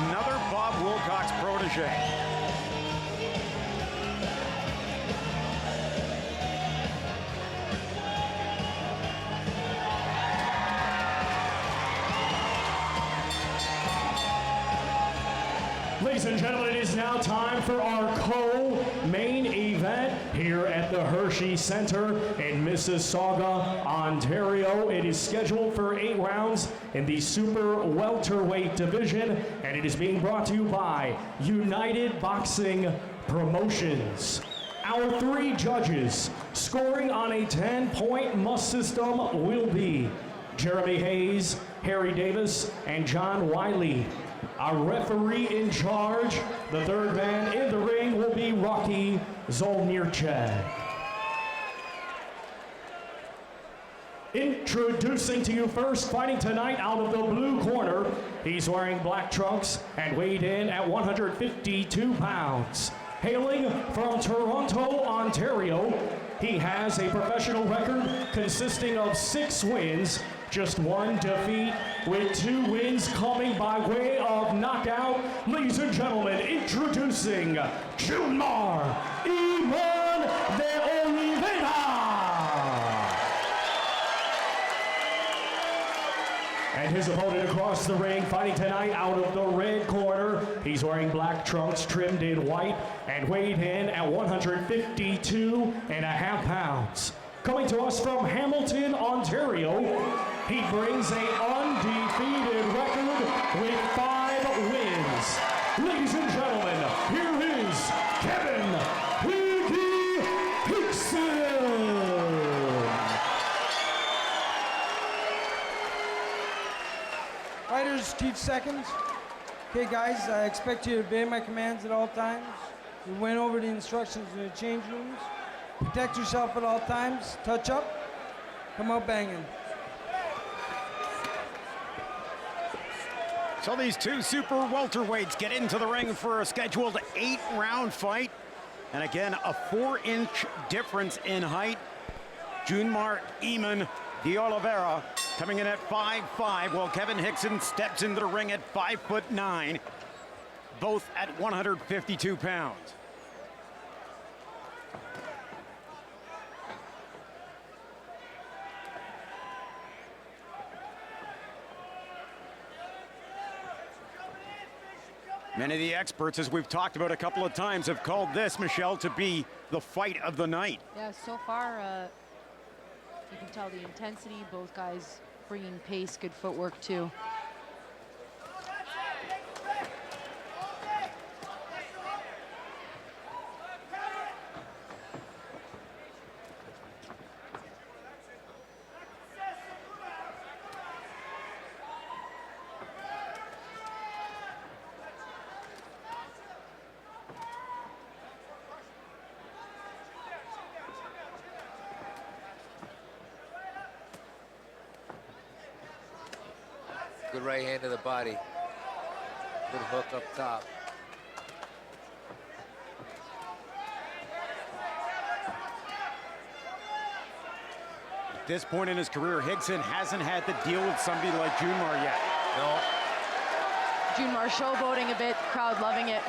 Another Bob Wilcox protege. Ladies and gentlemen, it is now time for our co-main event here at the Hershey Center in Mississauga, Ontario. It is scheduled for 8 rounds in the super welterweight division, and it is being brought to you by United Boxing Promotions. Our 3 judges scoring on a 10-point must system will be Jeremy Hayes, Harry Davis, and John Wiley. Our referee in charge, the 3rd man in the ring, will be Rocky Zolnierczak. Introducing to you first, fighting tonight out of the blue corner, he's wearing black trunks and weighed in at 152 pounds. Hailing from Toronto, Ontario, he has a professional record consisting of 6 wins, just 1 defeat, with 2 wins coming by way of knockout. Ladies and gentlemen, introducing Junmar Iman de Oliveira. And his opponent across the ring, fighting tonight out of the red corner. He's wearing black trunks trimmed in white and weighed in at 152.5 pounds. Coming to us from Hamilton, Ontario, he brings an undefeated record with 5 wins. Ladies and gentlemen, here is Kevin Higgy Hickson. Fighters teach seconds. Okay, guys, I expect you to obey my commands at all times. We went over the instructions in the change rooms. Protect yourself at all times. Touch up. Come out banging. So these 2 super welterweights get into the ring for a scheduled 8-round fight. And again, a 4-inch difference in height. Junmar Iman de Oliveira coming in at 5'5", while Kevin Hickson steps into the ring at 5'9", both at 152 pounds. Many of the experts, as we've talked about a couple of times, have called this, Michelle, to be the fight of the night. Yeah, so far, you can tell the intensity, both guys bringing pace, good footwork too. Good right hand to the body. Good hook up top. At this point in his career, Hickson hasn't had to deal with somebody like Junmar yet. No. Junmar showboating a bit, crowd loving it.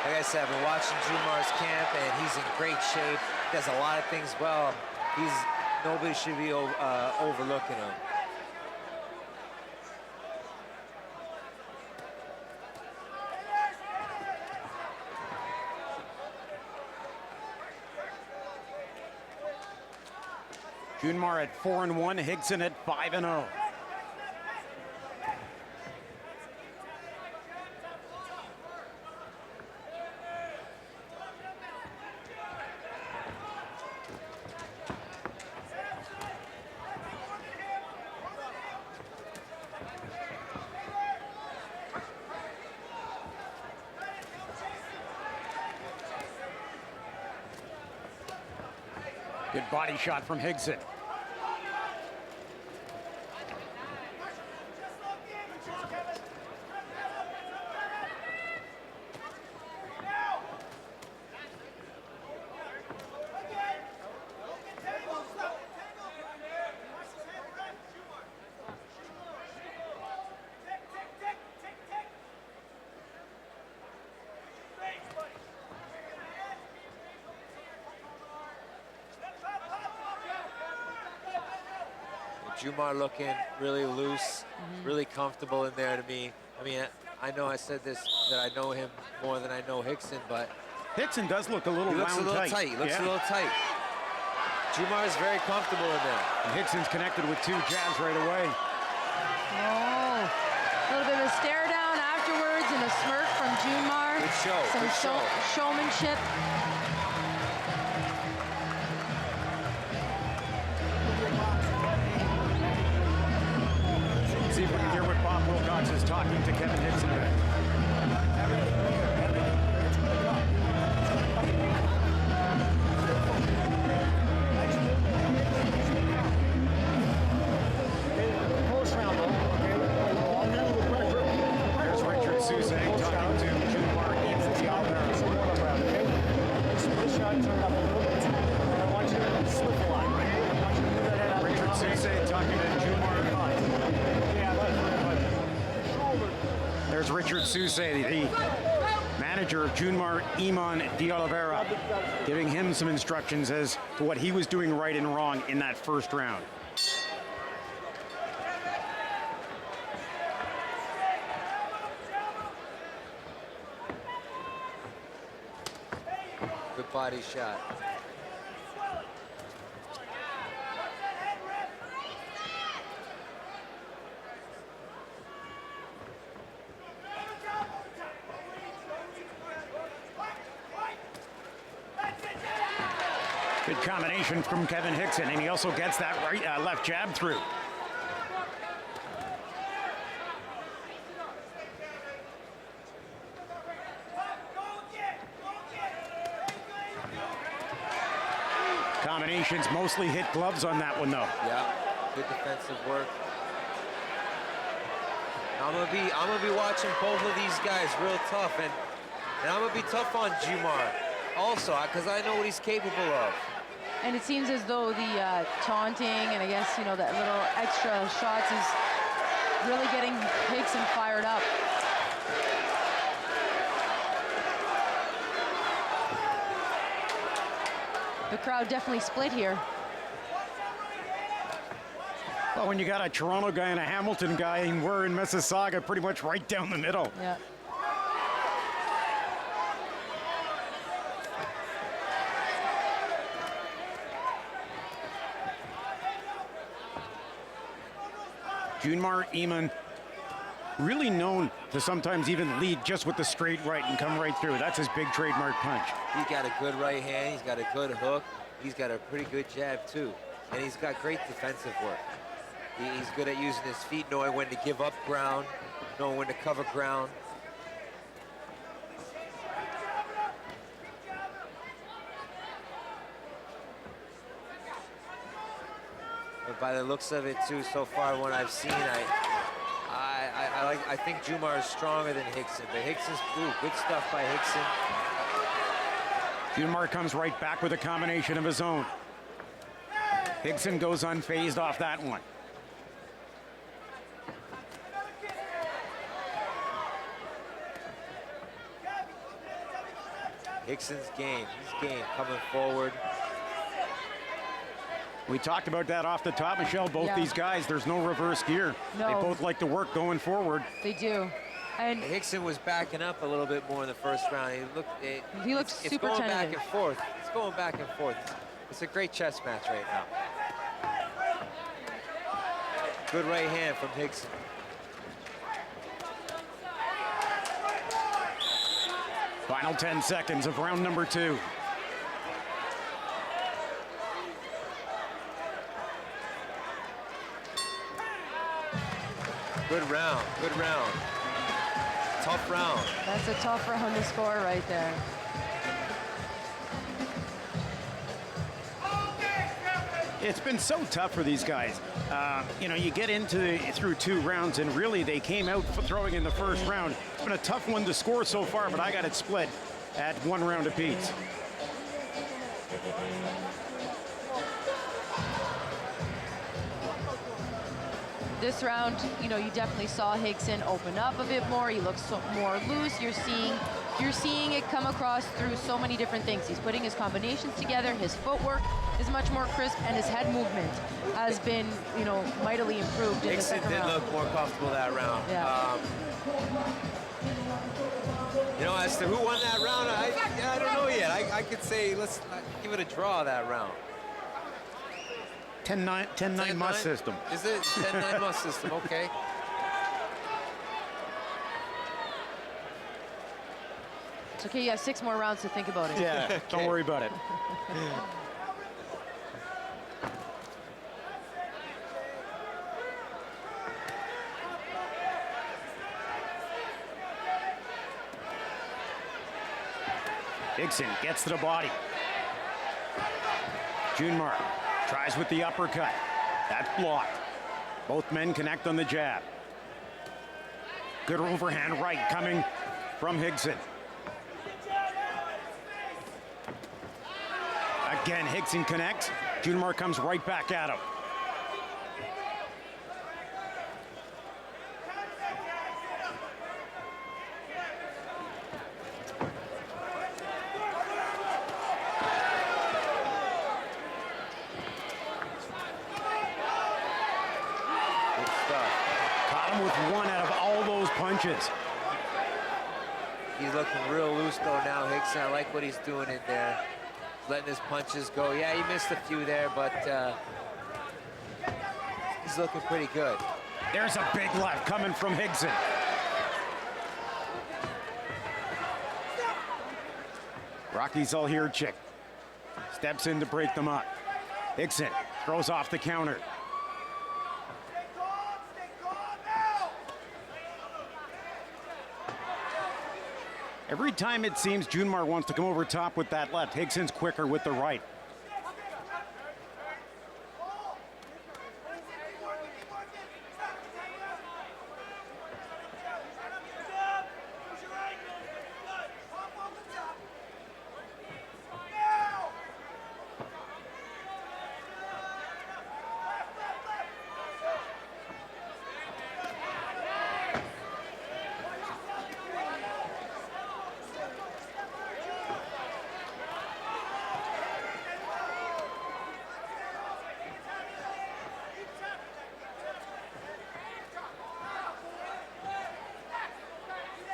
Like I said, I've been watching Junmar's camp, and he's in great shape. Does a lot of things well. Nobody should be overlooking him. Junmar at 4-1, Higson at 5-0. Good body shot from Higson. Junmar looking really loose, really comfortable in there to me. I mean, I know I said this, that I know him more than I know Higson, but Higson does look a little he looks round a little tight. tight. He looks a little tight. Junmar is very comfortable in there. And Higson's connected with 2 jabs right away. Oh, a little bit of a stare down afterwards and a smirk from Junmar. Good show, Some good show. showmanship. See if we can hear what Bob Wilcox is talking to Kevin Higson about. There's Richard Soussaint talking to Junmar Eamon Dialvera. Richard Soussaint talking to Junmar. There's Richard Soussaint, the manager of Junmar Eamon Dialvera, giving him some instructions as to what he was doing right and wrong in that first round. Good body shot. Good combination from Kevin Higson, and he also gets that left jab through. Combinations mostly hit gloves on that one, though. Yeah, good defensive work. I'm gonna be watching both of these guys real tough, and I'm gonna be tough on Junmar also, because I know what he's capable of. And it seems as though the taunting and I guess, you know, that little extra shots is really getting Higson fired up. The crowd definitely split here. Well, when you got a Toronto guy and a Hamilton guy, and we're in Mississauga, pretty much right down the middle. Yeah. Junmar Eamon, really known to sometimes even lead just with the straight right and come right through. That's his big trademark punch. He's got a good right hand, he's got a good hook, he's got a pretty good jab too, and he's got great defensive work. He's good at using his feet, knowing when to give up ground, knowing when to cover ground. But by the looks of it too, so far what I've seen, I think Junmar is stronger than Higson, but Higson's good stuff by Higson. Junmar comes right back with a combination of his own. Higson goes unfazed off that one. Higson's game, he's game, coming forward. We talked about that off the top, Michelle. Both these guys, there's no reverse gear. No. They both like to work going forward. They do. And Higson was backing up a little bit more in the first round. He looks super going tentative. back and forth. It's going back and forth. It's a great chess match right now. Good right hand from Hickson. Final 10 seconds of round number 2. Good round, good round. Tough round. That's a tough round to score right there. It's been so tough for these guys. You know, you get through 2 rounds, and really they came out throwing in the first round. It's been a tough one to score so far, but I got it split at 1 round apiece. This round, you know, you definitely saw Hickson open up a bit more. He looks more loose. You're seeing it come across through so many different things. He's putting his combinations together. His footwork is much more crisp, and his head movement has been, you know, mightily improved in the second round. Hickson did look more comfortable that round. Yeah. You know, as to who won that round, I don't know yet. I could say let's give it a draw that round. 10-9 must system. Is it 10-9 must system? Okay. It's okay. You have 6 more rounds to think about it. Yeah, okay. Don't worry about it. Hickson gets to the body. Junmar tries with the uppercut. That's blocked. Both men connect on the jab. Good overhand right coming from Hickson. Again, Hickson connects. Junmar comes right back at him. He's looking real loose though now, Hickson. I like what he's doing in there. Letting his punches go. Yeah, he missed a few there, but he's looking pretty good. There's a big left coming from Hickson. Rocky's all here, chick. Steps in to break them up. Hickson throws off the counter. Every time it seems Junmar wants to come over top with that left, Hickson's quicker with the right.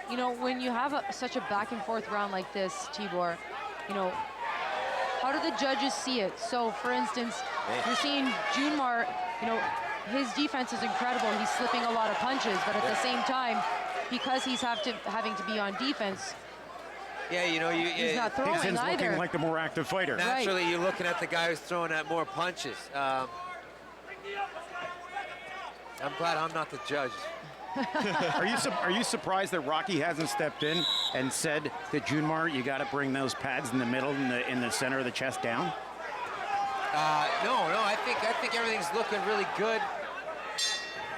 You know, when you have such a back and forth round like this, Tibor, you know, how do the judges see it? So, for instance, you're seeing Junmar, you know, his defense is incredible. He's slipping a lot of punches, but at the same time, because he's having to be on defense, yeah, you know, he's not throwing Hickson's either. Looking like the more active fighter. Naturally, you're looking at the guy who's throwing at more punches. I'm glad I'm not the judge. Are you surprised that Rocky hasn't stepped in and said to Junmar, you got to bring those pads in the middle, in the center of the chest down? No. I think everything's looking really good.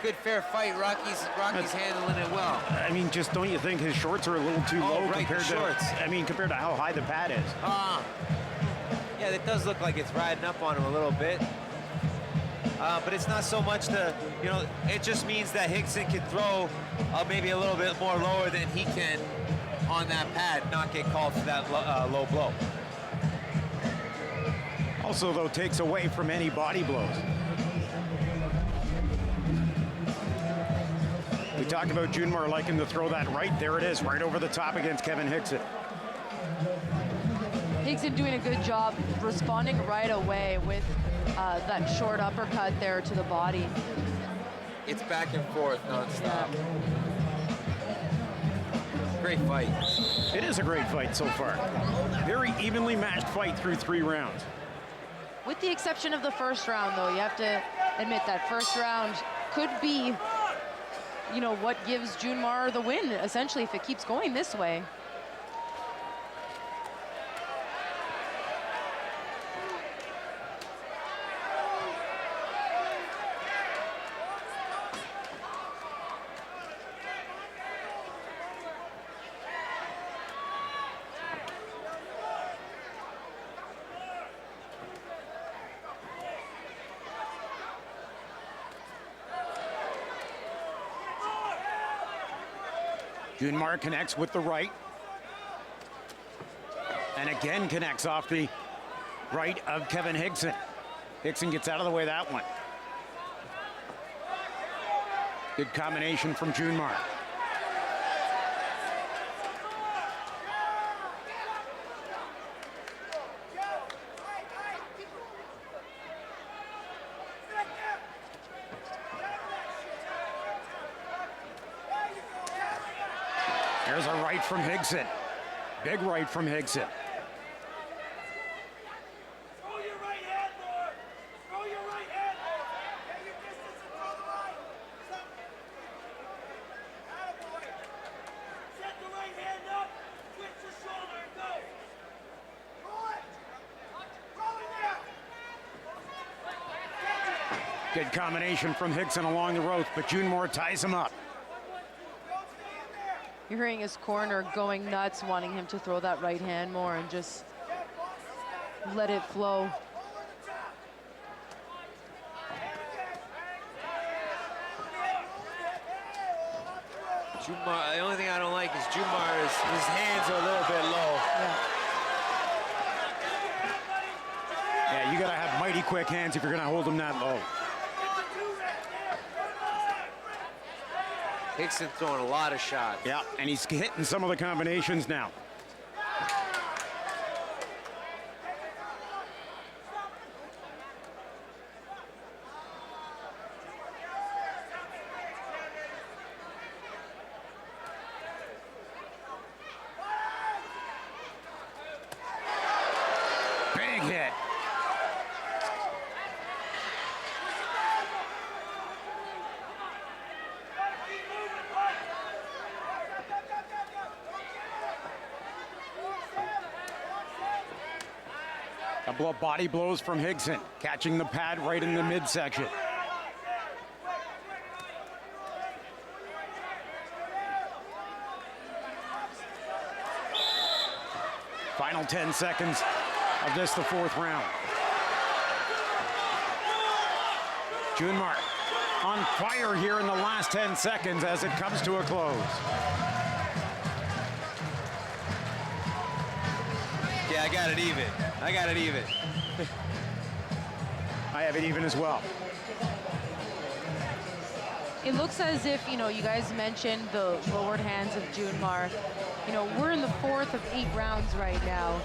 Good fair fight. Rocky's handling it well. I mean, just don't you think his shorts are a little too low compared to how high the pad is? Yeah, it does look like it's riding up on him a little bit. But it's not so much you know, it just means that Hickson can throw maybe a little bit more lower than he can on that pad, not get called for that low blow. Also, though, takes away from any body blows. We talked about Junmar liking to throw that right. There it is, right over the top against Kevin Hickson. Hickson doing a good job responding right away with that short uppercut there to the body. It's back and forth nonstop. Great fight. It is a great fight so far. Very evenly matched fight through 3 rounds. With the exception of the first round, though, you have to admit that first round could be, you know, what gives Junmar the win, essentially, if it keeps going this way. Junmar connects with the right. And again connects off the right of Kevin Higson. Higson gets out of the way that one. Good combination from Junmar. There's a right from Higson. Big right from Higson. Good combination from Higson along the ropes, but Junmar ties him up. You're hearing his corner going nuts, wanting him to throw that right hand more and just let it flow. Junmar, the only thing I don't like is Junmar is his hands are a little bit low. Yeah, you gotta have mighty quick hands if you're gonna hold him that low. Higson throwing a lot of shots. Yeah, and he's hitting some of the combinations now. Big hit. Couple of body blows from Higson, catching the pad right in the midsection. Final 10 seconds of this, the 4th round. Junmar on fire here in the last 10 seconds as it comes to a close. Yeah, I got it even. I got it even. I have it even as well. It looks as if, you know, you guys mentioned the lowered hands of Junmar. You know, we're in the 4th of 8 rounds right now.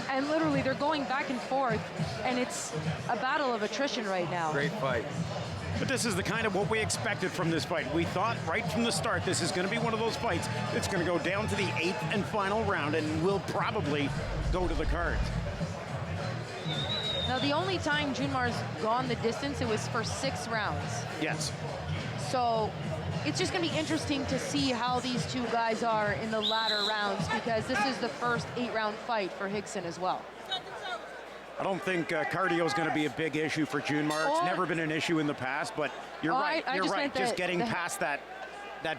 And literally, they're going back and forth, and it's a battle of attrition right now. Great fight. But this is the kind of what we expected from this fight. We thought right from the start this is going to be one of those fights that's going to go down to the 8th and final round and will probably go to the cards. Now, the only time Junmar's gone the distance, it was for 6 rounds. Yes. So it's just going to be interesting to see how these two guys are in the latter rounds, because this is the first 8-round fight for Higson as well. I don't think cardio is going to be a big issue for Junmar. It's never been an issue in the past, but you're right. You're right. Just getting past that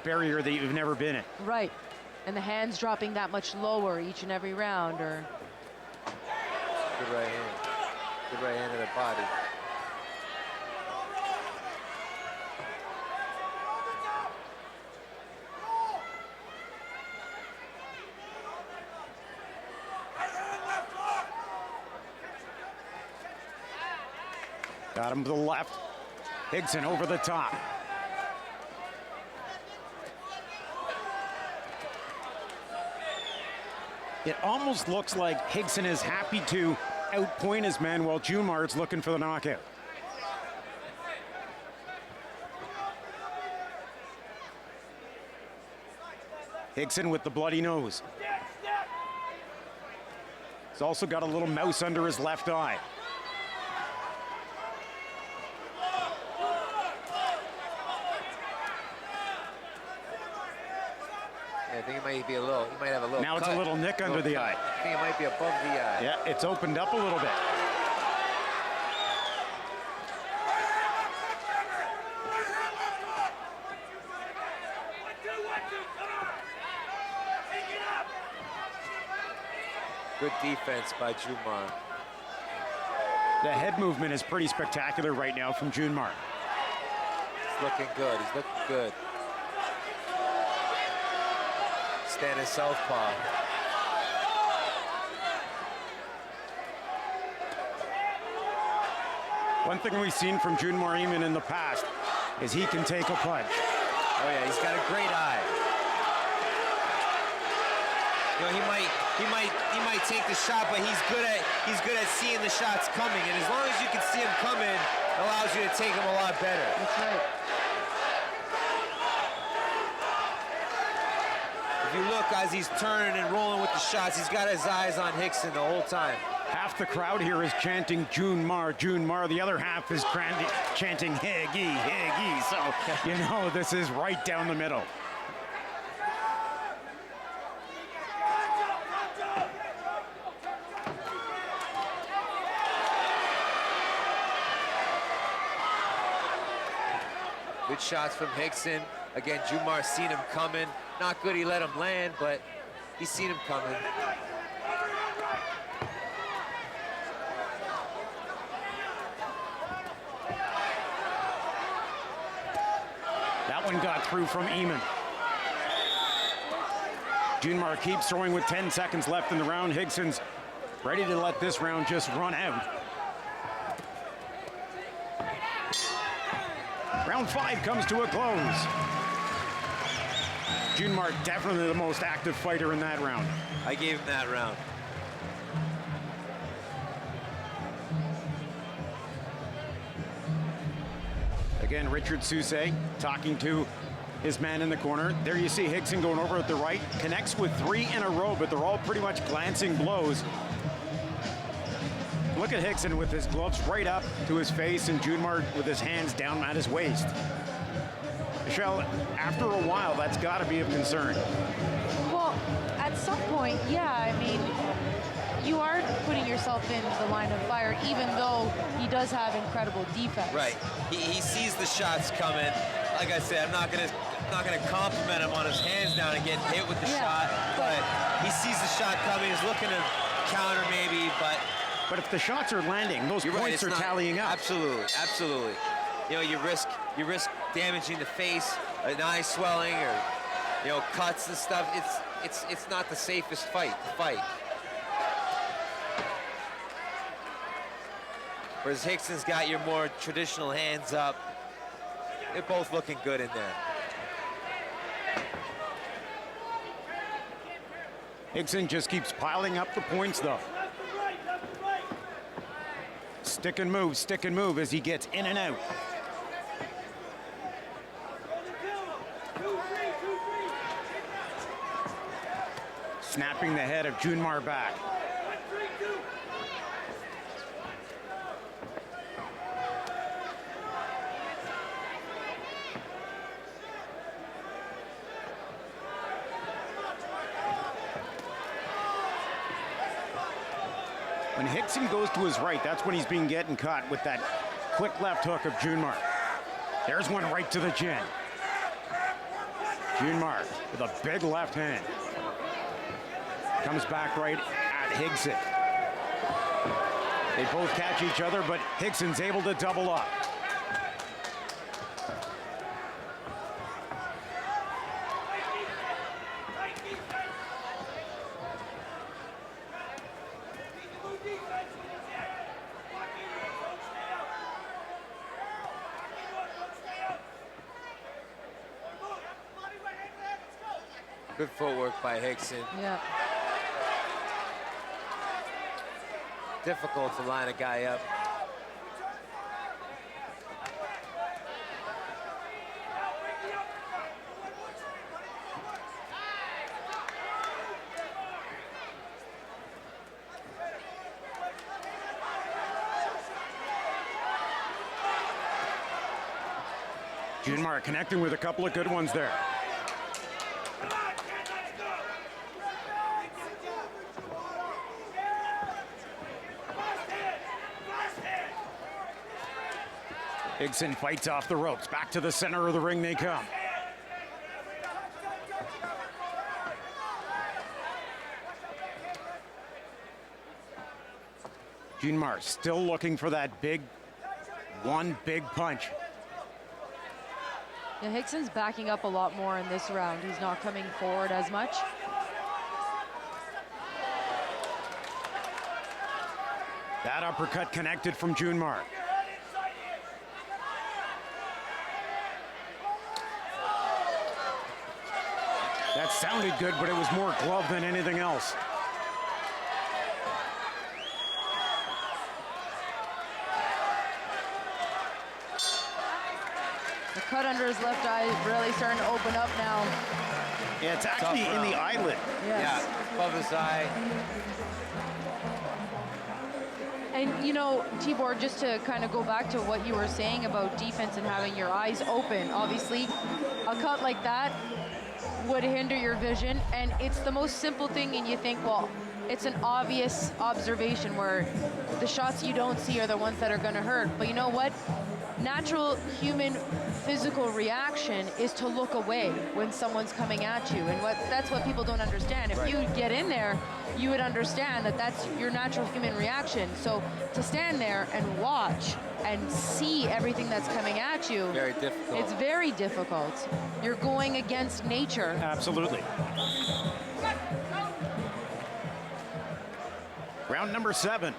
barrier that you've never been in. Right. And the hands dropping that much lower each and every round. Or good right hand. Good right hand to the body. Got him to the left. Higson over the top. It almost looks like Higson is happy to outpoint his man while Junmar's looking for the knockout. Hickson with the bloody nose. He's also got a little mouse under his left eye. Yeah, I think it might be a little, he might have a little Now it's a cut. little nick under the eye. I think it might be above the eye. Yeah, it's opened up a little bit. Good defense by Junmar. The head movement is pretty spectacular right now from Junmar. He's looking good. He's looking good. Standing southpaw. One thing we've seen from Junmar even in the past is he can take a punch. Oh yeah, he's got a great eye. You know, he might take the shot, but he's good at seeing the shots coming. And as long as you can see him coming, it allows you to take them a lot better. That's right. If you look as he's turning and rolling with the shots, he's got his eyes on Hickson the whole time. Half the crowd here is chanting Junmar, Junmar. The other half is chanting Higgy, Higgy. So, you know, this is right down the middle. Good shots from Hickson. Again, Junmar seen him coming. Not good he let him land, but he's seen him coming. That one got through from Eamon. Junmar keeps throwing with 10 seconds left in the round. Hickson's ready to let this round just run out. Round 5 comes to a close. Junmar definitely the most active fighter in that round. I gave him that round. Again, Richard Sousay talking to his man in the corner. There you see Hickson going over at the right. Connects with 3 in a row, but they're all pretty much glancing blows. Look at Hickson with his gloves right up to his face and Junmar with his hands down at his waist. Michelle, after a while, that's got to be of concern. Well, at some point, yeah, I mean, you are putting yourself in the line of fire, even though he does have incredible defense. Right. He sees the shots coming. Like I said, I'm not gonna compliment him on his hands down and getting hit with the shot, but he sees the shot coming. He's looking to counter maybe, but if the shots are landing, those points are tallying up. Absolutely, absolutely. You know, you risk damaging the face, an eye swelling, or you know, cuts and stuff. It's not the safest fight to fight. Whereas Hickson's got your more traditional hands up. They're both looking good in there. Hickson just keeps piling up the points, though. Stick and move as he gets in and out. Snapping the head of Junmar back. When Hickson goes to his right, that's when he's been getting caught with that quick left hook of Junmar. There's one right to the chin. Junmar with a big left hand. Comes back right at Hickson. They both catch each other, but Hickson's able to double up. Good footwork by Hickson. Yeah. Difficult to line a guy up. Junmar connecting with a couple of good ones there. Higson fights off the ropes. Back to the center of the ring they come. Junmar still looking for that one big punch. Yeah, Higson's backing up a lot more in this round. He's not coming forward as much. That uppercut connected from Junmar. That sounded good, but it was more glove than anything else. The cut under his left eye is really starting to open up now. Yeah, it's actually in the eyelid. Yes. Yeah, above his eye. And you know, Tibor, just to kind of go back to what you were saying about defense and having your eyes open, obviously, a cut like that would hinder your vision, and it's the most simple thing, and you think, well, it's an obvious observation where the shots you don't see are the ones that are going to hurt. But you know what? Natural human physical reaction is to look away when someone's coming at you, and that's what people don't understand. If you get in there, you would understand that that's your natural human reaction. So to stand there and watch and see everything that's coming at you, very difficult. It's very difficult. You're going against nature. Absolutely. Round number 7.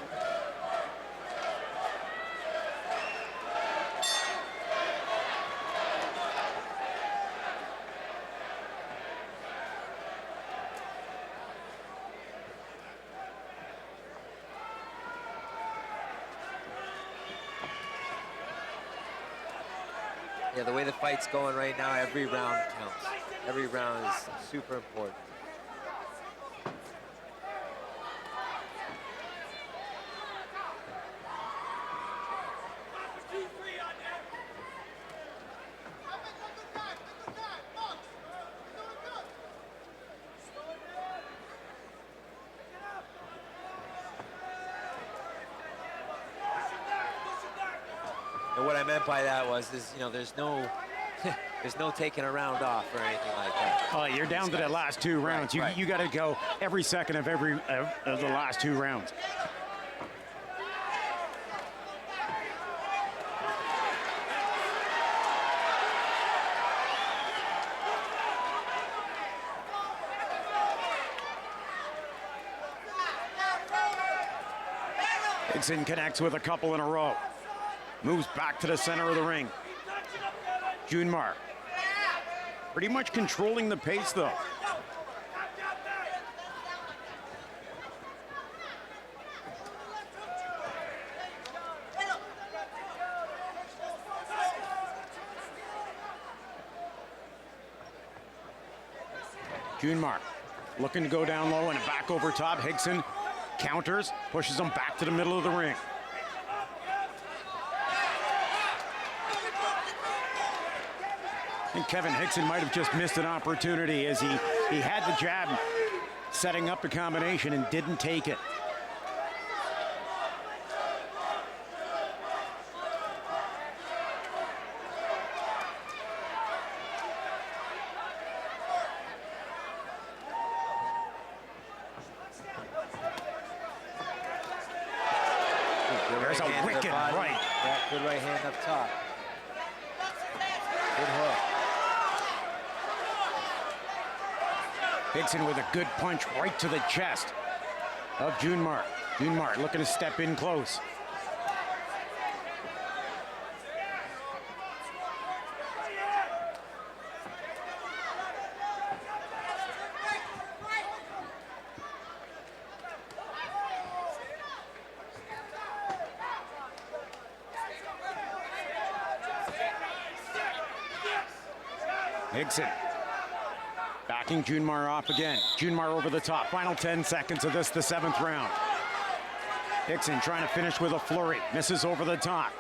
Yeah, the way the fight's going right now, every round counts. Every round is super important. And what I meant by that was, you know, there's no taking a round off or anything like that. Oh, you're down to the last 2 rounds. Right. You got to go every second of of the last 2 rounds. Higson connects with a couple in a row. Moves back to the center of the ring. Junmar pretty much controlling the pace, though. Junmar looking to go down low and back over top. Higson counters, pushes him back to the middle of the ring. I think Kevin Higson might have just missed an opportunity as he had the jab setting up the combination and didn't take it. There's a wicked right. Yeah, good right hand up top. Good hook. Higson with a good punch right to the chest of Junmar. Junmar looking to step in close. Higson backing Junmar off again. Junmar over the top. Final 10 seconds of this, the 7th round. Higson trying to finish with a flurry. Misses over the top.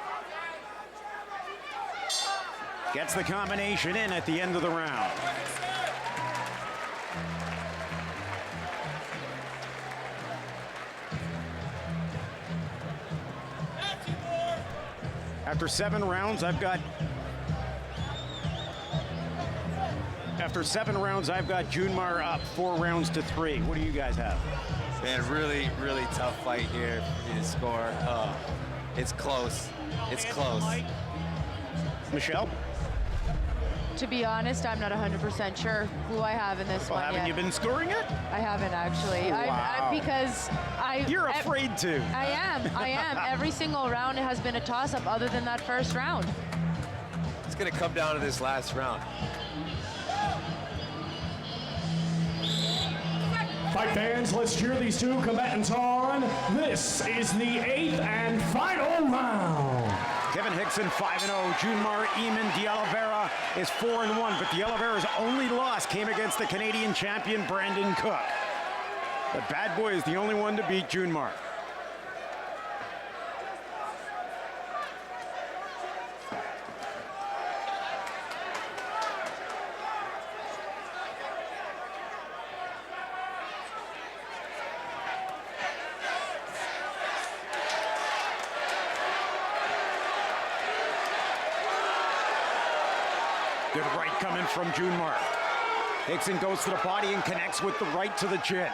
Gets the combination in at the end of the round. After 7 rounds, I've got Junmar up 4 rounds to 3. What do you guys have? Man, really, really tough fight here for me to score. It's close. It's close. Michelle? To be honest, I'm not 100% sure who I have in this one Haven't yet. you been scoring it? I haven't actually. Wow. Because You're afraid to. I am. Every single round has been a toss-up other than that first round. It's going to come down to this last round. Fight fans, let's cheer these two combatants on. This is the 8th and final round. Kevin Hickson 5-0. Junmar Eamon de Oliveira is 4-1, but de Oliveira's only loss came against the Canadian champion Brandon Cook. The bad boy is the only one to beat Junmar. Good right coming from Junmar. Hickson goes to the body and connects with the right to the chin.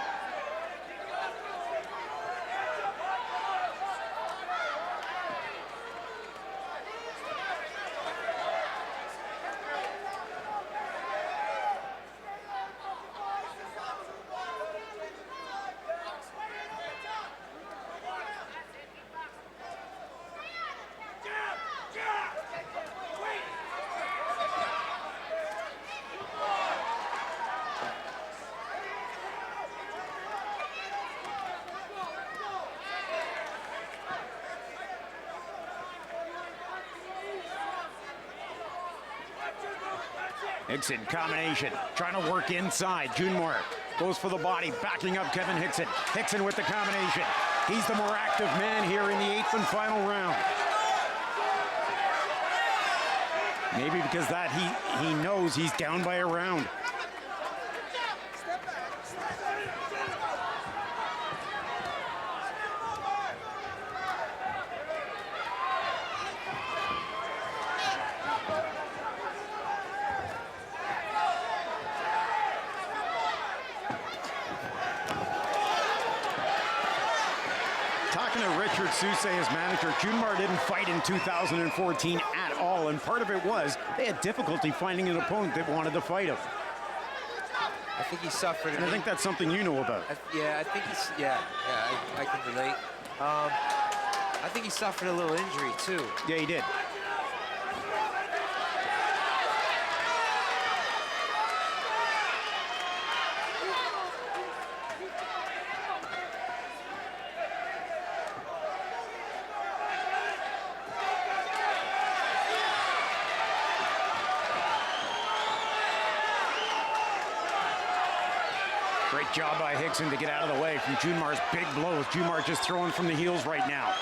Hickson combination, trying to work inside. Junmar goes for the body, backing up Kevin Hickson. Hickson with the combination. He's the more active man here in the 8th and final round. Maybe because that he knows he's down by a round. Soucy, his manager, Junmar didn't fight in 2014 at all, and part of it was they had difficulty finding an opponent that wanted to fight him. I think he suffered. And I think that's something you know about. I think he's, I can relate. I think he suffered a little injury too. Yeah, he did. Great job by Hickson to get out of the way from Junmar's big blows. Junmar just throwing from the heels right now.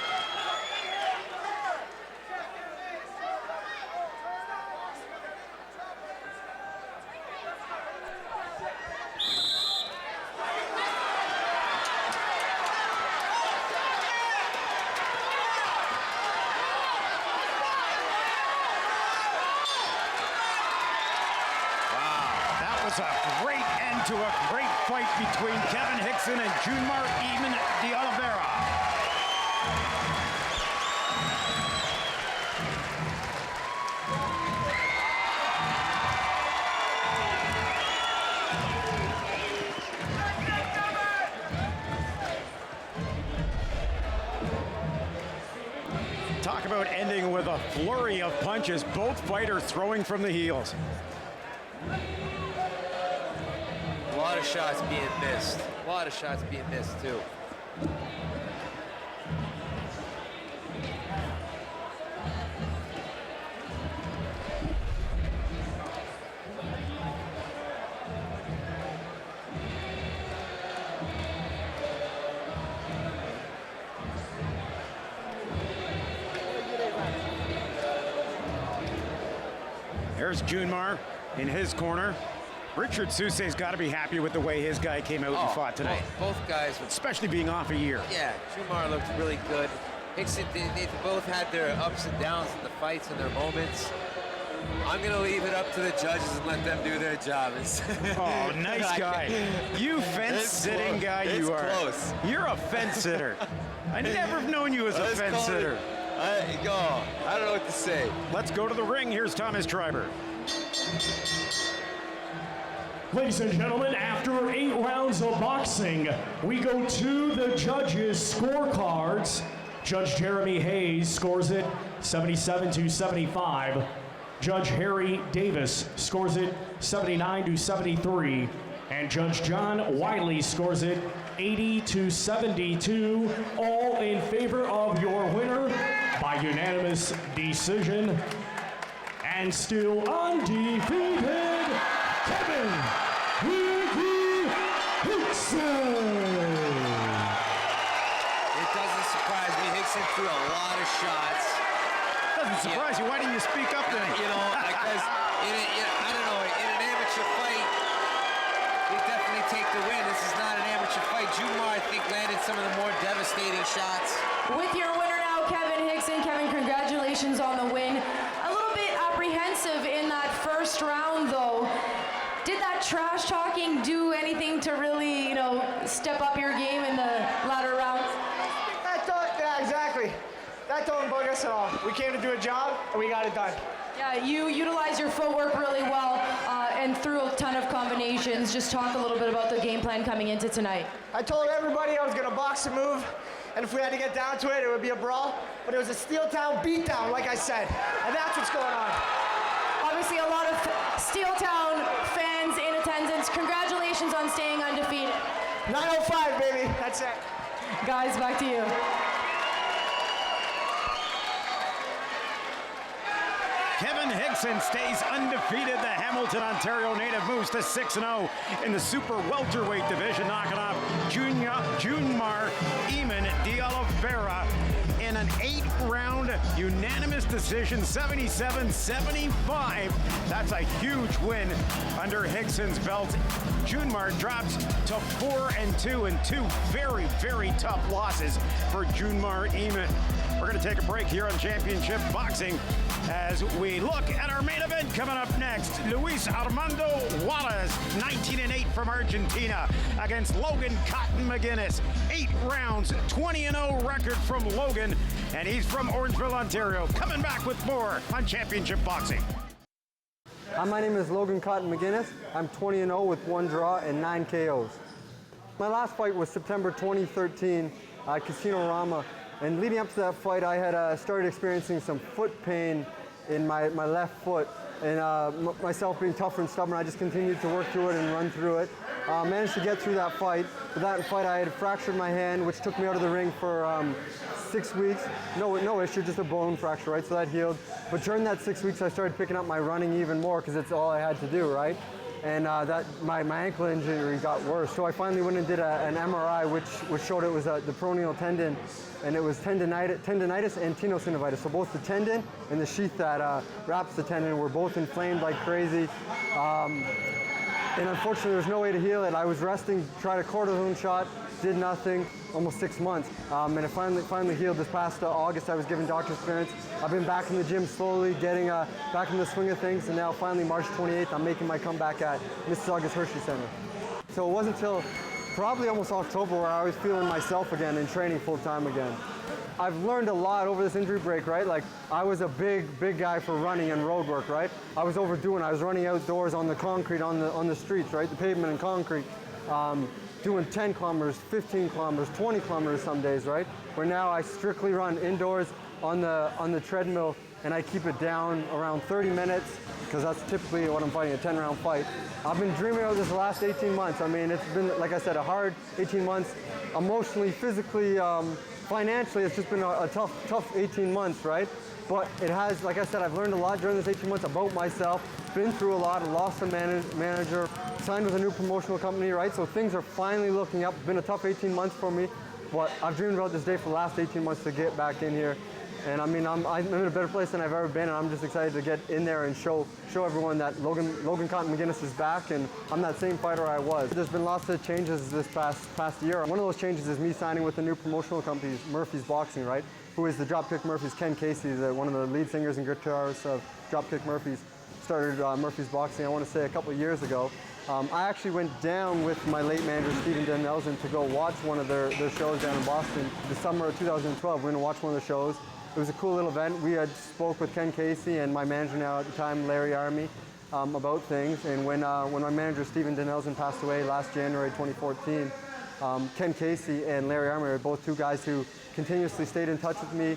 A great end to a great fight between Kevin Hickson and Junmar Eamon de Oliveira. Talk about ending with a flurry of punches, both fighters throwing from the heels. A lot of shots being missed. A lot of shots being missed, too. There's Junmar in his corner. Richard Soucy's got to be happy with the way his guy came out and fought tonight. Both guys, especially being off a year. Yeah, Junmar looked really good. Hickson, they both had their ups and downs in the fights and their moments. I'm going to leave it up to the judges and let them do their job. Oh, nice guy. You fence-sitting guy you are. Close. You're a fence-sitter. I never have known you as a fence-sitter. I don't know what to say. Let's go to the ring. Here's Thomas Schreiber. Ladies and gentlemen, after 8 rounds of boxing, we go to the judges' scorecards. Judge Jeremy Hayes scores it 77-75. Judge Harry Davis scores it 79-73. And Judge John Wiley scores it 80-72. All in favor of your winner by unanimous decision. And still undefeated, Kevin Hickson. It doesn't surprise me. Hickson threw a lot of shots. Doesn't surprise you. Why didn't you speak up then? You know, because I don't know, in an amateur fight, we definitely take the win. This is not an amateur fight. Junmar, I think, landed some of the more devastating shots. With your winner now, Kevin Hickson. Kevin, congratulations on the win. A little bit apprehensive in that first round, though. Did that trash talking do anything to really, step up your game in the latter rounds? Yeah, exactly. That don't bug us at all. We came to do a job, and we got it done. Yeah, you utilize your footwork really well and threw a ton of combinations. Just talk a little bit about the game plan coming into tonight. I told everybody I was going to box and move, and if we had to get down to it, it would be a brawl. But it was a Steel Town beatdown, like I said, and that's what's going on. Obviously, a lot of Steel Town fans in attendance. Congratulations on staying undefeated. 905, baby. That's it. Guys, back to you. Kevin Hickson stays undefeated. The Hamilton, Ontario native moves to 6-0 in the super welterweight division, knocking off Junmar Eamon de Oliveira in an 8-round unanimous decision, 77-75. That's a huge win under Hickson's belt. Junmar drops to 4-2 in 2 very, very tough losses for Junmar Eamon. We're going to take a break here on Championship Boxing as we look at our main event coming up next. Luis Armando Juarez, 19-8 from Argentina against Logan Cotton McGuinness. 8 rounds, 20-0 record from Logan, and he's from Orangeville, Ontario. Coming back with more on Championship Boxing. Hi, my name is Logan Cotton McGuinness. I'm 20-0 with 1 draw and 9 KOs. My last fight was September 2013 at Casino Rama. And leading up to that fight, I had started experiencing some foot pain in my left foot. And myself being tougher and stubborn, I just continued to work through it and run through it. Managed to get through that fight. With that fight, I had fractured my hand, which took me out of the ring for 6 weeks. No issue, just a bone fracture, right? So that healed. But during that 6 weeks, I started picking up my running even more because it's all I had to do, right? And my ankle injury got worse. So I finally went and did an MRI, which showed it was the peroneal tendon, and it was tendinitis and tenosynovitis. So both the tendon and the sheath that wraps the tendon were both inflamed like crazy. And unfortunately, there was no way to heal it. I was resting, tried a cortisone shot, did nothing, almost 6 months. And it finally healed this past August. I was given doctor's clearance. I've been back in the gym slowly, getting back in the swing of things, and now finally March 28th, I'm making my comeback at Mississauga's Hershey Center. So it wasn't until probably almost October where I was feeling myself again and training full time again. I've learned a lot over this injury break, right? Like, I was a big guy for running and road work, right? I was overdoing. I was running outdoors on the concrete, on the streets, right? The pavement and concrete, doing 10 kilometers, 15 kilometers, 20 kilometers some days, right? Where now I strictly run indoors on the treadmill, and I keep it down around 30 minutes, because that's typically what I'm fighting, a 10-round fight. I've been dreaming of this the last 18 months. I mean, it's been, like I said, a hard 18 months, emotionally, physically, financially. It's just been a tough 18 months, right? But it has, like I said, I've learned a lot during this 18 months about myself, been through a lot, lost a manager, signed with a new promotional company, right? So things are finally looking up. It's been a tough 18 months for me, but I've dreamed about this day for the last 18 months to get back in here And I mean, I'm in a better place than I've ever been, and I'm just excited to get in there and show everyone that Logan Cotton McGuinness is back, and I'm that same fighter I was. There's been lots of changes this past year. One of those changes is me signing with the new promotional company, Murphy's Boxing, right? Who is the Dropkick Murphys. Ken Casey, one of the lead singers and guitarists of Dropkick Murphys, started Murphy's Boxing, I want to say, a couple of years ago. I actually went down with my late manager, Stephen Denelson, to go watch one of their shows down in Boston. The summer of 2012, we went to watch one of the shows. It was a cool little event. We had spoke with Ken Casey and my manager now at the time, Larry Army, about things. And when my manager, Stephen Denelson, passed away last January 2014, Ken Casey and Larry Army are both two guys who continuously stayed in touch with me,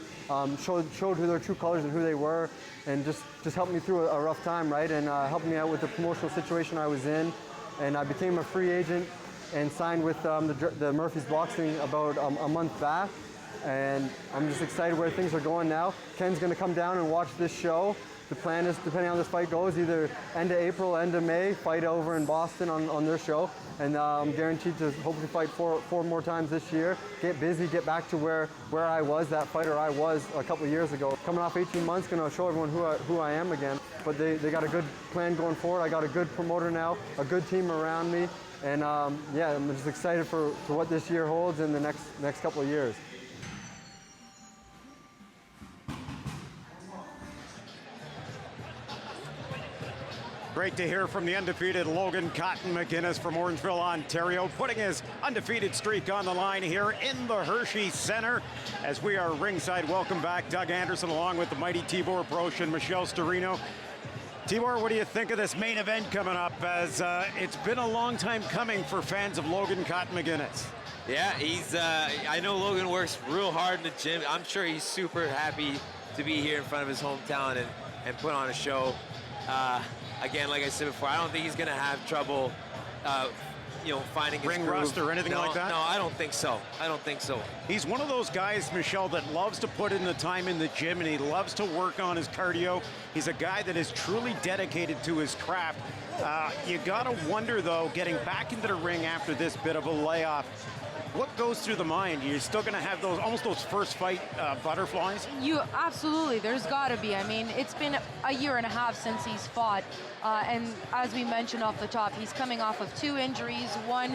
showed who their true colors and who they were, and just helped me through a rough time, right? And helped me out with the promotional situation I was in. And I became a free agent and signed with the Murphy's Boxing about a month back. And I'm just excited where things are going now. Ken's going to come down and watch this show. The plan is, depending on how this fight goes, either end of April, end of May, fight over in Boston on their show. And I'm guaranteed to hopefully fight four more times this year. Get busy, get back to where I was, that fighter I was a couple of years ago. Coming off 18 months, going to show everyone who I am again. But they got a good plan going forward. I got a good promoter now, a good team around me. And yeah, I'm just excited for what this year holds in the next couple of years. Great to hear from the undefeated Logan Cotton McGuinness from Orangeville, Ontario, putting his undefeated streak on the line here in the Hershey Center. As we are ringside, welcome back Doug Anderson along with the mighty Tibor Broch and Michelle Storino. Tibor, what do you think of this main event coming up, as it's been a long time coming for fans of Logan Cotton McGuinness? Yeah, I know Logan works real hard in the gym. I'm sure he's super happy to be here in front of his hometown and put on a show. Again, like I said before, I don't think he's going to have trouble, finding his ring groove. rust or anything like that? No, I don't think so. I don't think so. He's one of those guys, Michelle, that loves to put in the time in the gym, and he loves to work on his cardio. He's a guy that is truly dedicated to his craft. You got to wonder, though, getting back into the ring after this bit of a layoff, what goes through the mind? You're still going to have almost those first fight butterflies? Absolutely, there's got to be. I mean, it's been a year and a half since he's fought. And as we mentioned off the top, he's coming off of 2 injuries. One,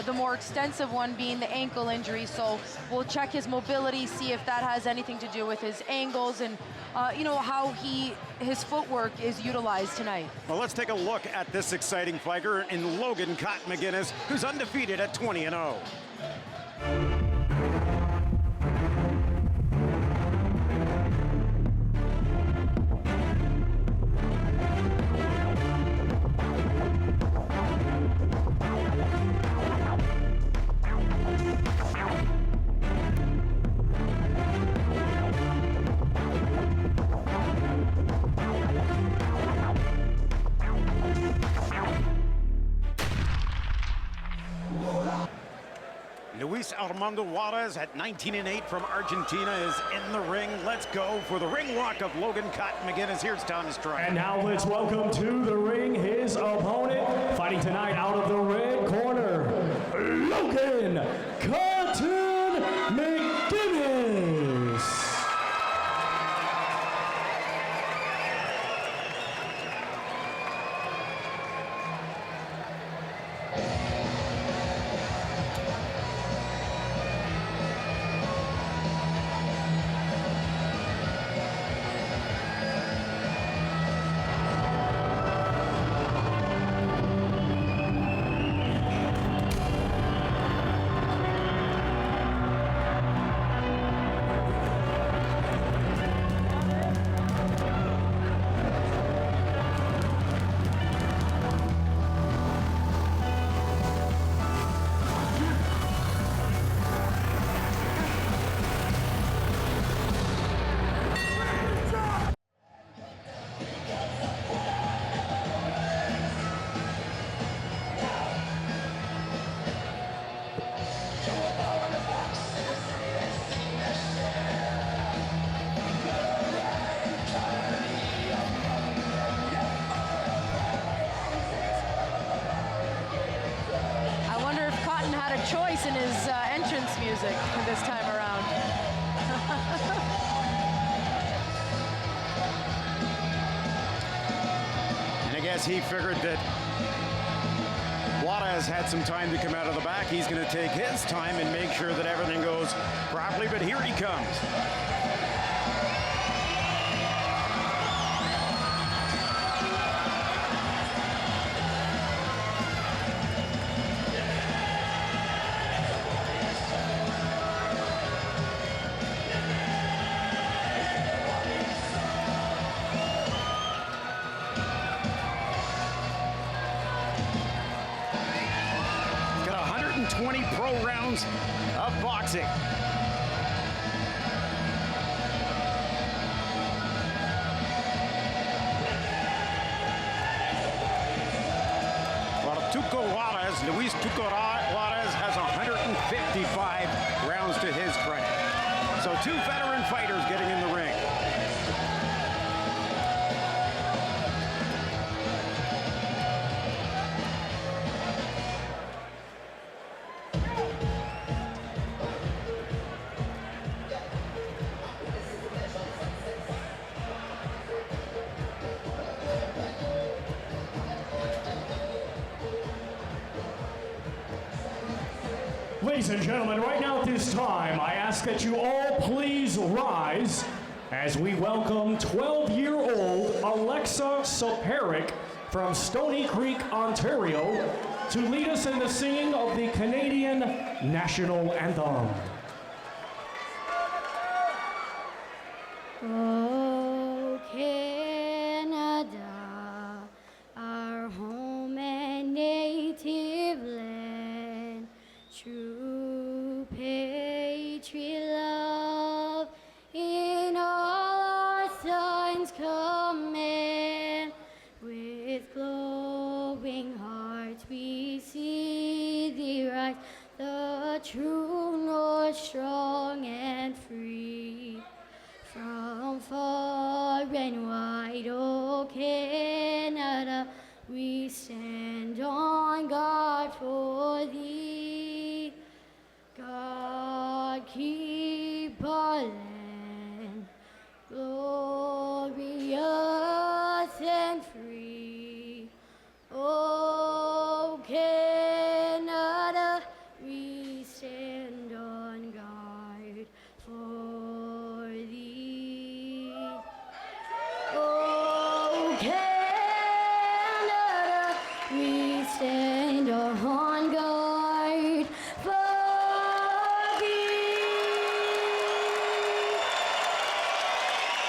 the more extensive one being the ankle injury. So we'll check his mobility, see if that has anything to do with his angles and, how his footwork is utilized tonight. Well, let's take a look at this exciting fighter in Logan Cotton McGuinness, who's undefeated at 20-0. Luis Armando Juarez at 19-8 from Argentina is in the ring. Let's go for the ring walk of Logan Cotton McGuinness. Here's Tom Strike. And now let's welcome to the ring his opponent, fighting tonight out of the red corner, Logan Cotton McGuinness. Choice in his entrance music this time around. guess he figured that Juarez had some time to come out of the back. He's going to take his time and make sure that everything goes properly, but here he comes. Got 120 pro rounds of boxing. Well, Luis Tuco Juarez has 155 rounds to his credit. So 2 veteran fighters getting in the ring. Ladies and gentlemen, right now at this time, I ask that you all please rise as we welcome 12-year-old Alexa Soperik from Stony Creek, Ontario, to lead us in the singing of the Canadian National Anthem. Oh, Canada, our home and native land, true patriot love in all our sons command. With glowing hearts we see thee rise, the true north, strong and free. From far and wide, oh Canada, we stand on guard for thee. God keep our land glorious and free. Oh Canada, we stand on guard for thee. Oh Canada, we stand on guard for thee.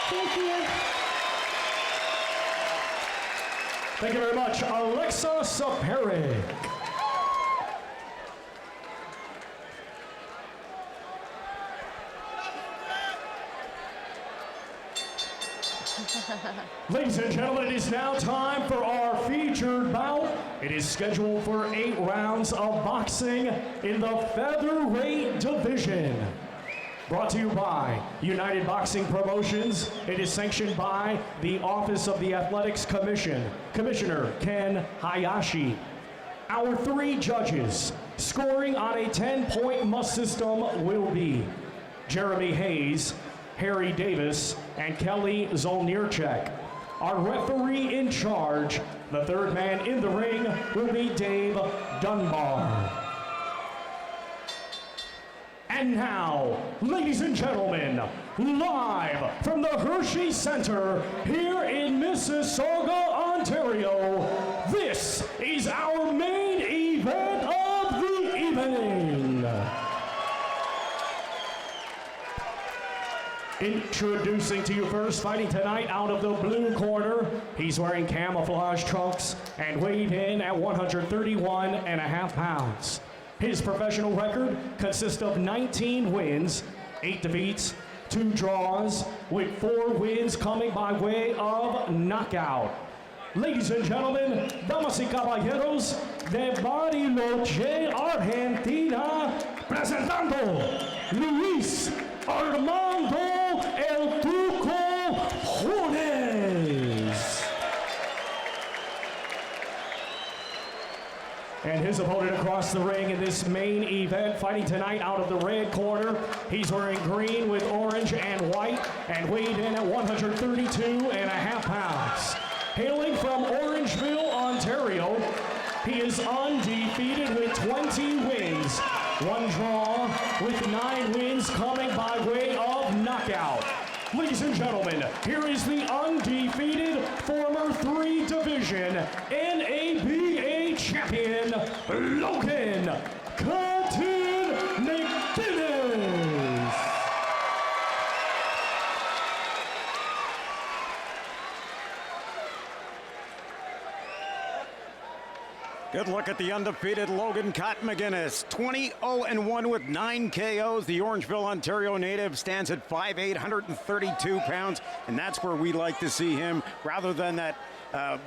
Thank you. Thank you very much, Alexa Soperik. Ladies and gentlemen, it is now time for our featured bout. It is scheduled for 8 rounds of boxing in the featherweight division. Brought to you by United Boxing Promotions. It is sanctioned by the Office of the Athletics Commission, Commissioner Ken Hayashi. Our 3 judges scoring on a 10-point must system will be Jeremy Hayes, Harry Davis, and Kelly Zolnierczek. Our referee in charge, the 3rd man in the ring, will be Dave Dunbar. And now, ladies and gentlemen, live from the Hershey Center here in Mississauga, Ontario, this is our main event of the evening. Introducing to you first, fighting tonight out of the blue corner. He's wearing camouflage trunks and weighed in at 131.5 pounds. His professional record consists of 19 wins, 8 defeats, 2 draws, with 4 wins coming by way of knockout. Ladies and gentlemen, damas y caballeros, de Bariloche, Argentina, presentando Luis Armando El Tuco Juarez. And his opponent across the ring in this main event, fighting tonight out of the red corner. He's wearing green with orange and white and weighed in at 132.5 pounds. Hailing from Orange Orangeville, Ontario. He is undefeated with 20 wins, 1 draw, with 9 wins coming by way of knockout. Ladies and gentlemen, here is the undefeated former 3-division NABA champion, Logan Cotton McGinnis. Good look at the undefeated Logan Cotton McGinnis. 20-0-1 with 9 KOs. The Orangeville, Ontario native stands at 5'8", 132 pounds, and that's where we like to see him, rather than that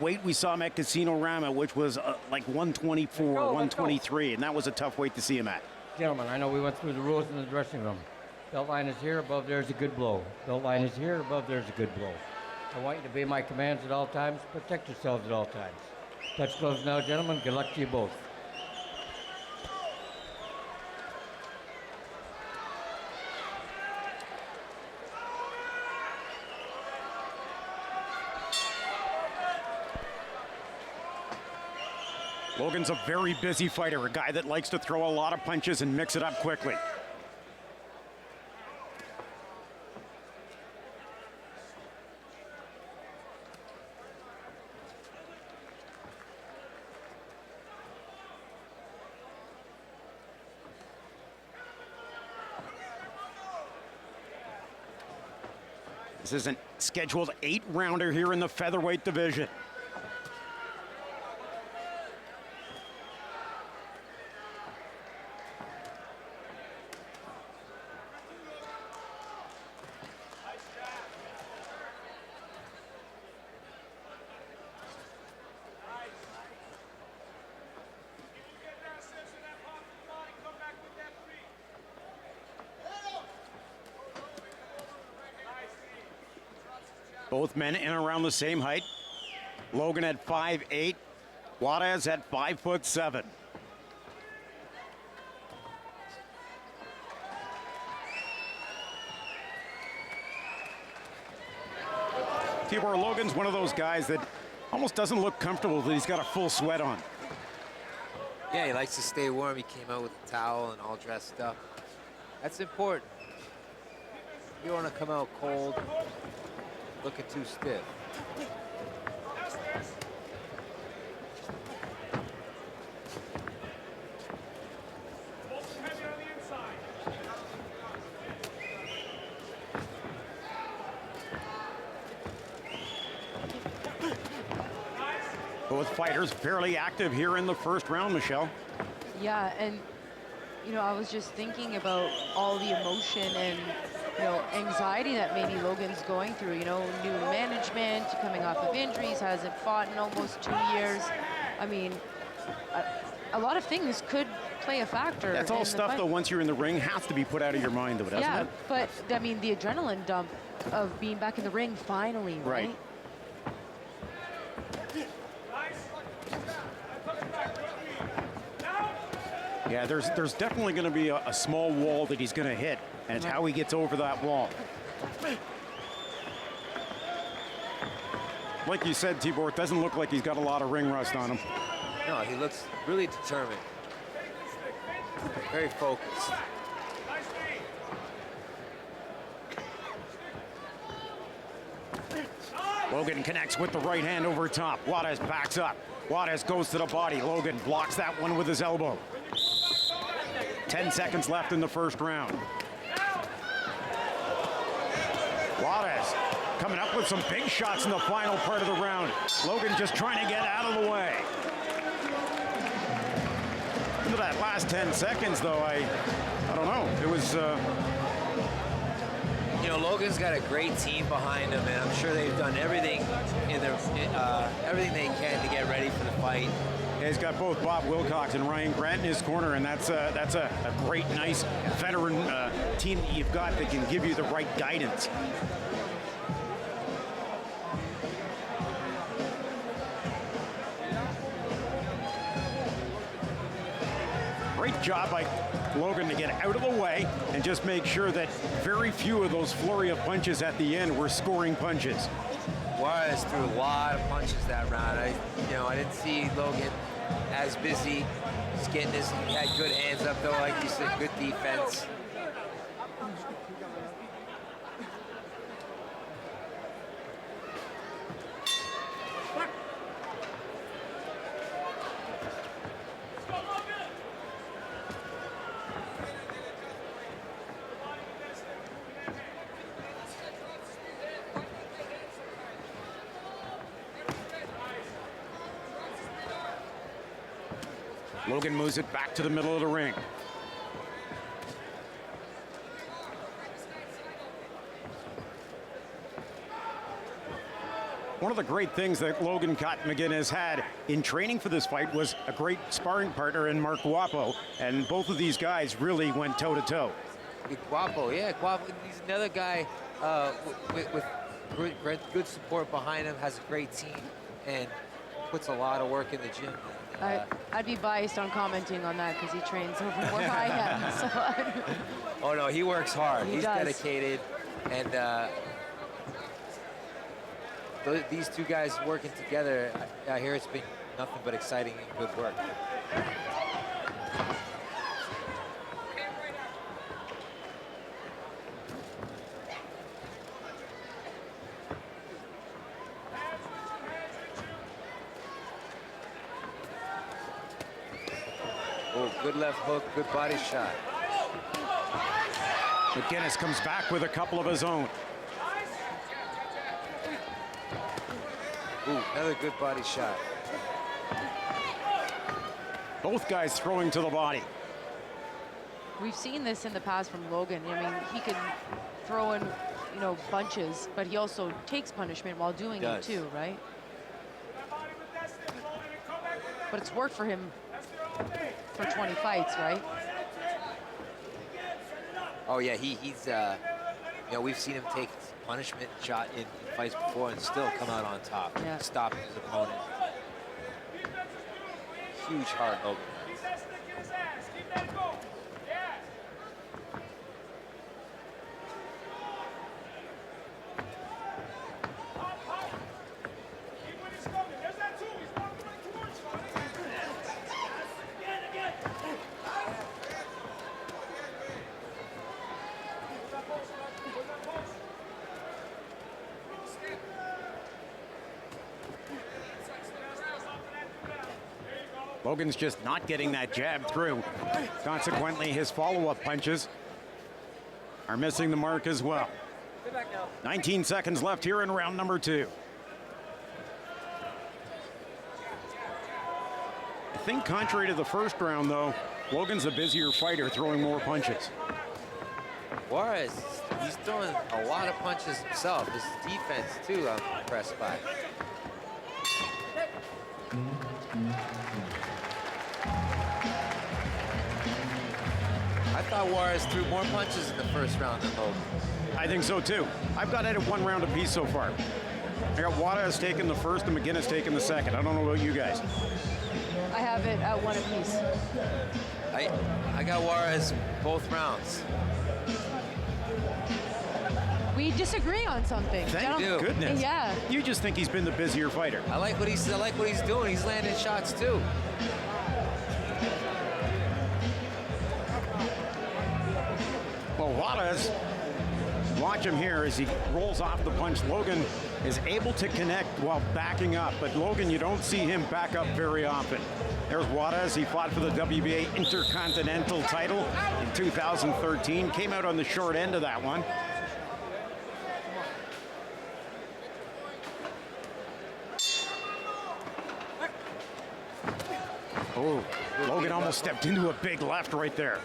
weight we saw him at Casino Rama, which was like 124, 123, and that was a tough weight to see him at. Gentlemen, I know we went through the rules in the dressing room. Belt line is here, above there's a good blow. Belt line is here, above there's a good blow. I want you to obey my commands at all times, protect yourselves at all times. Touch gloves now, gentlemen. Good luck to you both. Logan's a very busy fighter, a guy that likes to throw a lot of punches and mix it up quickly. This is a scheduled 8-rounder here in the featherweight division. Both men in around the same height. Logan at 5'8", Juarez at 5'7". Tibor, Logan's one of those guys that almost doesn't look comfortable that he's got a full sweat on. Yeah, he likes to stay warm. He came out with a towel and all dressed up. That's important. You don't want to come out cold, looking too stiff. Both fighters fairly active here in the first round, Michelle. Yeah, and you know, I was just thinking about all the emotion and, you know, anxiety that maybe Logan's going through. You know, new management, coming off of injuries, hasn't fought in almost 2 years. I mean, a lot of things could play a factor. That's all stuff, though, once you're in the ring, has to be put out of your mind, though, doesn't yeah, it? but I mean, the adrenaline dump of being back in the ring finally, right? Yeah, there's definitely going to be a small wall that he's going to hit, and it's how he gets over that wall. Like you said, Tibor, it doesn't look like he's got a lot of ring rust on him. No, he looks really determined. Very focused. Logan connects with the right hand over top. Juarez backs up. Juarez goes to the body. Logan blocks that one with his elbow. 10 seconds left in the first round. Juarez coming up with some big shots in the final part of the round. Logan just trying to get out of the way. Into that last 10 seconds, though, I don't know. It was... You know, Logan's got a great team behind him, and I'm sure they've done everything everything they can to get ready for the fight. Yeah, he's got both Bob Wilcox and Ryan Grant in his corner, and that's a great, nice veteran team that you've got that can give you the right guidance. Great job by Logan to get out of the way and just make sure that very few of those flurry of punches at the end were scoring punches. Juarez threw a lot of punches that round. I didn't see Logan as busy. He's getting his, he had good hands up though, like you said, good defense. Logan moves it back to the middle of the ring. One of the great things that Logan McGuinness had in training for this fight was a great sparring partner in Mark Guapo, and both of these guys really went toe-to-toe. Guapo, yeah, Guapo, he's another guy with good support behind him, has a great team, and puts a lot of work in the gym. I'd be biased on commenting on that because he trains over where I am. So. Oh no, he works hard. He He's does. dedicated, and these two guys working together, I hear it's been nothing but exciting and good work. Oh, good left hook, good body shot. McGuinness comes back with a couple of his own. Ooh, another good body shot. Both guys throwing to the body. We've seen this in the past from Logan. I mean, he can throw in, bunches, but he also takes punishment while doing it too, right? But it's worked for him for 20 fights, right? Oh yeah, he's we've seen him take punishment shot in fights before and still come out on top, stopping his opponent. Huge heart, Logan. Logan's just not getting that jab through. Consequently, his follow-up punches are missing the mark as well. 19 seconds left here in round number 2. I think contrary to the first round, though, Logan's a busier fighter, throwing more punches. Juarez, he's throwing a lot of punches himself. His defense, too, I'm impressed by. I thought Juarez threw more punches in the first round than Logan. I think so, too. I've got it at 1 round apiece so far. I got Juarez taking the first and McGuinness taking the second. I don't know about you guys. I have it at 1 apiece. I got Juarez both rounds. We disagree on something. Thank goodness. Yeah. You just think he's been the busier fighter. I like what he's doing. He's landing shots too. Well, Juarez, watch him here as he rolls off the punch. Logan is able to connect while backing up, but Logan, you don't see him back up very often. There's Juarez. He fought for the WBA Intercontinental title in 2013. Came out on the short end of that one. Oh, Logan almost stepped into a big left right there.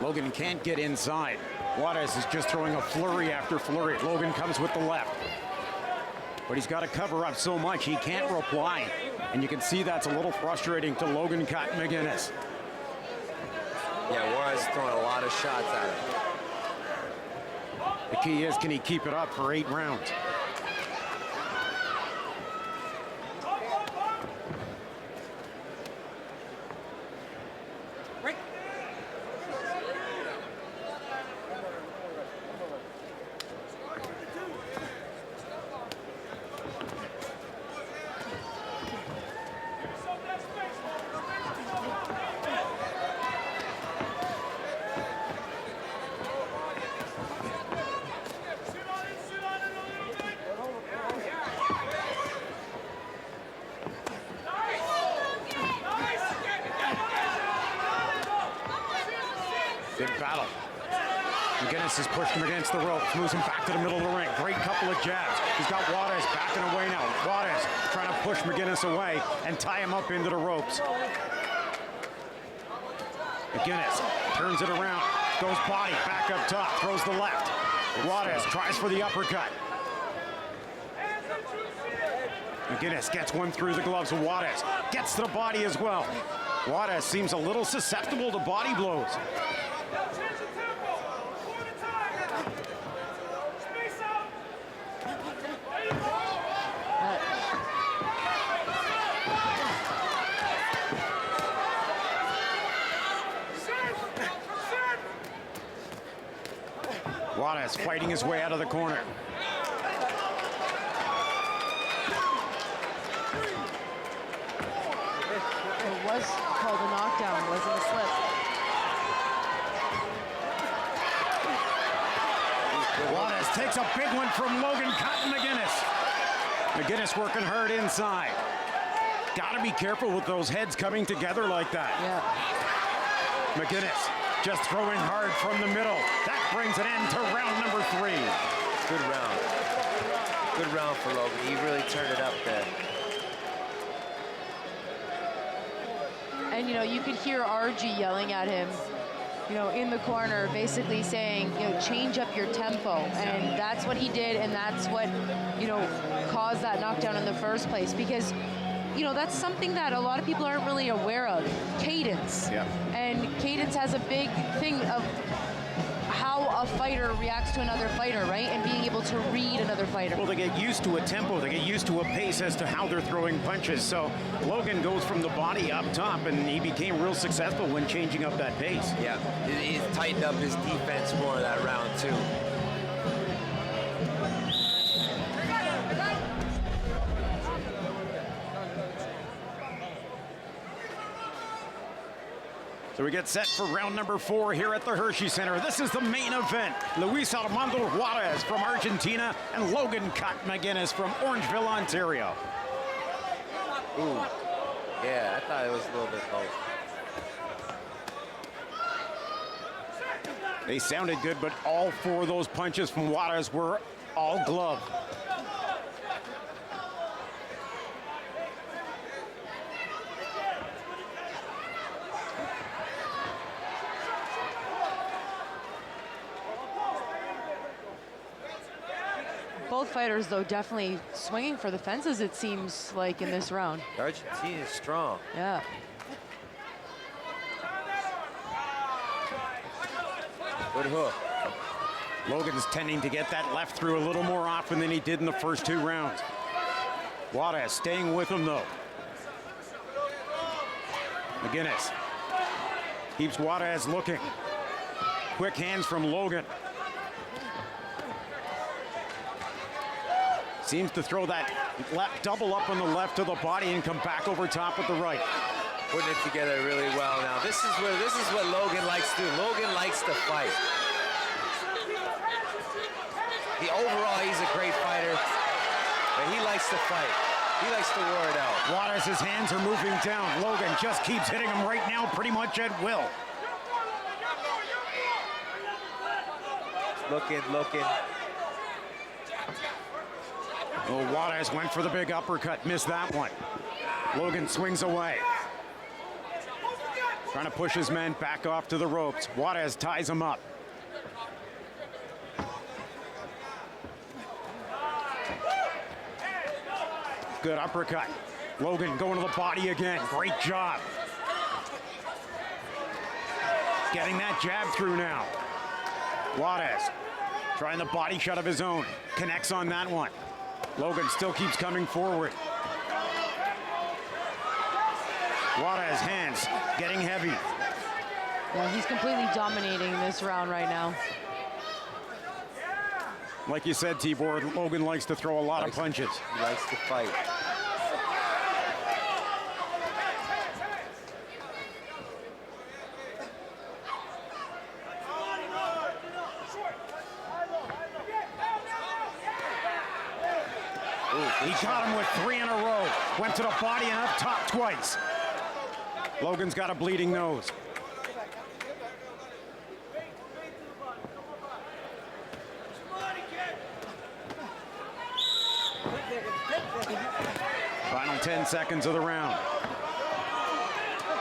Logan can't get inside. Juarez is just throwing a flurry after flurry. Logan comes with the left. But he's got to cover up so much, he can't reply. And you can see that's a little frustrating to Logan Cotton McGuinness. Yeah, Juarez is throwing a lot of shots at him. The key is, can he keep it up for 8 rounds? Big battle. McGuinness has pushed him against the ropes, moves him back to the middle of the ring. Great couple of jabs. He's got Juarez backing away now. Juarez trying to push McGuinness away and tie him up into the ropes. McGuinness turns it around, goes body, back up top, throws the left. Juarez tries for the uppercut. McGuinness gets one through the gloves of Juarez. Gets to the body as well. Juarez seems a little susceptible to body blows. Juarez fighting his way out of the corner. It was called a knockdown, wasn't a slip. Juarez takes a big one from Logan Cotton McGuinness. McGuinness working hard inside. Got to be careful with those heads coming together like that. Yeah. McGuinness just throwing hard from the middle. That brings an end to round number 3. Good round. Good round for Logan. He really turned it up there. And, you know, you could hear RG yelling at him, you know, in the corner, basically saying, you know, change up your tempo. And that's what he did, and that's what, you know, caused that knockdown in the first place. Because, you know, that's something that a lot of people aren't really aware of, cadence. Yeah. And cadence has a big thing of how a fighter reacts to another fighter, right? And being able to read another fighter. Well, they get used to a tempo, they get used to a pace as to how they're throwing punches. So Logan goes from the body up top, and he became real successful when changing up that pace. Yeah, he tightened up his defense more that round too. So we get set for round number 4 here at the Hershey Center. This is the main event. Luis Armando Juarez from Argentina and Logan Cotton McGuinness from Orangeville, Ontario. Ooh, yeah, I thought it was a little bit close. They sounded good, but all 4 of those punches from Juarez were all glove. Both fighters, though, definitely swinging for the fences, it seems like, in this round. Argentina is strong. Yeah. Good hook. Logan's tending to get that left through a little more often than he did in the first 2 rounds. Juarez staying with him, though. McGuinness keeps Juarez looking. Quick hands from Logan. Seems to throw that left double up on the left of the body and come back over top with the right. Putting it together really well now. This is what Logan likes to do. Logan likes to fight. Overall, he's a great fighter, but he likes to fight. He likes to wear it out. Juarez's hands are moving down. Logan just keeps hitting him right now pretty much at will. Looking. Oh, Juarez went for the big uppercut, missed that one. Logan swings away. Trying to push his men back off to the ropes. Juarez ties him up. Good uppercut. Logan going to the body again. Great job. Getting that jab through now. Juarez trying the body shot of his own. Connects on that one. Logan still keeps coming forward. Juarez hands getting heavy. Yeah, he's completely dominating this round right now. Like you said, Tibor, Logan likes to throw a lot of punches. He likes to fight. He got him with 3 in a row. Went to the body and up top twice. Logan's got a bleeding nose. Final 10 seconds of the round.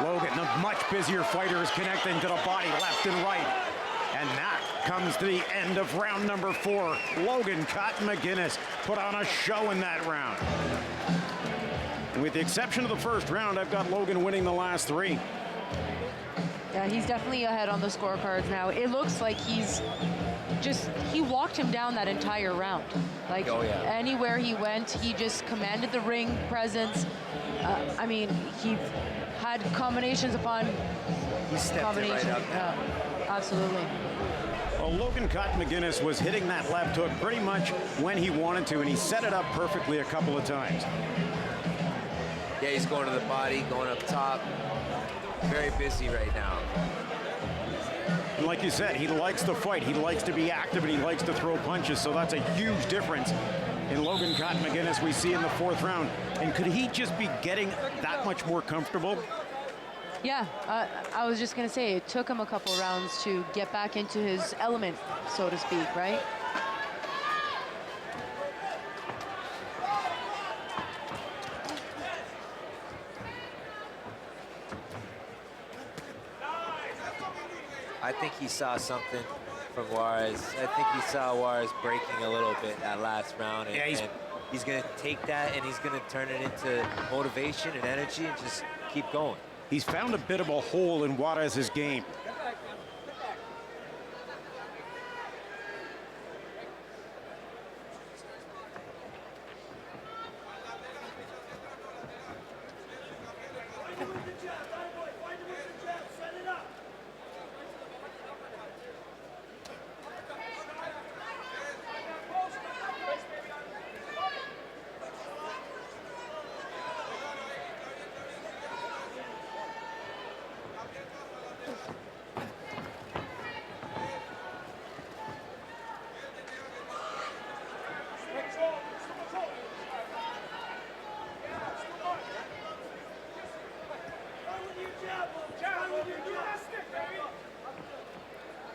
Logan, the much busier fighter, is connecting to the body left and right. And that comes to the end of round number 4. Logan Cotton McGuinness put on a show in that round. And with the exception of the first round, I've got Logan winning the last 3. Yeah, he's definitely ahead on the scorecards now. It looks like he walked him down that entire round. Like, anywhere he went, he just commanded the ring presence. I mean, he had combinations upon combinations. Yeah, absolutely. Well, Logan Cotton McGuinness was hitting that left hook pretty much when he wanted to, and he set it up perfectly a couple of times. Yeah, he's going to the body, going up top. Very busy right now. And like you said, he likes to fight, he likes to be active, and he likes to throw punches, so that's a huge difference in Logan Cotton McGuinness we see in the 4th round. And could he just be getting that much more comfortable? Yeah, I was just going to say, it took him a couple rounds to get back into his element, so to speak, right? I think he saw something from Juarez. I think he saw Juarez breaking a little bit that last round. And, and he's going to take that and he's going to turn it into motivation and energy and just keep going. He's found a bit of a hole in Juarez's game.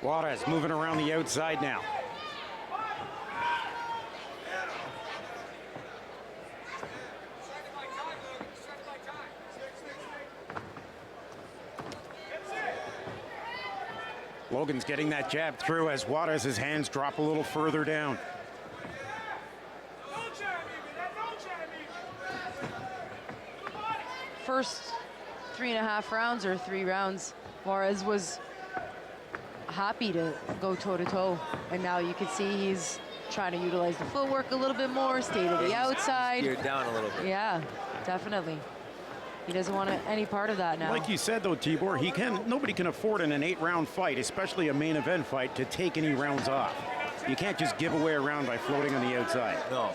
Juarez moving around the outside now. Logan's getting that jab through as Juarez's hands drop a little further down. First 3.5 rounds or 3 rounds, Juarez was happy to go toe-to-toe, and now you can see he's trying to utilize the footwork a little bit more, stay to the outside. Geared down a little bit. Yeah, definitely. He doesn't want any part of that now. Like you said, though, Tibor, nobody can afford in an 8-round fight, especially a main event fight, to take any rounds off. You can't just give away a round by floating on the outside. No.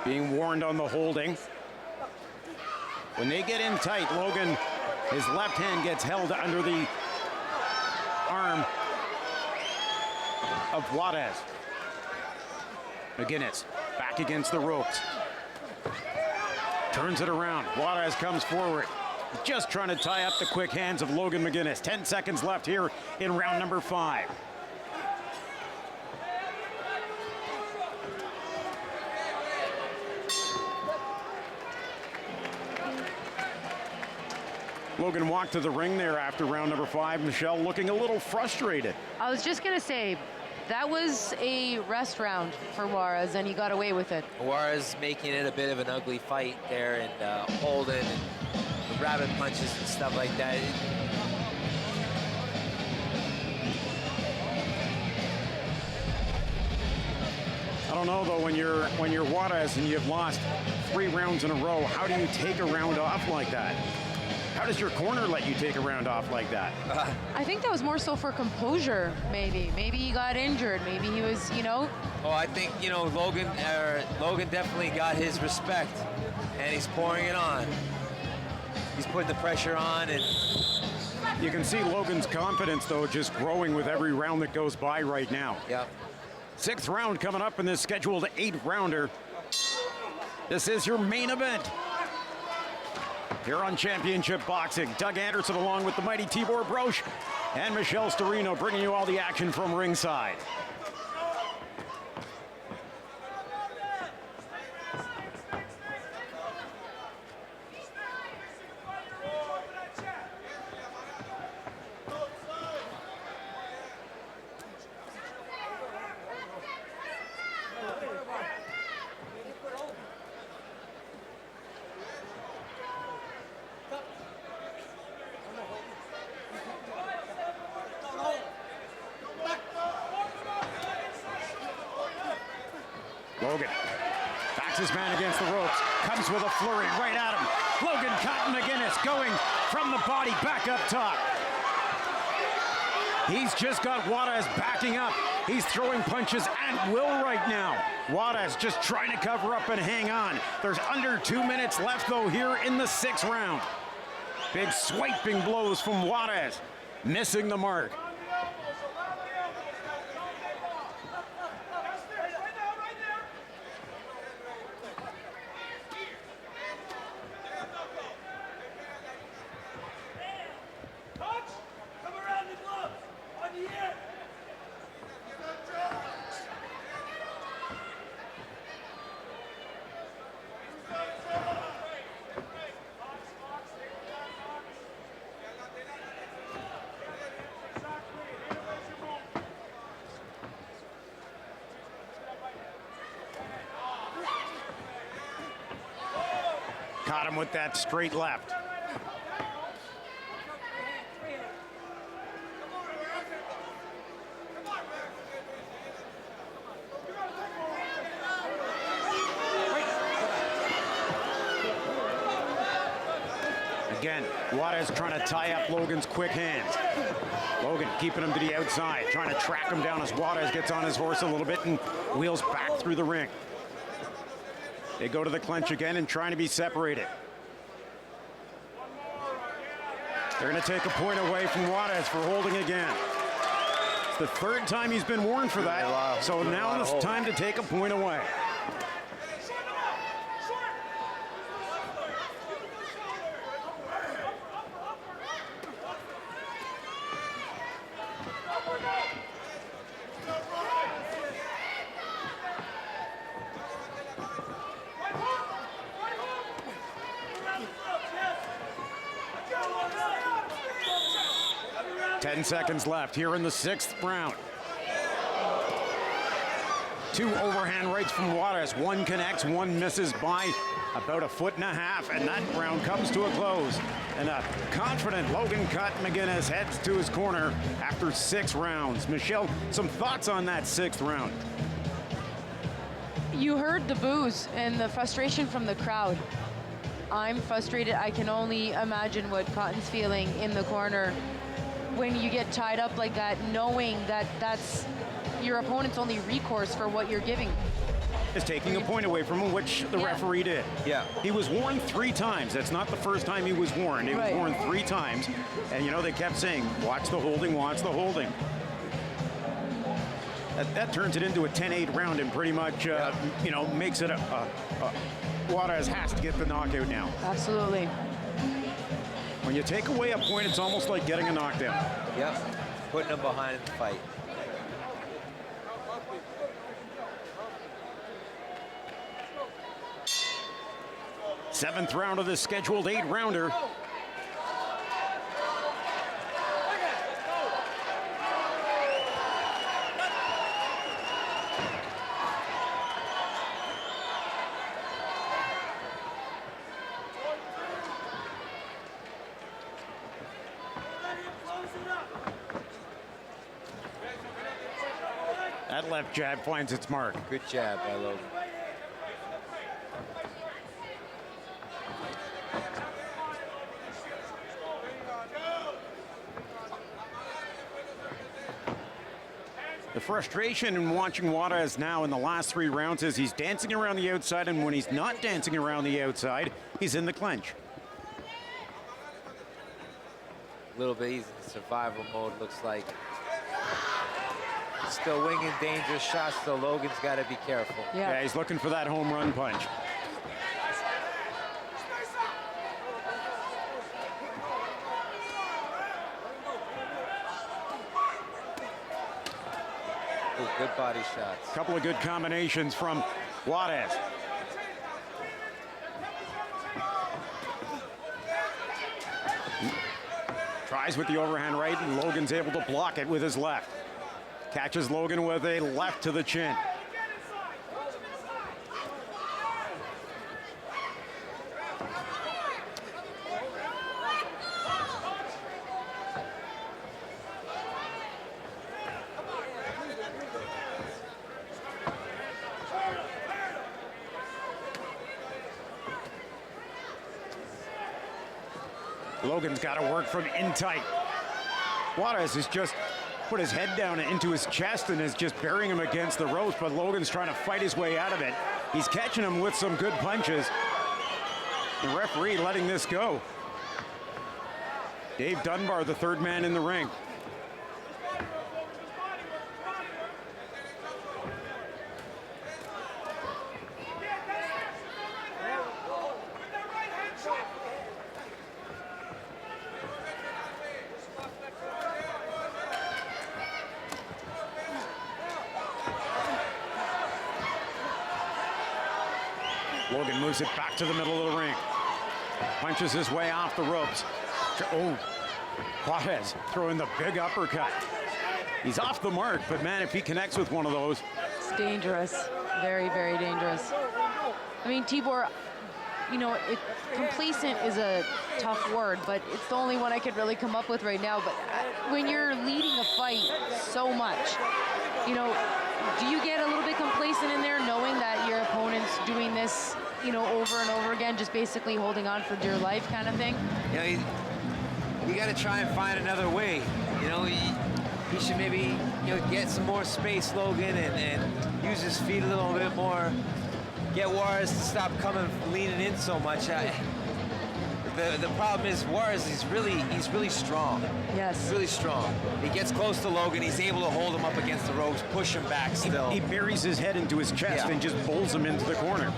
Being warned on the holding. When they get in tight, Logan, his left hand gets held under the arm of Juarez. McGinnis back against the ropes. Turns it around. Juarez comes forward. Just trying to tie up the quick hands of Logan McGinnis. 10 seconds left here in round number 5. Logan walked to the ring there after round number 5. Michelle looking a little frustrated. I was just going to say, that was a rest round for Juarez, and he got away with it. Juarez making it a bit of an ugly fight there, and holding and the rabbit punches and stuff like that. I don't know though, when you're Juarez and you've lost 3 rounds in a row, how do you take a round off like that? How does your corner let you take a round off like that? I think that was more so for composure, maybe. Maybe he got injured. Maybe he was, you know. Oh, I think, you know, Logan definitely got his respect, and he's pouring it on. He's putting the pressure on, and you can see Logan's confidence, though, just growing with every round that goes by right now. Yep. 6th round coming up in this scheduled 8-rounder. This is your main event here on Championship Boxing. Doug Anderson along with the mighty Tibor Broch and Michelle Storino bringing you all the action from ringside. Logan backs his man against the ropes, comes with a flurry right at him. Logan Cotton McGinnis going from the body back up top. He's just got Juarez backing up. He's throwing punches at will right now. Juarez just trying to cover up and hang on. There's under 2 minutes left though here in the 6th round. Big swiping blows from Juarez, missing the mark. Caught him with that straight left. Again, Juarez trying to tie up Logan's quick hands. Logan keeping him to the outside, trying to track him down as Juarez gets on his horse a little bit and wheels back through the ring. They go to the clinch again and trying to be separated. They're going to take a point away from Juarez for holding again. It's the 3rd time he's been warned for that, so now it's time to take a point away. Seconds left here in the 6th round. 2 overhand rights from Juarez. 1 connects, 1 misses by about 1.5 feet, and that round comes to a close. And a confident Logan Cotton McGinnis heads to his corner after 6 rounds. Michelle, some thoughts on that 6th round? You heard the boos and the frustration from the crowd. I'm frustrated. I can only imagine what Cotton's feeling in the corner when you get tied up like that, knowing that that's your opponent's only recourse for what you're giving. Is taking a point away from him, which the referee did. Yeah. He was warned 3 times. That's not the first time he was warned. He was warned 3 times. And, you know, they kept saying, watch the holding, watch the holding. That turns it into a 10-8 round and pretty much, you know, makes it Juarez has to get the knockout now. Absolutely. When you take away a point, it's almost like getting a knockdown. Yep, putting him behind the fight. Seventh round of this scheduled 8-rounder. That left jab finds its mark. Good jab by Logan. The frustration in watching Juarez now in the last 3 rounds is he's dancing around the outside, and when he's not dancing around the outside, he's in the clinch. A little bit easy in survival mode, looks like. Still winging dangerous shots, so Logan's got to be careful. Yeah, he's looking for that home run punch. Ooh, good body shots. Couple of good combinations from Juarez. Tries with the overhand right, and Logan's able to block it with his left. Catches Logan with a left to the chin. Logan's got to work from in tight. Juarez has just put his head down into his chest and is just burying him against the ropes, but Logan's trying to fight his way out of it. He's catching him with some good punches. The referee letting this go. Dave Dunbar, the third man in the ring. Logan moves it back to the middle of the ring. Punches his way off the ropes. Oh, Juarez throwing the big uppercut. He's off the mark, but man, if he connects with one of those. It's dangerous. Very, very dangerous. I mean, Tibor, you know, complacent is a tough word, but it's the only one I could really come up with right now. But when you're leading a fight so much, you know, do you get a little bit complacent in there knowing that your opponent's doing this, you know, over and over again, just basically holding on for dear life kind of thing? You know, you got to try and find another way. You know, he should maybe, you know, get some more space, Logan, and use his feet a little bit more. Get Juarez to stop leaning in so much. The problem is Juarez, he's really strong. Yes. Really strong. He gets close to Logan, he's able to hold him up against the ropes, push him back still. He buries his head into his chest and just bowls him into the corner.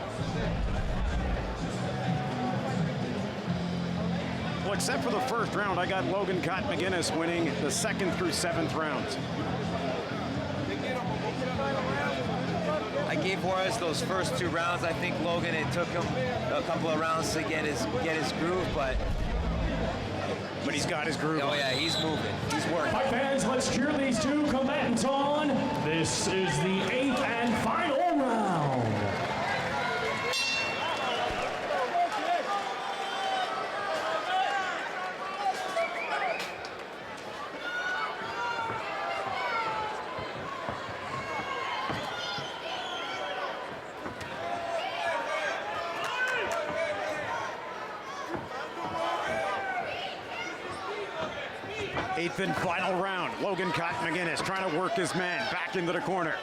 Well, except for the first round, I got Logan Cotton McGuinness winning the 2nd through 7th rounds. I gave Juarez those first 2 rounds. I think Logan, it took him a couple of rounds to get his groove, but he's got his groove. Oh yeah, he's moving. He's working. Fight fans, let's cheer these two combatants on. This is the 8th and final round. Eighth and final round. Logan Cotton McGuinness trying to work his man back into the corner.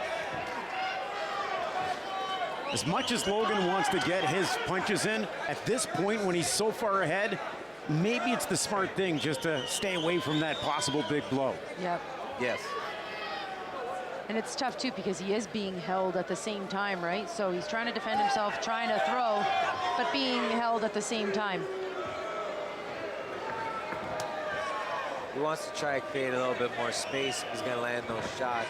As much as Logan wants to get his punches in, at this point when he's so far ahead, maybe it's the smart thing just to stay away from that possible big blow. Yep. Yes. And it's tough too because he is being held at the same time, right? So he's trying to defend himself, trying to throw, but being held at the same time. He wants to try to create a little bit more space if he's going to land those shots.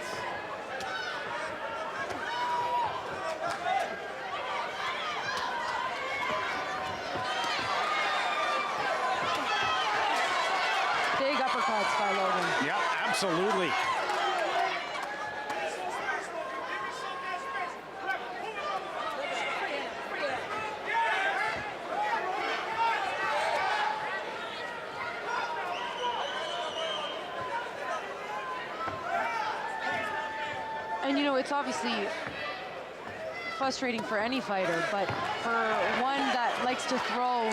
Big uppercuts by Logan. Yeah, absolutely. And you know, it's obviously frustrating for any fighter, but for one that likes to throw,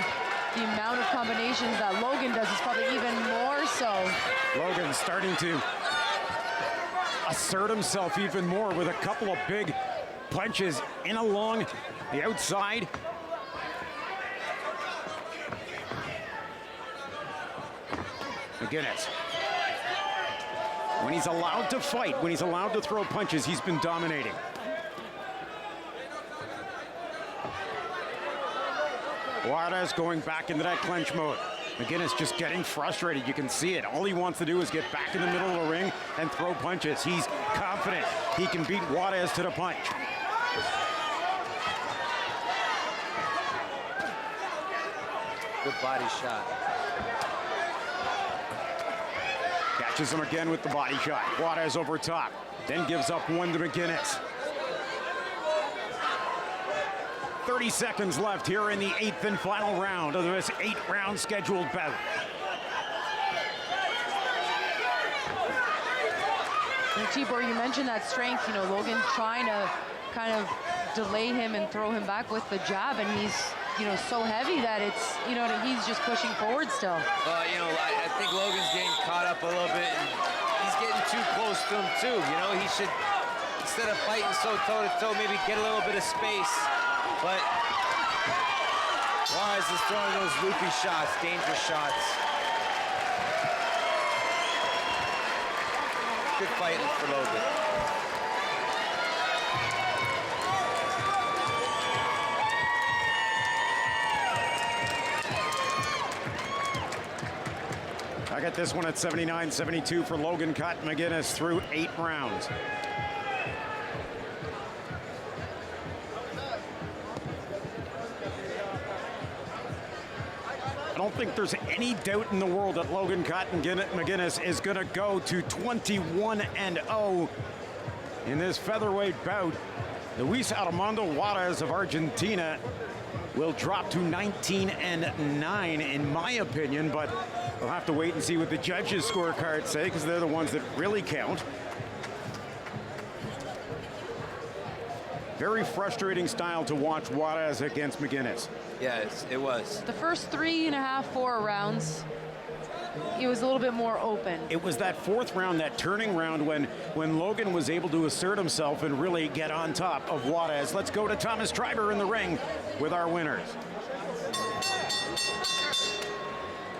the amount of combinations that Logan does is probably even more so. Logan starting to assert himself even more with a couple of big punches in along the outside. McGinnis. When he's allowed to fight, when he's allowed to throw punches, he's been dominating. Juarez going back into that clinch mode. McGinnis just getting frustrated. You can see it. All he wants to do is get back in the middle of the ring and throw punches. He's confident he can beat Juarez to the punch. Good body shot. Catches him again with the body shot. Juarez over top. Then gives up one to McGinnis. 30 seconds left here in the 8th and final round of this 8-round scheduled battle. And Tibor, you mentioned that strength. You know, Logan trying to kind of delay him and throw him back with the jab, and he's, you know, so heavy that it's, you know, he's just pushing forward still. You know, I think Logan's getting caught up a little bit, and he's getting too close to him too. You know, he should, instead of fighting so toe-to-toe, maybe get a little bit of space. But Juarez is throwing those loopy shots, dangerous shots. Good fighting for Logan. I got this one at 79-72 for Logan Cotton McGinnis through 8 rounds. I don't think there's any doubt in the world that Logan Cotton McGinnis is going to go to 21-0 in this featherweight bout. Luis Armando Juarez of Argentina will drop to 19-9 in my opinion, but we'll have to wait and see what the judges' scorecards say because they're the ones that really count. Very frustrating style to watch Juarez against McGinnis. Yes, it was. The first 3.5, 4 rounds, it was a little bit more open. It was that 4th round, that turning round, when Logan was able to assert himself and really get on top of Juarez. Let's go to Thomas Triber in the ring with our winners.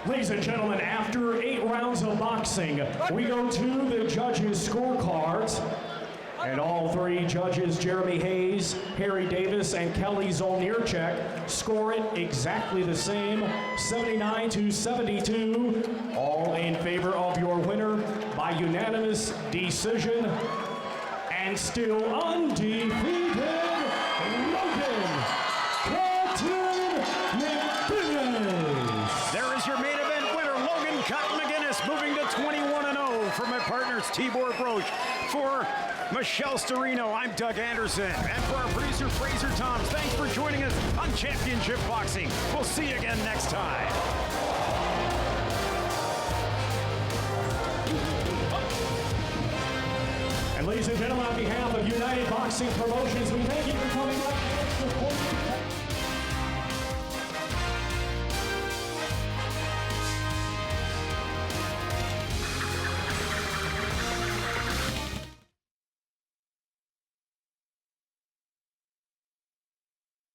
Ladies and gentlemen, after 8 rounds of boxing, we go to the judges' scorecards. And all 3 judges, Jeremy Hayes, Harry Davis, and Kelly Zolnierczek, score it exactly the same, 79-72, all in favor of your winner by unanimous decision, and still undefeated, Logan Cotton McGinnis. There is your main event winner, Logan Cotton McGinnis, moving to 21-0 for my partners Tibor Broch. For Michelle Storino, I'm Doug Anderson. And for our producer, Fraser Toms, thanks for joining us on Championship Boxing. We'll see you again next time. And ladies and gentlemen, on behalf of United Boxing Promotions, we thank you for coming out and supporting